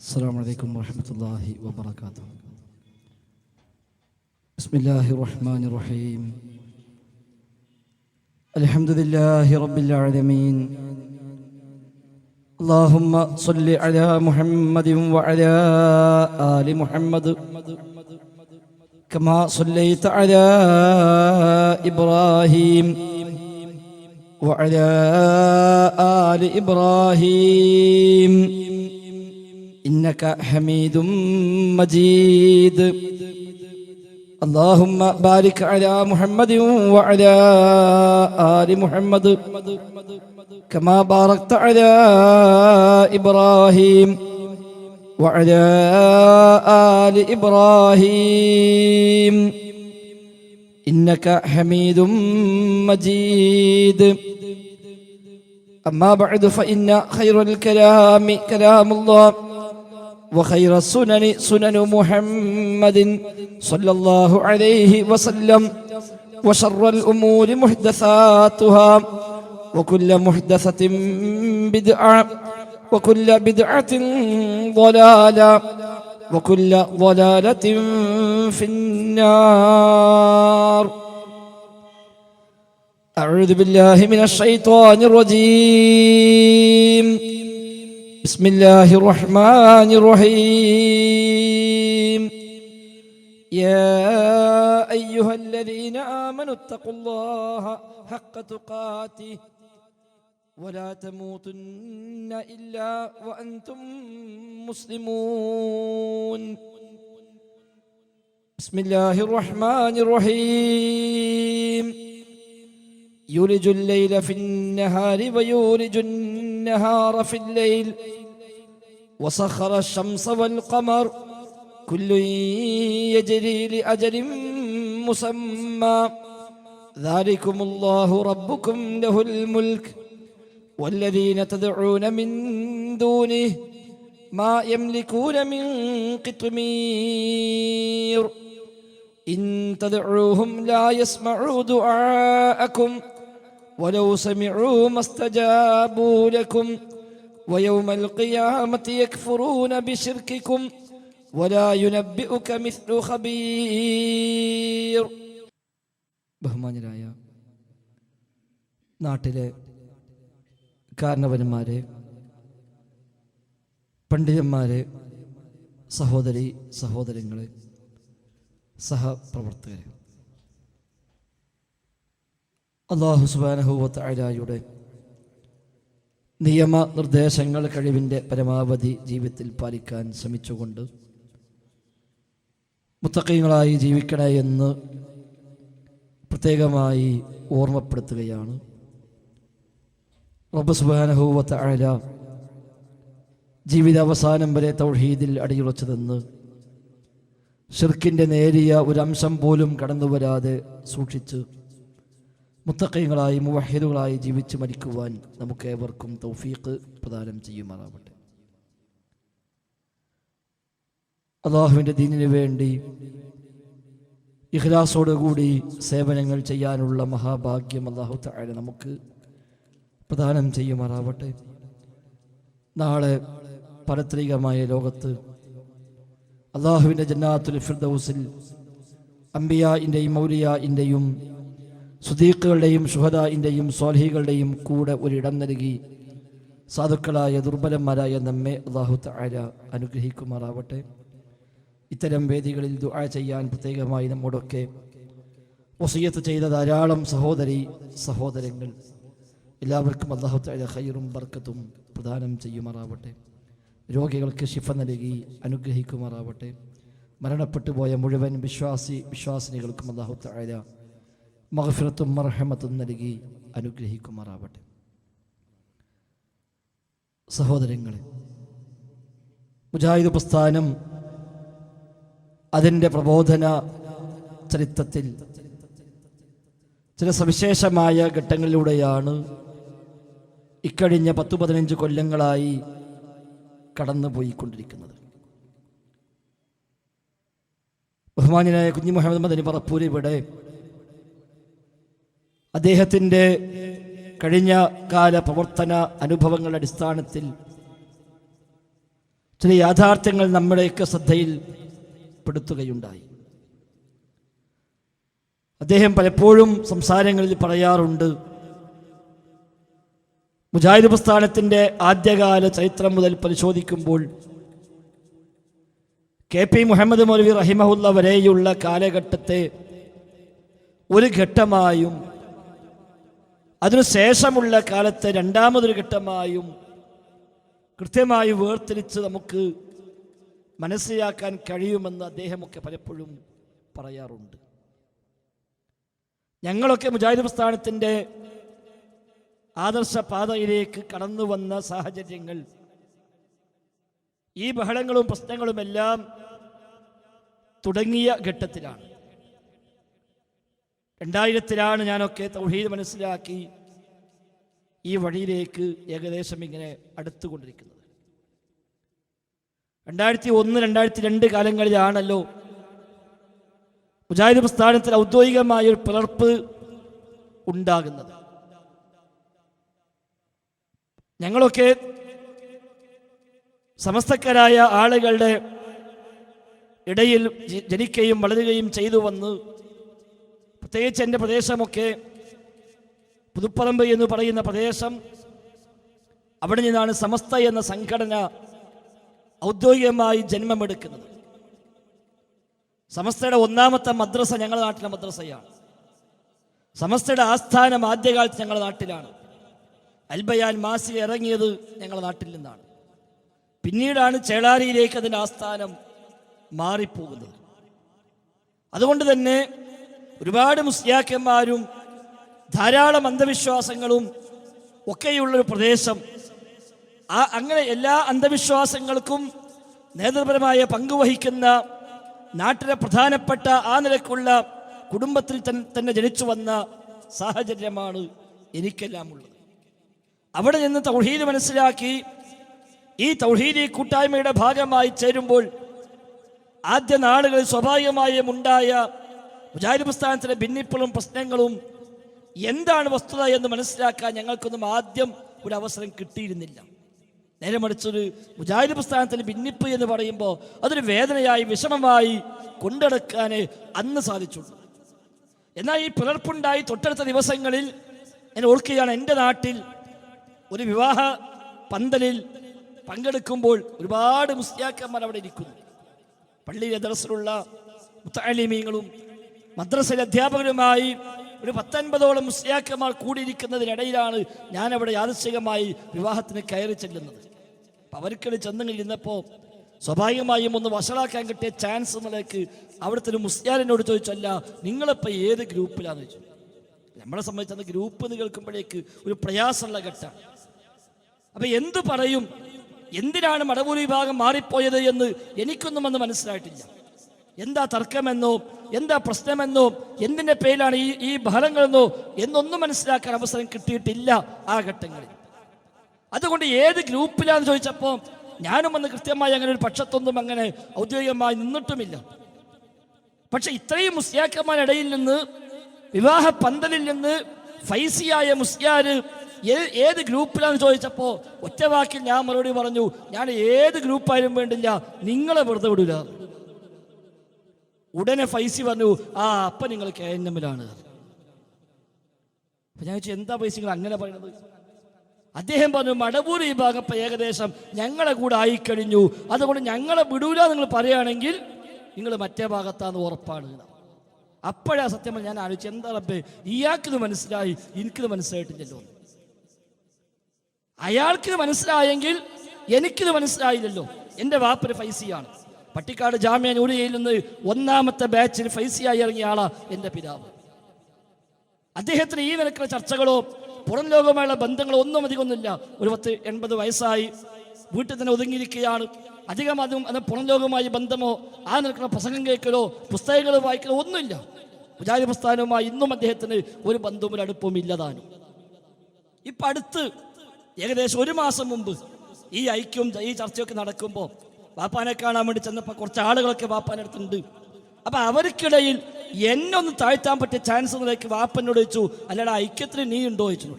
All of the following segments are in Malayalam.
السلام عليكم ورحمة الله وبركاته. بسم الله الرحمن الرحيم. الحمد لله رب العالمين. اللهم صل على محمد وعلى آل محمد كما صليت على إبراهيم وعلى آل إبراهيم إنك حميد مجيد. اللهم بارك على محمد وعلى آل محمد كما باركت على إبراهيم وعلى آل إبراهيم إنك حميد مجيد. أما بعد فإن خير الكلام كلام الله وخير السنن سنن محمد صلى الله عليه وسلم وشر الأمور محدثاتها وكل محدثة بدعة وكل بدعة ضلالة وكل ضلالة في النار. أعوذ بالله من الشيطان الرجيم. بسم الله الرحمن الرحيم. يا أيها الذين آمنوا اتقوا الله حق تقاته ولا تموتن إلا وأنتم مسلمون. بسم الله الرحمن الرحيم. يولج الليل في النهار ويولج النهار في الليل وسخر الشمس والقمر كل يجري لأجل مسمى ذلكم الله ربكم له الملك والذين تدعون من دونه ما يملكون من قطمير إن تدعوهم لا يسمعوا دعاءكم ولو سمعوا ما استجابوا لكم ويوم القيامة يكفرون بشرككم ولا ينبئك مثل خبير. ബഹുമാന്യരായ നാട്ടിലെ കാരണവന്മാരെ, പണ്ഡിതന്മാരെ, സഹോദരി സഹോദരങ്ങളെ, സഹപ്രവർത്തകരെ, അല്ലാഹു സുബ്ഹാനഹു വ തആലയുടെ നിയമനിർദ്ദേശങ്ങൾ കഴിവിൻ്റെ പരമാവധി ജീവിതത്തിൽ പാലിക്കാൻ ശ്രമിച്ചുകൊണ്ട് മുത്തഖീങ്ങളായി ജീവിക്കണേ എന്ന് പ്രത്യേകമായി ഓർമ്മപ്പെടുത്തുകയാണ്. റബ്ബ് സുബ്ഹാനഹു വ തആല ജീവിതാവസാനം വരെ തൗഹീദിൽ അടിയുറച്ചതെന്ന് ശിർക്കിൻ്റെ നേരിയ ഒരു അംശം പോലും കടന്നു വരാതെ സൂക്ഷിച്ച് മുത്തഖീങ്ങളായി മുവഹിദുകളായി ജീവിച്ച് മരിക്കുവാൻ നമുക്ക് ഏവർക്കും തൗഫീഖ് പ്രദാനം ചെയ്യുമാറാവട്ടെ. അല്ലാഹുവിൻ്റെ ദീനിനു വേണ്ടി ഇഖ്ലാസോടുകൂടി സേവനങ്ങൾ ചെയ്യാനുള്ള മഹാഭാഗ്യം അല്ലാഹു തആല നമുക്ക് പ്രദാനം ചെയ്യുമാറാവട്ടെ. നാളെ പാരത്രികമായ ലോകത്ത് അല്ലാഹുവിൻ്റെ ജന്നാത്തുൽ ഫിർദൗസിൽ അംബിയാഇൻ്റെയും ഔലിയാഇൻ്റെയും സുദീഖുകളുടെയും ശുഹദാഇൻ്റെയും സ്വാലിഹീകളുടെയും കൂടെ ഒരിടം നൽകി സാധുക്കളായ ദുർബലന്മാരായ നമ്മെ അല്ലാഹു തആല അനുഗ്രഹിക്കുമാറാവട്ടെ. ഇത്തരം വേദികളിൽ ദുആ ചെയ്യാൻ പ്രത്യേകമായി നമ്മോടൊക്കെ വസിയത്ത് ചെയ്ത ധാരാളം സഹോദരി സഹോദരങ്ങൾ, എല്ലാവർക്കും അല്ലാഹു തആല ഖൈറും ബർക്കത്തും പ്രദാനം ചെയ്യുമാറാവട്ടെ. രോഗികൾക്ക് ശിഫ നൽകി അനുഗ്രഹിക്കുമാറാവട്ടെ. മരണപ്പെട്ടു പോയ മുഴുവൻ വിശ്വാസിനികൾക്കും അല്ലാഹു തആല മഗ്ഫിറത്തും മർഹമത്തും നൽകി അനുഗ്രഹിക്കുമാറാവട്ടെ. സഹോദരങ്ങളെ, മുജാഹിദ് പ്രസ്ഥാനം അതിൻ്റെ പ്രബോധന ചരിത്രത്തിൽ ചില സവിശേഷമായ ഘട്ടങ്ങളിലൂടെയാണ് ഇക്കഴിഞ്ഞ 10-15 കൊല്ലങ്ങളായി കടന്നുപോയിക്കൊണ്ടിരിക്കുന്നത്. ബഹുമാന്യനായ കുഞ്ഞി മുഹമ്മദ് മദനി പറപ്പൂര് ഇവിടെ അദ്ദേഹത്തിൻ്റെ കഴിഞ്ഞ കാല പ്രവർത്തന അനുഭവങ്ങളുടെ അടിസ്ഥാനത്തിൽ ചില യാഥാർത്ഥ്യങ്ങൾ നമ്മുടെയൊക്കെ ശ്രദ്ധയിൽപ്പെടുത്തുകയുണ്ടായി. അദ്ദേഹം പലപ്പോഴും സംസാരങ്ങളിൽ പറയാറുണ്ട്, മുജാഹിദ് പ്രസ്ഥാനത്തിൻ്റെ ആദ്യകാല ചരിത്രം മുതൽ പരിശോധിക്കുമ്പോൾ KP മുഹമ്മദ് മൗലവി റഹിമഹുല്ല വരെയുള്ള കാലഘട്ടത്തെ ഒരു ഘട്ടമായും അതിനുശേഷമുള്ള കാലത്തെ രണ്ടാമതൊരു ഘട്ടമായും കൃത്യമായി വേർതിരിച്ച് നമുക്ക് മനസ്സിലാക്കാൻ കഴിയുമെന്ന് അദ്ദേഹമൊക്കെ പലപ്പോഴും പറയാറുണ്ട്. ഞങ്ങളൊക്കെ മുജാഹിദ് പ്രസ്ഥാനത്തിൻ്റെ ആദർശ പാതയിലേക്ക് കടന്നു വന്ന സാഹചര്യങ്ങൾ ഈ ബഹളങ്ങളും പ്രശ്നങ്ങളുമെല്ലാം തുടങ്ങിയ ഘട്ടത്തിലാണ്. 2000-ലാണ് ഞാനൊക്കെ തൗഹീദ് മനസ്സിലാക്കി ഈ വഴിയിലേക്ക് ഏകദേശം ഇങ്ങനെ അടുത്തുകൊണ്ടിരിക്കുന്നത്. 2001-2002 കാലങ്ങളിലാണല്ലോ മുജാഹിദ് പ്രസ്ഥാനത്തിൽ ഔദ്യോഗികമായൊരു പിളർപ്പ് ഉണ്ടാകുന്നത്. ഞങ്ങളൊക്കെ സമസ്തക്കാരായ ആളുകളുടെ ഇടയിൽ ജനിക്കുകയും വളരുകയും ചെയ്തു വന്ന്, പ്രത്യേകിച്ച് എൻ്റെ പ്രദേശമൊക്കെ പുതുപ്പറമ്പ് എന്ന് പറയുന്ന പ്രദേശം, അവിടെ നിന്നാണ് സമസ്ത എന്ന സംഘടന ഔദ്യോഗികമായി ജന്മമെടുക്കുന്നത്. സമസ്തയുടെ ഒന്നാമത്തെ മദ്രസ ഞങ്ങളുടെ നാട്ടിലെ മദ്രസയാണ്. സമസ്തയുടെ ആസ്ഥാനം ആദ്യകാലത്ത് ഞങ്ങളുടെ നാട്ടിലാണ്. അൽബയാൻ മാസിക ഇറങ്ങിയത് ഞങ്ങളുടെ നാട്ടിൽ നിന്നാണ്. പിന്നീടാണ് ചേളാരിയിലേക്ക് അതിൻ്റെ ആസ്ഥാനം മാറിപ്പോകുന്നത്. അതുകൊണ്ട് തന്നെ ഒരുപാട് മുസ്ലിയാക്കന്മാരും ധാരാളം അന്ധവിശ്വാസങ്ങളും ഒക്കെയുള്ളൊരു പ്രദേശം. അങ്ങനെ എല്ലാ അന്ധവിശ്വാസങ്ങൾക്കും നേതൃപരമായ പങ്കുവഹിക്കുന്ന നാട്ടിലെ പ്രധാനപ്പെട്ട ആ നിലക്കുള്ള കുടുംബത്തിൽ തന്നെ ജനിച്ചു വന്ന സാഹചര്യമാണ് എനിക്കെല്ലാം ഉള്ളത്. അവിടെ നിന്ന് തൗഹീദ് മനസ്സിലാക്കി ഈ തൗഹീദി കൂട്ടായ്മയുടെ ഭാഗമായി ചേരുമ്പോൾ ആദ്യ നാളുകളിൽ സ്വാഭാവികമായും ഉണ്ടായ മുജാഹിദ് പ്രസ്ഥാനത്തിലെ ഭിന്നിപ്പുകളും പ്രശ്നങ്ങളും എന്താണ് വസ്തുത എന്ന് മനസ്സിലാക്കാൻ ഞങ്ങൾക്കൊന്നും ആദ്യം ഒരു അവസരം കിട്ടിയിരുന്നില്ല. നേരെ മറിച്ചൊരു മുജാഹിദ് പ്രസ്ഥാനത്തിന് ഭിന്നിപ്പ് എന്ന് പറയുമ്പോൾ അതൊരു വേദനയായി വിഷമമായി കൊണ്ടെടുക്കാനേ അന്ന് സാധിച്ചുള്ളൂ. എന്നാൽ ഈ പിളർപ്പുണ്ടായി തൊട്ടടുത്ത ദിവസങ്ങളിൽ ഞാൻ ഓർക്കുകയാണ്, എൻ്റെ നാട്ടിൽ ഒരു വിവാഹ പന്തലിൽ പങ്കെടുക്കുമ്പോൾ ഒരുപാട് മുസ്ലിയാക്കന്മാർ അവിടെ ഇരിക്കുന്നു. പള്ളിയിലെ ദർസിലുള്ള മുത്തഅലിമീങ്ങളും മദ്രസയിലെ അധ്യാപകരുമായി ഒരു 19ഓളം മുസ്ലിയാക്കന്മാർ കൂടിയിരിക്കുന്നതിനിടയിലാണ് ഞാനവിടെ യാദൃശ്ചികമായി വിവാഹത്തിന് കയറി ചെല്ലുന്നത്. അപ്പം അവർക്കിടെ ചെന്നിരുന്നപ്പോൾ സ്വാഭാവികമായും ഒന്ന് വഷളാക്കാൻ കിട്ടിയ ചാൻസ് എന്നുള്ളതൊക്കെ അവിടുത്തെ ഒരു മുസ്ലിയാരിനോട് ചോദിച്ചല്ല, നിങ്ങളിപ്പോൾ ഏത് ഗ്രൂപ്പിലാണെന്ന് ചോദിച്ചു. നമ്മളെ സംബന്ധിച്ച് ഗ്രൂപ്പ് എന്ന് കേൾക്കുമ്പോഴേക്ക് ഒരു പ്രയാസമുള്ള ഘട്ടമാണ്. അപ്പം എന്തു പറയും, എന്തിനാണ് മടവൂർ വിഭാഗം മാറിപ്പോയത് എന്ന് എനിക്കൊന്നും അന്ന് മനസ്സിലായിട്ടില്ല. എന്താ തർക്കമെന്നോ എന്താ പ്രശ്നമെന്നോ എന്തിൻ്റെ പേരിലാണ് ഈ ബഹളങ്ങളെന്നോ എന്നൊന്നും മനസ്സിലാക്കാൻ അവസരം കിട്ടിയിട്ടില്ല ആ ഘട്ടങ്ങളിൽ. അതുകൊണ്ട് ഏത് ഗ്രൂപ്പിലാണെന്ന് ചോദിച്ചപ്പോൾ ഞാനും അന്ന് കൃത്യമായി അങ്ങനെ ഒരു പക്ഷത്തൊന്നും അങ്ങനെ ഔദ്യോഗികമായി നിന്നിട്ടുമില്ല. പക്ഷെ ഇത്രയും മുസ്ലിയാക്കന്മാരിടയിൽ നിന്ന് വിവാഹ പന്തലിൽ നിന്ന് ഫൈസിയായ മുസ്ലിയാർ ഏത് ഗ്രൂപ്പിലാണെന്ന് ചോദിച്ചപ്പോൾ ഒറ്റ വാക്കിൽ ഞാൻ മറുപടി പറഞ്ഞു, ഞാൻ ഏത് ഗ്രൂപ്പായാലും വേണ്ടില്ല, നിങ്ങളെ വെറുതെ വിടൂല. ഉടനെ ഫൈസി പറഞ്ഞു, അപ്പം നിങ്ങൾ KNM-ലാണ്. അപ്പം ഞാൻ ചോദിച്ചു, എന്താ ഫൈസി നിങ്ങൾ അങ്ങനെ പറയുന്നത്? അദ്ദേഹം പറഞ്ഞു, മടവൂർ വിഭാഗം ഇപ്പം ഏകദേശം ഞങ്ങളെ കൂടെ ആയിക്കഴിഞ്ഞു, അതുകൊണ്ട് ഞങ്ങളെ വിടൂല നിങ്ങൾ പറയുകയാണെങ്കിൽ നിങ്ങൾ മറ്റേ ഭാഗത്താന്ന് ഉറപ്പാണ്. അപ്പോഴാ സത്യം ഞാൻ ആലോചിച്ചു, എന്താ റബ്ബേ ഇയാൾക്കിത് മനസ്സിലായി, എനിക്കിത് മനസ്സിലായിട്ടില്ലല്ലോ. അയാൾക്കിത് മനസ്സിലായെങ്കിൽ എനിക്കിത് മനസ്സിലായില്ലല്ലോ. എൻ്റെ വാപ്പൊരു ഫൈസിയാണ്. പട്ടിക്കാട് ജാമ്യ നൂരിയയിൽ നിന്ന് ഒന്നാമത്തെ ബാച്ചിൽ ഫൈസിയായി ഇറങ്ങിയ ആളാ എൻ്റെ പിതാവ്. അദ്ദേഹത്തിന് ഈ നിലക്കുള്ള ചർച്ചകളോ പുറം ലോകവുമായുള്ള ബന്ധങ്ങളോ ഒന്നും അധികമൊന്നുമില്ല. ഒരു 80 വയസ്സായി വീട്ടിൽ തന്നെ ഒതുങ്ങിയിരിക്കുകയാണ്. അധികം അത് പുറം ലോകവുമായി ബന്ധമോ ആ നിലക്കുള്ള പ്രസംഗം കേൾക്കലോ പുസ്തകങ്ങൾ വായിക്കലോ ഒന്നുമില്ല. മുജാഹിദ് പ്രസ്ഥാനവുമായി ഇന്നും അദ്ദേഹത്തിന് ഒരു ബന്ധവും ഒരു അടുപ്പവും ഇല്ലതാനും. ഇപ്പം അടുത്ത് ഏകദേശം 1 മാസം മുമ്പ് ഈ ഐക്യവും ഈ ചർച്ചയൊക്കെ നടക്കുമ്പോൾ വാപ്പാനെ കാണാൻ വേണ്ടി ചെന്നപ്പോൾ കുറച്ച് ആളുകളൊക്കെ വാപ്പാൻ്റെ അടുത്തുണ്ട്. അപ്പം അവർക്കിടയിൽ എന്നെ ഒന്ന് താഴ്ത്താൻ പറ്റിയ ചാൻസ് എന്നതിലേക്ക് വാപ്പനോട് ചോദിച്ചു, അല്ലടാ ഐക്യത്തിന് നീ ഉണ്ടോ ചോദിച്ചോളൂ.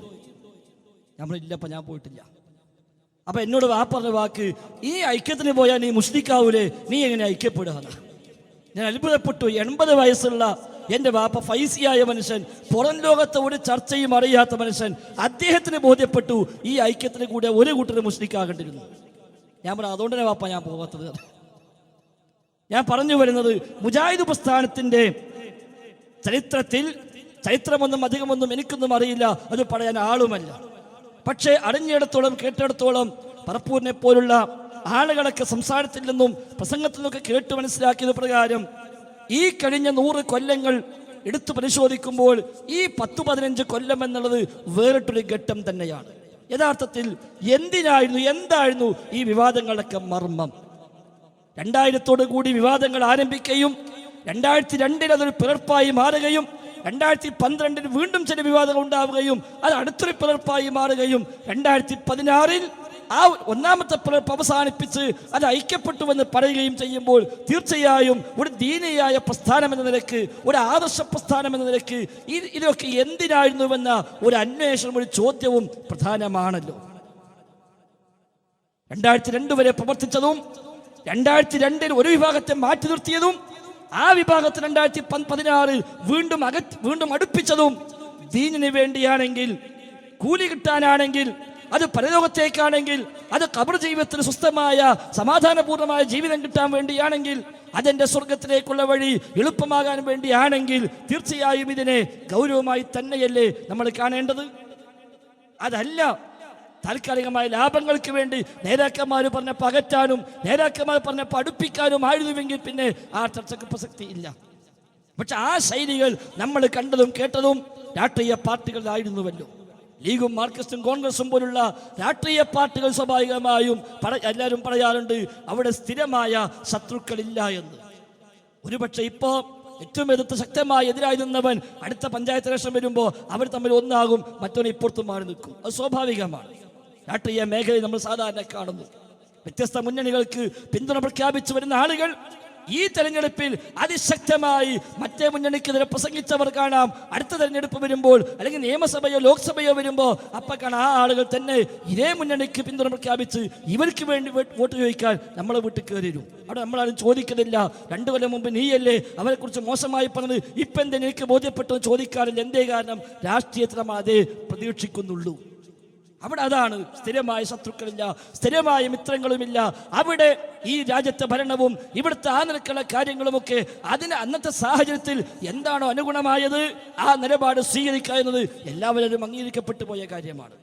നമ്മളില്ലപ്പം ഞാൻ പോയിട്ടില്ല. അപ്പൊ എന്നോട് വാപ്പ പറഞ്ഞ വാക്ക്, ഈ ഐക്യത്തിന് പോയാൽ നീ മുസ്ലിക്കാവൂലേ, നീ എങ്ങനെ ഐക്യപ്പെടുക? ഞാൻ അത്ഭുതപ്പെട്ടു. 80 വയസ്സുള്ള എൻ്റെ വാപ്പ, ഫൈസിയായ മനുഷ്യൻ, പുറം ലോകത്തെ ഒരു ചർച്ചയും അറിയാത്ത മനുഷ്യൻ, അദ്ദേഹത്തിന് ബോധ്യപ്പെട്ടു ഈ ഐക്യത്തിന് കൂടെ ഒരു കൂട്ടർ മുസ്ലിക്കാകേണ്ടിരുന്നു. ഞാൻ പറഞ്ഞു, അതുകൊണ്ട് തന്നെ വാപ്പ ഞാൻ പോകാത്തത്. ഞാൻ പറഞ്ഞു വരുന്നത്, മുജാഹിദ് പ്രസ്ഥാനത്തിൻ്റെ ചരിത്രമൊന്നും അധികമൊന്നും എനിക്കൊന്നും അറിയില്ല, അത് പറയാൻ ആളുമല്ല. പക്ഷേ അറിഞ്ഞിടത്തോളം കേട്ടിടത്തോളം പറപ്പൂരിനെ പോലുള്ള ആളുകളൊക്കെ സംസാരത്തിൽ നിന്നും പ്രസംഗത്തിൽ നിന്നൊക്കെ കേട്ട് മനസ്സിലാക്കിയത് പ്രകാരം ഈ കഴിഞ്ഞ 100 കൊല്ലങ്ങൾ എടുത്തു പരിശോധിക്കുമ്പോൾ ഈ 10-15 കൊല്ലം എന്നുള്ളത് വേറിട്ടൊരു ഘട്ടം തന്നെയാണ്. യഥാർത്ഥത്തിൽ എന്തായിരുന്നു ഈ വിവാദങ്ങളൊക്കെ മർമ്മം? 2000 കൂടി വിവാദങ്ങൾ ആരംഭിക്കുകയും 2002 അതൊരു പിളർപ്പായി മാറുകയും 2012 വീണ്ടും ചില വിവാദങ്ങൾ ഉണ്ടാവുകയും അത് അടുത്തൊരു പിളർപ്പായി മാറുകയും 2016 ആ ഒന്നാമത്തെ പിളർപ്പ് അവസാനിപ്പിച്ച് അത് ഐക്യപ്പെട്ടുവെന്ന് പറയുകയും ചെയ്യുമ്പോൾ തീർച്ചയായും ഒരു ദീനിയായ പ്രസ്ഥാനം എന്ന നിലക്ക്, ഒരു ആദർശ പ്രസ്ഥാനം എന്ന നിലക്ക് ഇതൊക്കെ എന്തിനായിരുന്നുവെന്ന ഒരു അന്വേഷണം, ഒരു ചോദ്യവും പ്രധാനമാണല്ലോ. 2002 വരെ പ്രവർത്തിച്ചതും 2002 ഒരു വിഭാഗത്തെ മാറ്റി നിർത്തിയതും ആ വിഭാഗത്തിൽ 2016 വീണ്ടും അടുപ്പിച്ചതും ദീനിന് വേണ്ടിയാണെങ്കിൽ, കൂലി കിട്ടാനാണെങ്കിൽ, അത് പരലോകത്തേക്കാണെങ്കിൽ, അത് ഖബർ ജീവിതത്തിന് സ്വസ്ഥമായ സമാധാനപൂർണമായ ജീവിതം കിട്ടാൻ വേണ്ടിയാണെങ്കിൽ, അതെന്റെ സ്വർഗത്തിലേക്കുള്ള വഴി എളുപ്പമാകാൻ വേണ്ടിയാണെങ്കിൽ തീർച്ചയായും ഇതിനെ ഗൗരവമായി തന്നെയല്ലേ നമ്മൾ കാണേണ്ടത്. അതല്ല താൽക്കാലികമായ ലാഭങ്ങൾക്ക് വേണ്ടി നേതാക്കന്മാർ പറഞ്ഞപ്പോൾ അകറ്റാനും നേതാക്കന്മാർ പറഞ്ഞപ്പോൾ അടുപ്പിക്കാനും ആയിരുന്നുവെങ്കിൽ പിന്നെ ആ ചർച്ചയ്ക്ക് പ്രസക്തി ഇല്ല. പക്ഷെ ആ ശൈലികൾ നമ്മൾ കണ്ടതും കേട്ടതും രാഷ്ട്രീയ പാർട്ടികളിലായിരുന്നുവല്ലോ. ലീഗും മാർക്സിസ്റ്റും കോൺഗ്രസും പോലുള്ള രാഷ്ട്രീയ പാർട്ടികൾ സ്വാഭാവികമായും എല്ലാവരും പറയാറുണ്ട് അവിടെ സ്ഥിരമായ ശത്രുക്കളില്ല എന്ന്. ഒരുപക്ഷെ ഇപ്പോൾ ഏറ്റവും എതിർത്ത് ശക്തമായി എതിരായി നിന്നവൻ അടുത്ത പഞ്ചായത്ത് ഇലക്ഷൻ വരുമ്പോൾ അവർ തമ്മിൽ ഒന്നാകും, മറ്റവനെ ഇപ്പുറത്തും മാറി നിൽക്കും. അത് സ്വാഭാവികമാണ്. രാഷ്ട്രീയ മേഖലയിൽ നമ്മൾ സാധാരണ കാണുന്നു. വ്യത്യസ്ത മുന്നണികൾക്ക് പിന്തുണ പ്രഖ്യാപിച്ചു വരുന്ന ആളുകൾ ഈ തെരഞ്ഞെടുപ്പിൽ അതിശക്തമായി മറ്റേ മുന്നണിക്കെതിരെ പ്രസംഗിച്ചവർ കാണാം. അടുത്ത തെരഞ്ഞെടുപ്പ് വരുമ്പോൾ അല്ലെങ്കിൽ നിയമസഭയോ ലോക്സഭയോ വരുമ്പോൾ അപ്പം കാണാം ആ ആളുകൾ തന്നെ ഇതേ മുന്നണിക്ക് പിന്തുണ പ്രഖ്യാപിച്ച് ഇവർക്ക് വേണ്ടി വോട്ട് ചോദിക്കാൻ നമ്മളെ വീട്ടിൽ കയറിയിരുന്നു. അവിടെ നമ്മളാരും ചോദിക്കുന്നില്ല 2 കൊല്ലം മുമ്പ് നീയല്ലേ അവരെക്കുറിച്ച് മോശമായി പറഞ്ഞത്, ഇപ്പം എന്തെങ്കിലും എനിക്ക് ബോധ്യപ്പെട്ടു ചോദിക്കാറില്ല. എന്തേ കാരണം? രാഷ്ട്രീയത്തിൽ നമ്മൾ അതേ പ്രതീക്ഷിക്കുന്നുള്ളൂ. അവിടെ അതാണ്, സ്ഥിരമായ ശത്രുക്കളില്ല, സ്ഥിരമായ മിത്രങ്ങളുമില്ല. അവിടെ ഈ രാജ്യത്തെ ഭരണവും ഇവിടുത്തെ ആ നിലക്കുള്ള കാര്യങ്ങളുമൊക്കെ അതിന് അന്നത്തെ സാഹചര്യത്തിൽ എന്താണോ അനുഗുണമായത് ആ നിലപാട് സ്വീകരിക്കുക എന്നത് എല്ലാവരും അംഗീകരിക്കപ്പെട്ടു പോയ കാര്യമാണ്.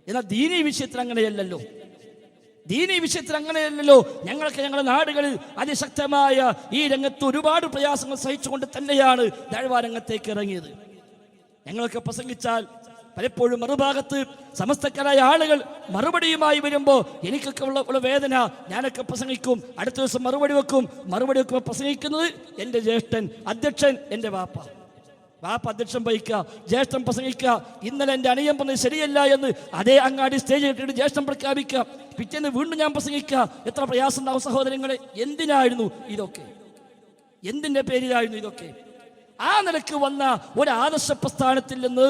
എന്നാൽ ദീനീ വിഷയത്തിൽ അങ്ങനെയല്ലല്ലോ. ഞങ്ങൾക്ക് ഞങ്ങളുടെ നാടുകളിൽ അതിശക്തമായ ഈ രംഗത്ത് ഒരുപാട് പ്രയാസങ്ങൾ സഹിച്ചുകൊണ്ട് തന്നെയാണ് ദഅ്വ രംഗത്തേക്ക് ഇറങ്ങിയത്. ഞങ്ങളൊക്കെ പ്രസംഗിച്ചാൽ പലപ്പോഴും മറുഭാഗത്ത് സമസ്തക്കാരായ ആളുകൾ മറുപടിയുമായി വരുമ്പോൾ എനിക്കൊക്കെ ഉള്ള വേദന. ഞാനൊക്കെ പ്രസംഗിക്കും, അടുത്ത ദിവസം മറുപടി വെക്കുമ്പോൾ പ്രസംഗിക്കുന്നത് എൻ്റെ ജ്യേഷ്ഠൻ അധ്യക്ഷൻ, എൻ്റെ വാപ്പ അധ്യക്ഷൻ വഹിക്കുക, ജ്യേഷ്ഠൻ പ്രസംഗിക്കുക. ഇന്നലെ എൻ്റെ അണിയൻ പറഞ്ഞത് ശരിയല്ല എന്ന് അതേ അങ്ങാടി സ്റ്റേജ് കെട്ടിയിട്ട് ജ്യേഷ്ഠൻ പ്രഖ്യാപിക്കുക. പിറ്റേന്ന് വീണ്ടും ഞാൻ പ്രസംഗിക്കുക. എത്ര പ്രയാസം ഉണ്ടാവും സഹോദരങ്ങളെ. എന്തിനായിരുന്നു ഇതൊക്കെ? എന്തിൻ്റെ പേരിലായിരുന്നു ഇതൊക്കെ? ആ നിലക്ക് വന്ന ഒരു ആദർശ പ്രസ്ഥാനത്തിൽ നിന്ന്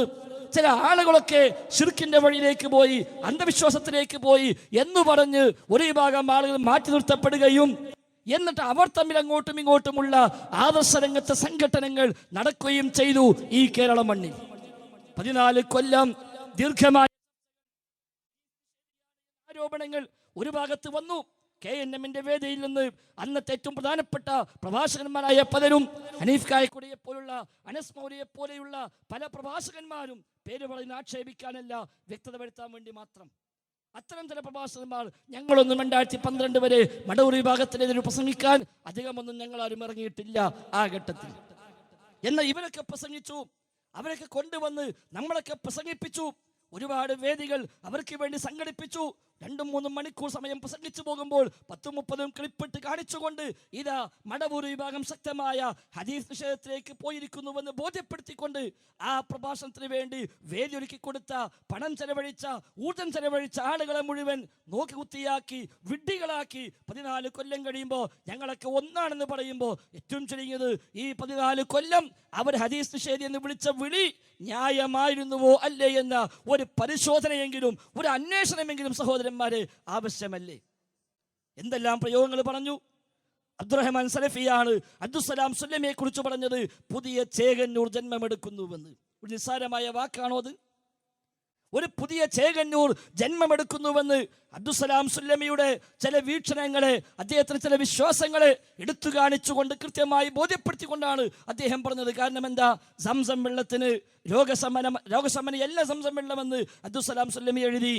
ചില ആളുകളൊക്കെ ശിർക്കിന്റെ വഴിയിലേക്ക് പോയി, അന്ധവിശ്വാസത്തിലേക്ക് പോയി എന്ന് പറഞ്ഞ് ഒരു വിഭാഗം ആളുകൾ മാറ്റി നിർത്തപ്പെടുകയും എന്നിട്ട് അവർ തമ്മിൽ അങ്ങോട്ടും ഇങ്ങോട്ടുമുള്ള ആദർശ രംഗത്തെ സംഘടനകൾ നടക്കുകയും ചെയ്തു. ഈ കേരള മണ്ണിൽ 14 കൊല്ലം ദീർഘമായ ആരോപണങ്ങൾ ഒരു ഭാഗത്ത് വന്നു. KNMന്റെ വേദിയിൽ നിന്ന് അന്നത്തെ ഏറ്റവും പ്രധാനപ്പെട്ട പ്രഭാഷകന്മാരായ പലരും, ഹനീഫ് കായക്കുടിയെ പോലുള്ള, അനസ് മൗലിയെ പോലെയുള്ള പല പ്രഭാഷകന്മാരും, പേര് പറയുന്ന ആക്ഷേപിക്കാനല്ല വ്യക്തത വരുത്താൻ വേണ്ടി മാത്രം, അത്തരം ചില പ്രഭാഷകന്മാർ ഞങ്ങളൊന്നും 2012 വരെ മടവൂർ വിഭാഗത്തിനെതിരെ പ്രസംഗിക്കാൻ അധികമൊന്നും ഞങ്ങളാരും ഇറങ്ങിയിട്ടില്ല ആ ഘട്ടത്തിൽ. എന്നാൽ ഇവരൊക്കെ പ്രസംഗിച്ചു, അവരൊക്കെ കൊണ്ടുവന്ന് നമ്മളൊക്കെ പ്രസംഗിപ്പിച്ചു. ഒരുപാട് വേദികൾ അവർക്ക് വേണ്ടി സംഘടിപ്പിച്ചു. 2-3 മണിക്കൂർ സമയം പ്രസംഗിച്ചു പോകുമ്പോൾ 10-30 ക്ലിപ്പിട്ട് കാണിച്ചുകൊണ്ട് ഇതാ മടവൂർ വിഭാഗം ശക്തമായ ഹദീസ് നിഷേധത്തിലേക്ക് പോയിരിക്കുന്നുവെന്ന് ബോധ്യപ്പെടുത്തിക്കൊണ്ട് ആ പ്രഭാഷണത്തിന് വേണ്ടി വേദി ഒരുക്കി കൊടുത്ത, പണം ചെലവഴിച്ച, ഊർജം ചെലവഴിച്ച ആളുകളെ മുഴുവൻ നോക്കുകുത്തിയാക്കി, വിഡ്ഢികളാക്കി 14 കൊല്ലം കഴിയുമ്പോൾ ഞങ്ങളൊക്കെ ഒന്നാണെന്ന് പറയുമ്പോൾ ഏറ്റവും ചുരുങ്ങിയത് ഈ 14 കൊല്ലം അവർ ഹദീസ് നിഷേധി എന്ന് വിളിച്ച വിളി ന്യായമായിരുന്നുവോ അല്ലേ എന്ന ഒരു പരിശോധനയെങ്കിലും, ഒരു അന്വേഷണമെങ്കിലും സഹോദരൻ സഹോദരന്മാരെ ആവശ്യമല്ലേ? എന്തെല്ലാം പ്രയോഗങ്ങൾ പറഞ്ഞു. അബ്ദുറഹ്മാൻ സലഫിയാണ് അബ്ദുസ്സലാം സുല്ലമിയെ കുറിച്ച് പറഞ്ഞത് പുതിയ ചേകന്നൂർ ജന്മമെടുക്കുന്നുവെന്ന്. ഒരു നിസ്സാരമായ വാക്കാണോ അത്? ഒരു പുതിയ ചേകന്നൂർ ജന്മമെടുക്കുന്നുവെന്ന് അബ്ദുസ്സലാം സുല്ലമിയുടെ ചില വീക്ഷണങ്ങളെ, അദ്ദേഹത്തിന് ചില വിശ്വാസങ്ങളെ എടുത്തു കാണിച്ചുകൊണ്ട് കൃത്യമായി ബോധ്യപ്പെടുത്തിക്കൊണ്ടാണ് അദ്ദേഹം പറഞ്ഞത്. കാരണം എന്താ? സംസം വെള്ളത്തിന് രോഗശമനയല്ല സംസം വെള്ളമെന്ന് അബ്ദുസ്സലാം സുല്ലമി എഴുതി.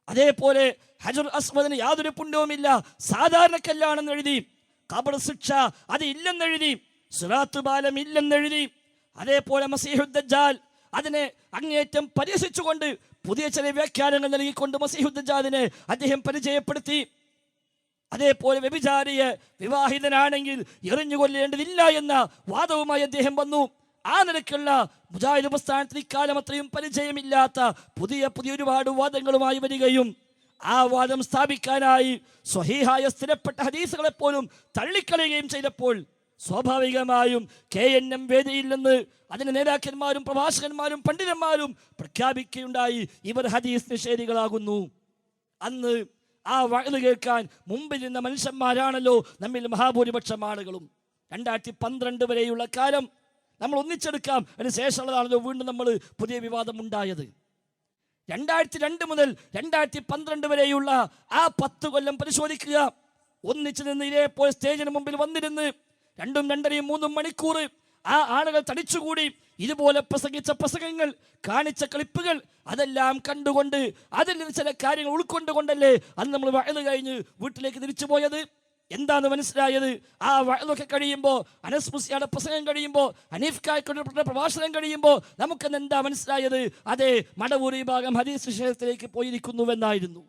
അതേപോലെ ഹജർ അസ്വദിന് യാതൊരു പുണ്യവുമില്ല, സാധാരണ കല്ലാണെന്ന് എഴുതി. ഖബർ ശിക്ഷ അത് ഇല്ലെന്നെഴുതി. സിറാത്ത് പാലം ഇല്ലെന്നെഴുതി. അതേപോലെ മസീഹുദ് ദജ്ജാൽ അതിനെ അങ്ങേറ്റം പരിഹസിച്ചുകൊണ്ട് പുതിയ ചില വ്യാഖ്യാനങ്ങൾ നൽകിക്കൊണ്ട് മസീഹുദ് ദജ്ജാലിനെ അദ്ദേഹം പരിചയപ്പെടുത്തി. അതേപോലെ വ്യഭിചാരിയെ വിവാഹിതനാണെങ്കിൽ എറിഞ്ഞു കൊല്ലേണ്ടതില്ല എന്ന വാദവുമായി അദ്ദേഹം വന്നു. ആ നിലയ്ക്കുള്ള മുജാഹിദ് പ്രസ്ഥാനത്തിന് ഇക്കാലം അത്രയും പരിചയമില്ലാത്ത പുതിയ ഒരുപാട് വാദങ്ങളുമായി വരികയും ആ വാദം സ്ഥാപിക്കാനായി സ്വഹീഹായ സ്ഥിരപ്പെട്ട ഹദീസുകളെ പോലും തള്ളിക്കളയുകയും ചെയ്തപ്പോൾ സ്വാഭാവികമായും KNM വേദിയിൽ നിന്ന് അതിന്റെ നേതാക്കന്മാരും പ്രഭാഷകന്മാരും പണ്ഡിതന്മാരും പ്രഖ്യാപിക്കുകയുണ്ടായി, ഇവർ ഹദീസ് നിഷേധികളാകുന്നു. അന്ന് ആ വഅദ് കേൾക്കാൻ മുമ്പിൽ നിന്ന മനുഷ്യന്മാരാണല്ലോ നമ്മിൽ മഹാഭൂരിപക്ഷം ആളുകളും. 2012 വരെയുള്ള കാലം നമ്മൾ ഒന്നിച്ചെടുക്കാം. അതിന് ശേഷമുള്ളതാണല്ലോ വീണ്ടും നമ്മൾ പുതിയ വിവാദം ഉണ്ടായത്. 2002 മുതൽ 2012 വരെയുള്ള ആ 10 കൊല്ലം പരിശോധിക്കുക. ഒന്നിച്ചു നിന്ന് ഇതേപോലെ സ്റ്റേജിന് മുമ്പിൽ വന്നിരുന്ന് 2, 2.5, 3 മണിക്കൂർ ആ ആളുകൾ തടിച്ചുകൂടി ഇതുപോലെ പ്രസംഗിച്ച പ്രസംഗങ്ങൾ, കാണിച്ച ക്ലിപ്പുകൾ അതെല്ലാം കണ്ടുകൊണ്ട് അതിൽ നിന്ന് ചില കാര്യങ്ങൾ ഉൾക്കൊണ്ടുകൊണ്ടല്ലേ അന്ന് നമ്മൾ വഅദ് കഴിഞ്ഞ് വീട്ടിലേക്ക് തിരിച്ചു പോയത്. എന്താണ് മനസ്സിലായത്? ആ വഅദൊക്കെ കഴിയുമ്പോൾ, അനസ് മുസ്ലിയാരുടെ പ്രസംഗം കഴിയുമ്പോൾ, ഹനീഫ് കായ്ക്കൊണ്ട പ്രഭാഷണം കഴിയുമ്പോൾ നമുക്കെന്ന് എന്താ മനസ്സിലായത്? അതെ, മടവൂർ വിഭാഗം ഹദീസ് വിഷയത്തിലേക്ക് പോയിരിക്കുന്നുവെന്നായിരുന്നു.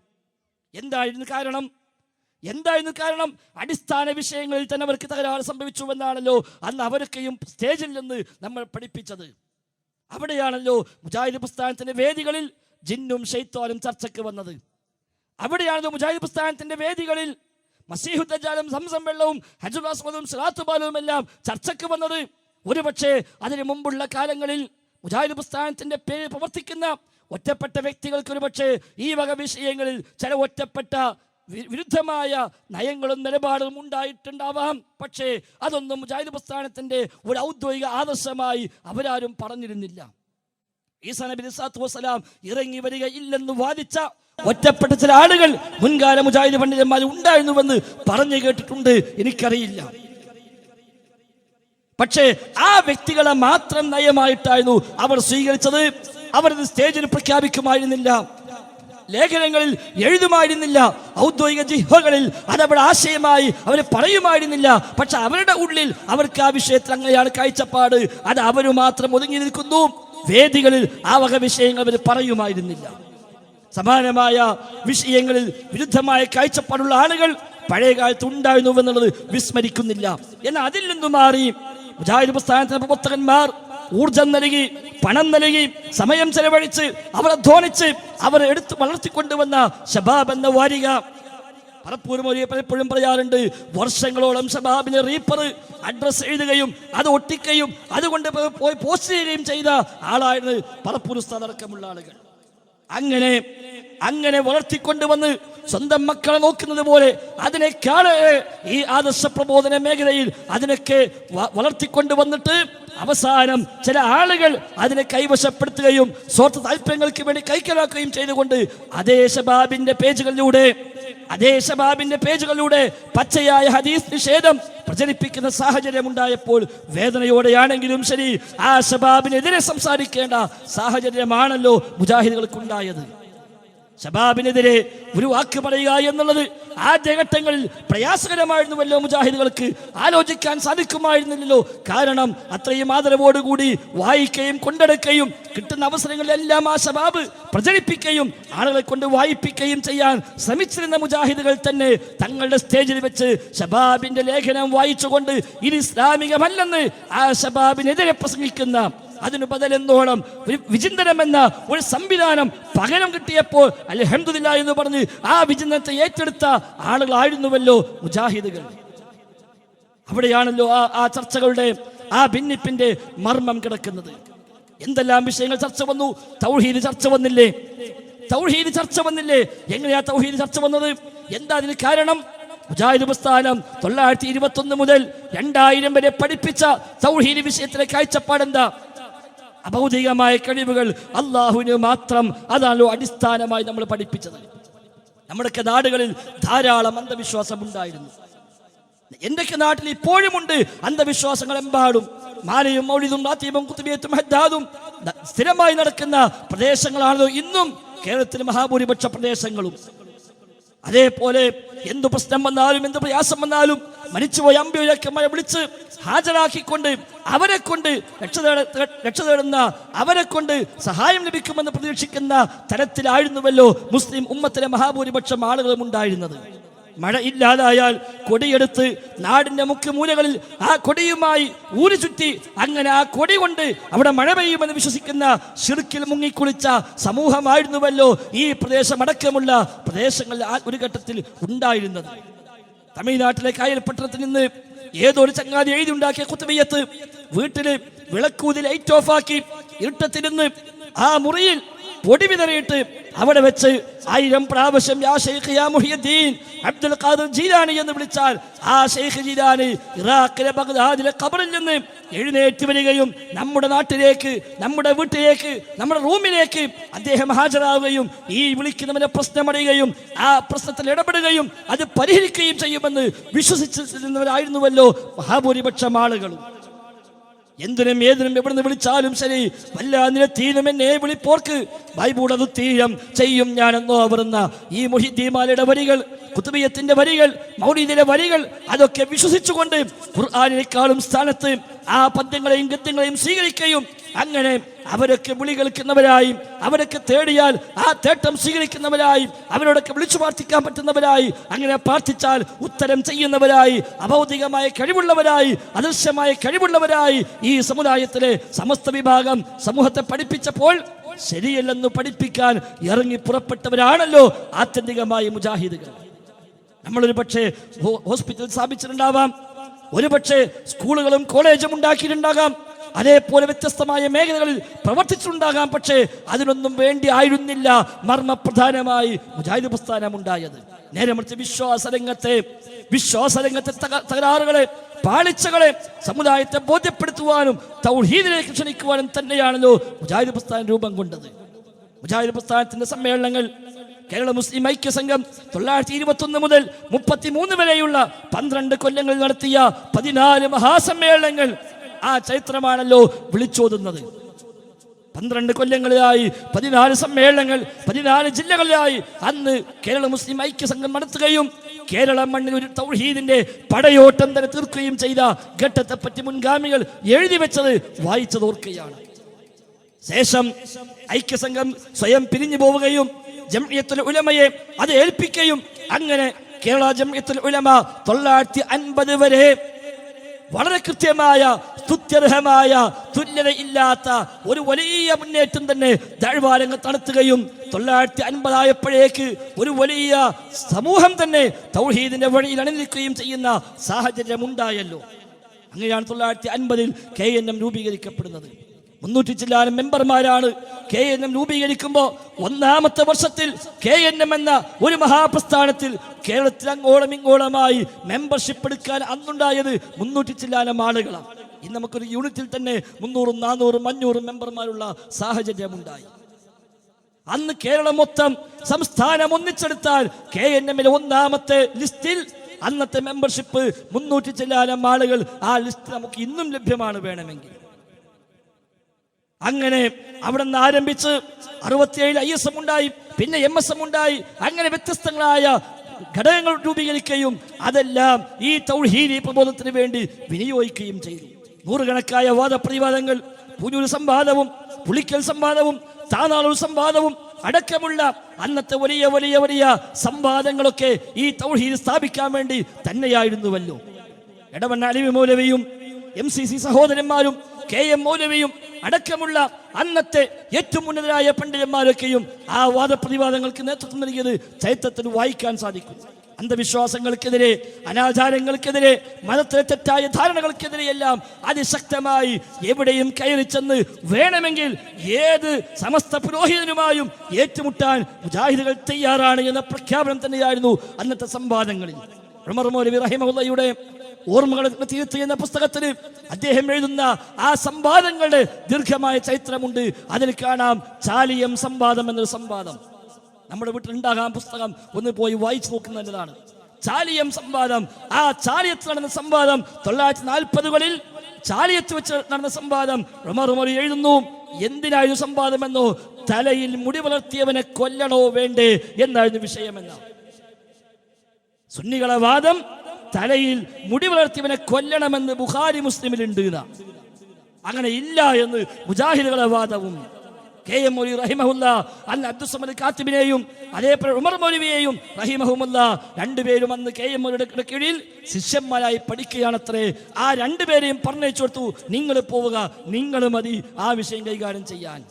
എന്തായിരുന്നു കാരണം? അടിസ്ഥാന വിഷയങ്ങളിൽ തന്നെ അവർക്ക് തകരാറ് സംഭവിച്ചുവെന്നാണല്ലോ അന്ന് അവരൊക്കെയും സ്റ്റേജിൽ നിന്ന് നമ്മൾ പഠിപ്പിച്ചത്. അവിടെയാണല്ലോ മുജാഹിദ് പ്രസ്ഥാനത്തിന്റെ വേദികളിൽ ജിന്നും ശൈത്താനും ചർച്ചയ്ക്ക് വന്നത്. അവിടെയാണല്ലോ മുജാഹിദ് പ്രസ്ഥാനത്തിന്റെ വേദികളിൽ മസീഹുദ് ദജ്ജാലും സംസം വെള്ളവും ഹജറുൽ അസ്വദും സിറാത്ത് പാലവും എല്ലാം ചർച്ചയ്ക്ക് വന്നത്. ഒരുപക്ഷെ അതിനു മുമ്പുള്ള കാലങ്ങളിൽ മുജാഹിദ് പ്രസ്ഥാനത്തിന്റെ പേരിൽ പ്രവർത്തിക്കുന്ന ഒറ്റപ്പെട്ട വ്യക്തികൾക്ക് ഒരുപക്ഷെ ഈ വക വിഷയങ്ങളിൽ ചില ഒറ്റപ്പെട്ട വിരുദ്ധമായ നയങ്ങളും നിലപാടും ഉണ്ടായിട്ടുണ്ടാവാം. പക്ഷേ അതൊന്നും മുജാഹിദ് പ്രസ്ഥാനത്തിന്റെ ഒരു ഔദ്യോഗിക ആദർശമായി അവരാരും പറഞ്ഞിരുന്നില്ല. ഈസാ നബി അലൈഹിസ്സലാത്തു വസ്സലാം ഇറങ്ങി വരികയില്ലെന്ന് വാദിച്ച ഒറ്റപ്പെട്ട ചില ആളുകൾ മുൻകാല മുജാഹിദ് പണ്ഡിതന്മാർ ഉണ്ടായിരുന്നുവെന്ന് പറഞ്ഞു കേട്ടിട്ടുണ്ട്, എനിക്കറിയില്ല. പക്ഷേ ആ വ്യക്തികളെ മാത്രം നയമായിട്ടായിരുന്നു അവർ സ്വീകരിച്ചത്. അവരത് സ്റ്റേജിൽ പ്രഖ്യാപിക്കുമായിരുന്നില്ല, ലേഖനങ്ങളിൽ എഴുതുമായിരുന്നില്ല, ഔദ്യോഗിക ജിഹ്വകളിൽ അതവിടെ ആശയമായി അവർ പറയുമായിരുന്നില്ല. പക്ഷെ അവരുടെ ഉള്ളിൽ അവർക്ക് ആ വിഷയത്തിൽ അങ്ങനെയാണ് കാഴ്ചപ്പാട്, അത് അവർ മാത്രം ഒതുങ്ങി നിൽക്കുന്നു. വേദികളിൽ ആ വക വിഷയങ്ങൾ അവർ പറയുമായിരുന്നില്ല. സമാനമായ വിഷയങ്ങളിൽ വിരുദ്ധമായ കാഴ്ചപ്പാടുള്ള ആളുകൾ പഴയ കാലത്ത് ഉണ്ടായിരുന്നുവെന്നുള്ളത് വിസ്മരിക്കുന്നില്ല. എന്നാൽ അതിൽ നിന്നും മാറി മുജാഹിദ് പ്രസ്ഥാനത്തിന്റെ പ്രവർത്തകന്മാർ ഊർജം നൽകി, പണം നൽകി, സമയം ചെലവഴിച്ച്, അവർ അധ്വാനിച്ച് അവർ എടുത്ത് വളർത്തിക്കൊണ്ടുവന്ന ശബാബ് എന്ന വാരിക, പലപ്പോഴും പറയാറുണ്ട്, വർഷങ്ങളോളം ശബാബിനെ റീപ്പർ അഡ്രസ് എഴുതുകയും അത് ഒട്ടിക്കുകയും അതുകൊണ്ട് പോയി പോസ്റ്റ് ചെയ്യുകയും ചെയ്ത ആളായിരുന്നു പറപ്പൂർ ഉസ്താദ് അടക്കമുള്ള ആളുകൾ. അങ്ങനെ വളർത്തിക്കൊണ്ടുവന്ന് സ്വന്തം മക്കളെ നോക്കുന്നത് പോലെ അതിനേക്കാൾ ഈ ആദർശ പ്രബോധന മേഖലയിൽ അതിനൊക്കെ വളർത്തിക്കൊണ്ടുവന്നിട്ട് അവസാനം ചില ആളുകൾ അതിനെ കൈവശപ്പെടുത്തുകയും സ്വാർത്ഥ താല്പര്യങ്ങൾക്ക് വേണ്ടി കൈക്കലാക്കുകയും ചെയ്തുകൊണ്ട് അതേ ശബാബിന്റെ പേജുകളിലൂടെ പച്ചയായ ഹദീസ് നിഷേധം പ്രചരിപ്പിക്കുന്ന സാഹചര്യം ഉണ്ടായപ്പോൾ വേദനയോടെയാണെങ്കിലും ശരി ആ ശബാബിനെതിരെ സംസാരിക്കേണ്ട സാഹചര്യമാണല്ലോ മുജാഹിദുകൾക്കുണ്ടായത്. ശബാബിനെതിരെ ഒരു വാക്ക് പറയുക എന്നുള്ളത് ആദ്യഘട്ടങ്ങളിൽ പ്രയാസകരമായിരുന്നുവല്ലോ മുജാഹിദുകൾക്ക്, ആലോചിക്കാൻ സാധിക്കുമായിരുന്നില്ലല്ലോ. കാരണം അത്രയും ആദരവോടുകൂടി വായിക്കുകയും കൊണ്ടെടുക്കുകയും കിട്ടുന്ന അവസരങ്ങളിലെല്ലാം ആ ശബാബ് പ്രചരിപ്പിക്കുകയും ആളുകളെ കൊണ്ട് വായിപ്പിക്കുകയും ചെയ്യാൻ ശ്രമിച്ചിരുന്ന മുജാഹിദുകൾ തന്നെ തങ്ങളുടെ സ്റ്റേജിൽ വെച്ച് ശബാബിന്റെ ലേഖനം വായിച്ചുകൊണ്ട് ഇത് ഇസ്ലാമികമല്ലെന്ന് ആ ശബാബിനെതിരെ പ്രസംഗിക്കുന്ന, അതിനു ബദലെന്നോണം വിചിന്തനമെന്ന ഒരു സംവിധാനം പകരം കിട്ടിയപ്പോൾ അൽഹംദുലില്ലാഹ് എന്ന് പറഞ്ഞ് ആ വിചിന്തനത്തെ ഏറ്റെടുത്ത ആളുകളായിരുന്നുവല്ലോ മുജാഹിദുകൾ. അവിടെയാണല്ലോ ആ ചർച്ചകളുടെ ആ ഭിന്നിപ്പിന്റെ മർമ്മം കിടക്കുന്നത്. എന്തെല്ലാം വിഷയങ്ങൾ ചർച്ച വന്നു. തൗഹീദ് ചർച്ച വന്നില്ലേ? തൗഹീദ് ചർച്ച വന്നില്ലേ? എങ്ങനെയാ തൗഹീദ് ചർച്ച വന്നത്? എന്താ അതിന് കാരണം? മുജാഹിദ് പ്രസ്ഥാനം 921 മുതൽ 2000 വരെ പഠിപ്പിച്ച തൗഹീദ് വിഷയത്തിലെ കാഴ്ചപ്പാടെന്താ? അഭൗതികമായ കഴിവുകൾ അള്ളാഹുവിന് മാത്രം, അതാണല്ലോ അടിസ്ഥാനമായി നമ്മൾ പഠിപ്പിച്ചത്. നമ്മുടെയൊക്കെ നാടുകളിൽ ധാരാളം അന്ധവിശ്വാസം ഉണ്ടായിരുന്നു. എന്റെയൊക്കെ നാട്ടിൽ ഇപ്പോഴുമുണ്ട് അന്ധവിശ്വാസങ്ങൾ എമ്പാടും. മാലയും മൗലിദും റാത്തീബും കുത്തുബിയത്തും ഹദ്ദാദും സ്ഥിരമായി നടക്കുന്ന പ്രദേശങ്ങളാണല്ലോ ഇന്നും കേരളത്തിലെ മഹാഭൂരിപക്ഷ പ്രദേശങ്ങളും. അതേപോലെ എന്തു പ്രശ്നം വന്നാലും എന്ത് പ്രയാസം വന്നാലും മരിച്ചുപോയ അമ്പിയൊക്കെ വിളിച്ച് ഹാജരാക്കിക്കൊണ്ട് അവരെ കൊണ്ട് രക്ഷ തേടുന്ന, അവരെ കൊണ്ട് സഹായം ലഭിക്കുമെന്ന് പ്രതീക്ഷിക്കുന്ന തരത്തിലായിരുന്നുവല്ലോ മുസ്ലിം ഉമ്മത്തിലെ മഹാഭൂരിപക്ഷം ആളുകളും ഉണ്ടായിരുന്നത്. മഴ ഇല്ലാതായാൽ കൊടിയെടുത്ത് നാടിന്റെ മുക്കുമൂലകളിൽ ആ കൊടിയുമായി ഊരി ചുറ്റി, അങ്ങനെ ആ കൊടി കൊണ്ട് അവിടെ മഴ പെയ്യുമെന്ന് വിശ്വസിക്കുന്ന ശിർക്കിൽ മുങ്ങിക്കുളിച്ച സമൂഹമായിരുന്നുവല്ലോ ഈ പ്രദേശമടക്കമുള്ള പ്രദേശങ്ങളിൽ ഒരു ഘട്ടത്തിൽ ഉണ്ടായിരുന്നത്. തമിഴ്നാട്ടിലെ കായൽപട്ടണത്തിൽ നിന്ന് ഏതൊരു ചങ്ങാതി എഴുതി ഉണ്ടാക്കിയ കുത്തുബിയ്യത്ത് വീട്ടില് വിളക്കൂതി ലൈറ്റ് ഓഫ് ആക്കി ഇരുട്ടത്തിരുന്ന് ആ മുറിയിൽ പൊടി വിതറിയിട്ട് അവിടെ വെച്ച് 1000 പ്രാവശ്യം യാ ശൈഖ് യാ മുഹിയുദ്ദീൻ അബ്ദുൽ ഖാദിർ ജീലാനി എന്ന് വിളിച്ചാൽ ആ ശൈഖ് ജീലാനി ഇറാഖിലെ ബഗ്ദാദിലെ ഖബറിൽ നിന്ന് എഴുന്നേറ്റ് വരികയും നമ്മുടെ നാട്ടിലേക്ക്, നമ്മുടെ വീട്ടിലേക്ക്, നമ്മുടെ റൂമിലേക്ക് അദ്ദേഹം ഹാജരാവുകയും ഈ വിളിക്കുന്നവനെ പ്രശ്നമറിയുകയും ആ പ്രശ്നത്തിൽ ഇടപെടുകയും അത് പരിഹരിക്കുകയും ചെയ്യുമെന്ന് വിശ്വസിച്ചിരുന്നവരായിരുന്നുവല്ലോ മഹാഭൂരിപക്ഷം ആളുകളും. എന്തിനും ഏതിനും എവിടുന്ന് വിളിച്ചാലും ശരി, വല്ല നിലത്തീനും എന്നെ വിളിപ്പോർക്ക് ബൈബിളത് തീരം ചെയ്യും ഞാനെന്നോ അവർന്ന ഈ മുഹിദ്ദീമാലയുടെ വരികൾ, കുത്തുബിയ്യത്തിന്റെ വരികൾ, മൗലീദിലെ വരികൾ അതൊക്കെ വിശ്വസിച്ചുകൊണ്ട് ഖുർആനിനേക്കാളും സ്ഥാനത്ത് ആ പദ്യങ്ങളെയും ഗദ്യങ്ങളെയും സ്വീകരിക്കുകയും അങ്ങനെ അവരൊക്കെ വിളി കേൾക്കുന്നവരായും അവരൊക്കെ തേടിയാൽ ആ തേട്ടം സ്വീകരിക്കുന്നവരായും അവരോടൊക്കെ വിളിച്ചു പ്രാർത്ഥിക്കാൻ പറ്റുന്നവരായി, അങ്ങനെ പ്രാർത്ഥിച്ചാൽ ഉത്തരം ചെയ്യുന്നവരായി, അഭൗതികമായ കഴിവുള്ളവരായി, അദൃശ്യമായ കഴിവുള്ളവരായി ഈ സമുദായത്തിലെ സമസ്ത വിഭാഗം സമൂഹത്തെ പഠിപ്പിച്ചപ്പോൾ ശരിയല്ലെന്ന് പഠിപ്പിക്കാൻ ഇറങ്ങി പുറപ്പെട്ടവരാണല്ലോ ആത്യന്തികമായി മുജാഹിദുകൾ. നമ്മളൊരു പക്ഷേ ഹോസ്പിറ്റൽ സ്ഥാപിച്ചിട്ടുണ്ടാവാം, ഒരു പക്ഷേ സ്കൂളുകളും കോളേജും ഉണ്ടാക്കിയിട്ടുണ്ടാകാം, അതേപോലെ വ്യത്യസ്തമായ മേഖലകളിൽ പ്രവർത്തിച്ചിട്ടുണ്ടാകാം. പക്ഷേ അതിനൊന്നും വേണ്ടി ആയിരുന്നില്ല മർമ്മപ്രധാനമായി മുജാഹിദ് പ്രസ്ഥാനം ഉണ്ടായത്. നേരെ മറിച്ച് വിശ്വാസരംഗത്തെ തകരാറുകളെ, പാളിച്ചകളെ സമുദായത്തെ ബോധ്യപ്പെടുത്തുവാനും തൗഹീദിലേക്ക് ക്ഷണിക്കുവാനും തന്നെയാണല്ലോ മുജാഹിദ് പ്രസ്ഥാനം രൂപം കൊണ്ടത്. മുജാഹിദ് പ്രസ്ഥാനത്തിന്റെ സമ്മേളനങ്ങൾ കേരള മുസ്ലിം ഐക്യ സംഘം 921 മുതൽ 33 വരെയുള്ള 12 കൊല്ലങ്ങൾ നടത്തിയ 14 മഹാസമ്മേളനങ്ങൾ, ആ ചരിത്രമാണല്ലോ വിളിച്ചോതുന്നത്. 12 കൊല്ലങ്ങളിലായി 14 സമ്മേളനങ്ങൾ 14 ജില്ലകളിലായി അന്ന് കേരള മുസ്ലിം ഐക്യ സംഘം നടത്തുകയും കേരള മണ്ണിൽ ഒരു തൗഹീദിന്റെ പടയോട്ടം തന്നെ തീർക്കുകയും ചെയ്ത ഘട്ടത്തെ പറ്റി മുൻഗാമികൾ എഴുതി വെച്ചത് വായിച്ചതോർക്കുകയാണ്. ശേഷം ഐക്യസംഘം സ്വയം പിരിഞ്ഞു പോവുകയും ജംഇയ്യത്തുൽ ഉലമയെ അത് ഏൽപ്പിക്കുകയും അങ്ങനെ കേരള ജംഇയ്യത്തുൽ ഉലമ 950 വരെ വളരെ കൃത്യമായ, സ്തുത്യർഹമായ, തുല്യതയില്ലാത്ത ഒരു വലിയ മുന്നേറ്റം തന്നെ ദഅ്വാരംഗത്ത് നടത്തുകയും 950 ആയപ്പോഴേക്ക് ഒരു വലിയ സമൂഹം തന്നെ തൗഹീദിന്റെ വഴിയിൽ അണിനിൽക്കുകയും ചെയ്യുന്ന സാഹചര്യം ഉണ്ടായല്ലോ. അങ്ങനെയാണ് 950 KNM രൂപീകരിക്കപ്പെടുന്നത്. 300 ചില്ലാനം മെമ്പർമാരാണ് KNM രൂപീകരിക്കുമ്പോൾ. ഒന്നാമത്തെ വർഷത്തിൽ KNM എന്ന ഒരു മഹാപ്രസ്ഥാനത്തിൽ കേരളത്തിൽ അങ്ങോളം ഇങ്ങോളമായി മെമ്പർഷിപ്പ് എടുക്കാൻ അന്നുണ്ടായത് 300 ചില്ലാനം ആളുകളാണ്. ഇന്ന് നമുക്കൊരു യൂണിറ്റിൽ തന്നെ 300, 400, 500 മെമ്പർമാരുള്ള സാഹചര്യമുണ്ടായി. അന്ന് കേരളം മൊത്തം സംസ്ഥാനം ഒന്നിച്ചെടുത്താൽ KNM-ലെ ഒന്നാമത്തെ ലിസ്റ്റിൽ അന്നത്തെ മെമ്പർഷിപ്പ് 300 ചില്ലാനം ആളുകൾ. ആ ലിസ്റ്റ് നമുക്ക് ഇന്നും ലഭ്യമാണ് വേണമെങ്കിൽ. അങ്ങനെ അവിടെ നിന്ന് ആരംഭിച്ച് 67 ISM ഉണ്ടായി, പിന്നെ MSM ഉണ്ടായി, അങ്ങനെ വ്യത്യസ്തങ്ങളായ ഘടകങ്ങൾ രൂപീകരിക്കുകയും അതെല്ലാം ഈ തൗഹീദി പ്രബോധനത്തിന് വേണ്ടി വിനിയോഗിക്കുകയും ചെയ്തു. നൂറുകണക്കായ വാദപ്രതിവാദങ്ങൾ, പൂഞ്ഞൂർ സംവാദവും പുളിക്കൽ സംവാദവും താനാളൂർ സംവാദവും അടക്കമുള്ള അന്നത്തെ വലിയ വലിയ വലിയ സംവാദങ്ങളൊക്കെ ഈ തൗഹീദ് സ്ഥാപിക്കാൻ വേണ്ടി തന്നെയായിരുന്നുവല്ലോ. എടവണ്ണ അലവി മൗലവിയും MCC സഹോദരന്മാരും KM മൗലവിയും അടക്കമുള്ള അന്നത്തെ ഏറ്റവും ഉന്നതരായ പണ്ഡിതന്മാരൊക്കെയും ആ വാദപ്രതിവാദങ്ങൾക്ക് നേതൃത്വം നൽകിയത് ചരിത്രത്തിൽ വായിക്കാൻ സാധിക്കും. അന്ധവിശ്വാസങ്ങൾക്കെതിരെ, അനാചാരങ്ങൾക്കെതിരെ, മതത്തിലെ തെറ്റായ ധാരണകൾക്കെതിരെയെല്ലാം അതിശക്തമായി എവിടെയും കയറി ചെന്ന് വേണമെങ്കിൽ ഏത് സമസ്ത പുരോഹിതനുമായും ഏറ്റുമുട്ടാൻ മുജാഹിദുകൾ തയ്യാറാണ് എന്ന പ്രഖ്യാപനം തന്നെയായിരുന്നു അന്നത്തെ സംവാദങ്ങളിൽ. ഉമർ മൗലവി റഹിമഹുള്ളയുടെ ഓർമ്മകൾ തീർത്ത് എന്ന പുസ്തകത്തിൽ അദ്ദേഹം എഴുതുന്ന ആ സംവാദങ്ങളുടെ ദീർഘമായ ചരിത്രമുണ്ട്. അതിൽ കാണാം ചാലിയം സംവാദം എന്നൊരു സംവാദം. നമ്മുടെ വീട്ടിലുണ്ടാകാം പുസ്തകം, ഒന്ന് പോയി വായിച്ചു നോക്കുന്നത് നല്ലതാണ്. ചാലിയം സംവാദം. ആ ചാലിയത്ത് നടന്ന സംവാദം 1940-കളിൽ ചാലിയത്ത് വെച്ച് നടന്ന സംവാദം. ഉമർ മൗലവി എഴുതുന്നു, എന്തിനായിരുന്നു സംവാദമെന്നോ, തലയിൽ മുടി വളർത്തിയവനെ കൊല്ലണോ വേണ്ടേ എന്നായിരുന്നു വിഷയമെന്ന. സുന്നികളെ വാദം തലയിൽ മുടി വളർത്തിയവനെ കൊല്ലണമെന്ന് ബുഖാരി മുസ്ലിമിലുണ്ട്. അങ്ങനെ ഇല്ല എന്ന് മുജാഹിദുകളെ വാദവും. കെ.എം. മൗലവി റഹിമഹുല്ല അന്ന് അബ്ദുസ്സമദ് കാത്തിബിനെയും അതേപോലെ ഉമർ മൗലവിയെയും റഹിമഹുമുല്ല രണ്ടുപേരും അന്ന് കെ.എം. മൗലവിയുടെ കീഴിൽ ശിഷ്യന്മാരായി പഠിക്കുകയാണത്രേ. ആ രണ്ടുപേരെയും പറഞ്ഞയച്ചു കൊടുത്തു, നിങ്ങൾ പോവുക, നിങ്ങൾ മതി ആ വിഷയം കൈകാര്യം ചെയ്യാൻ.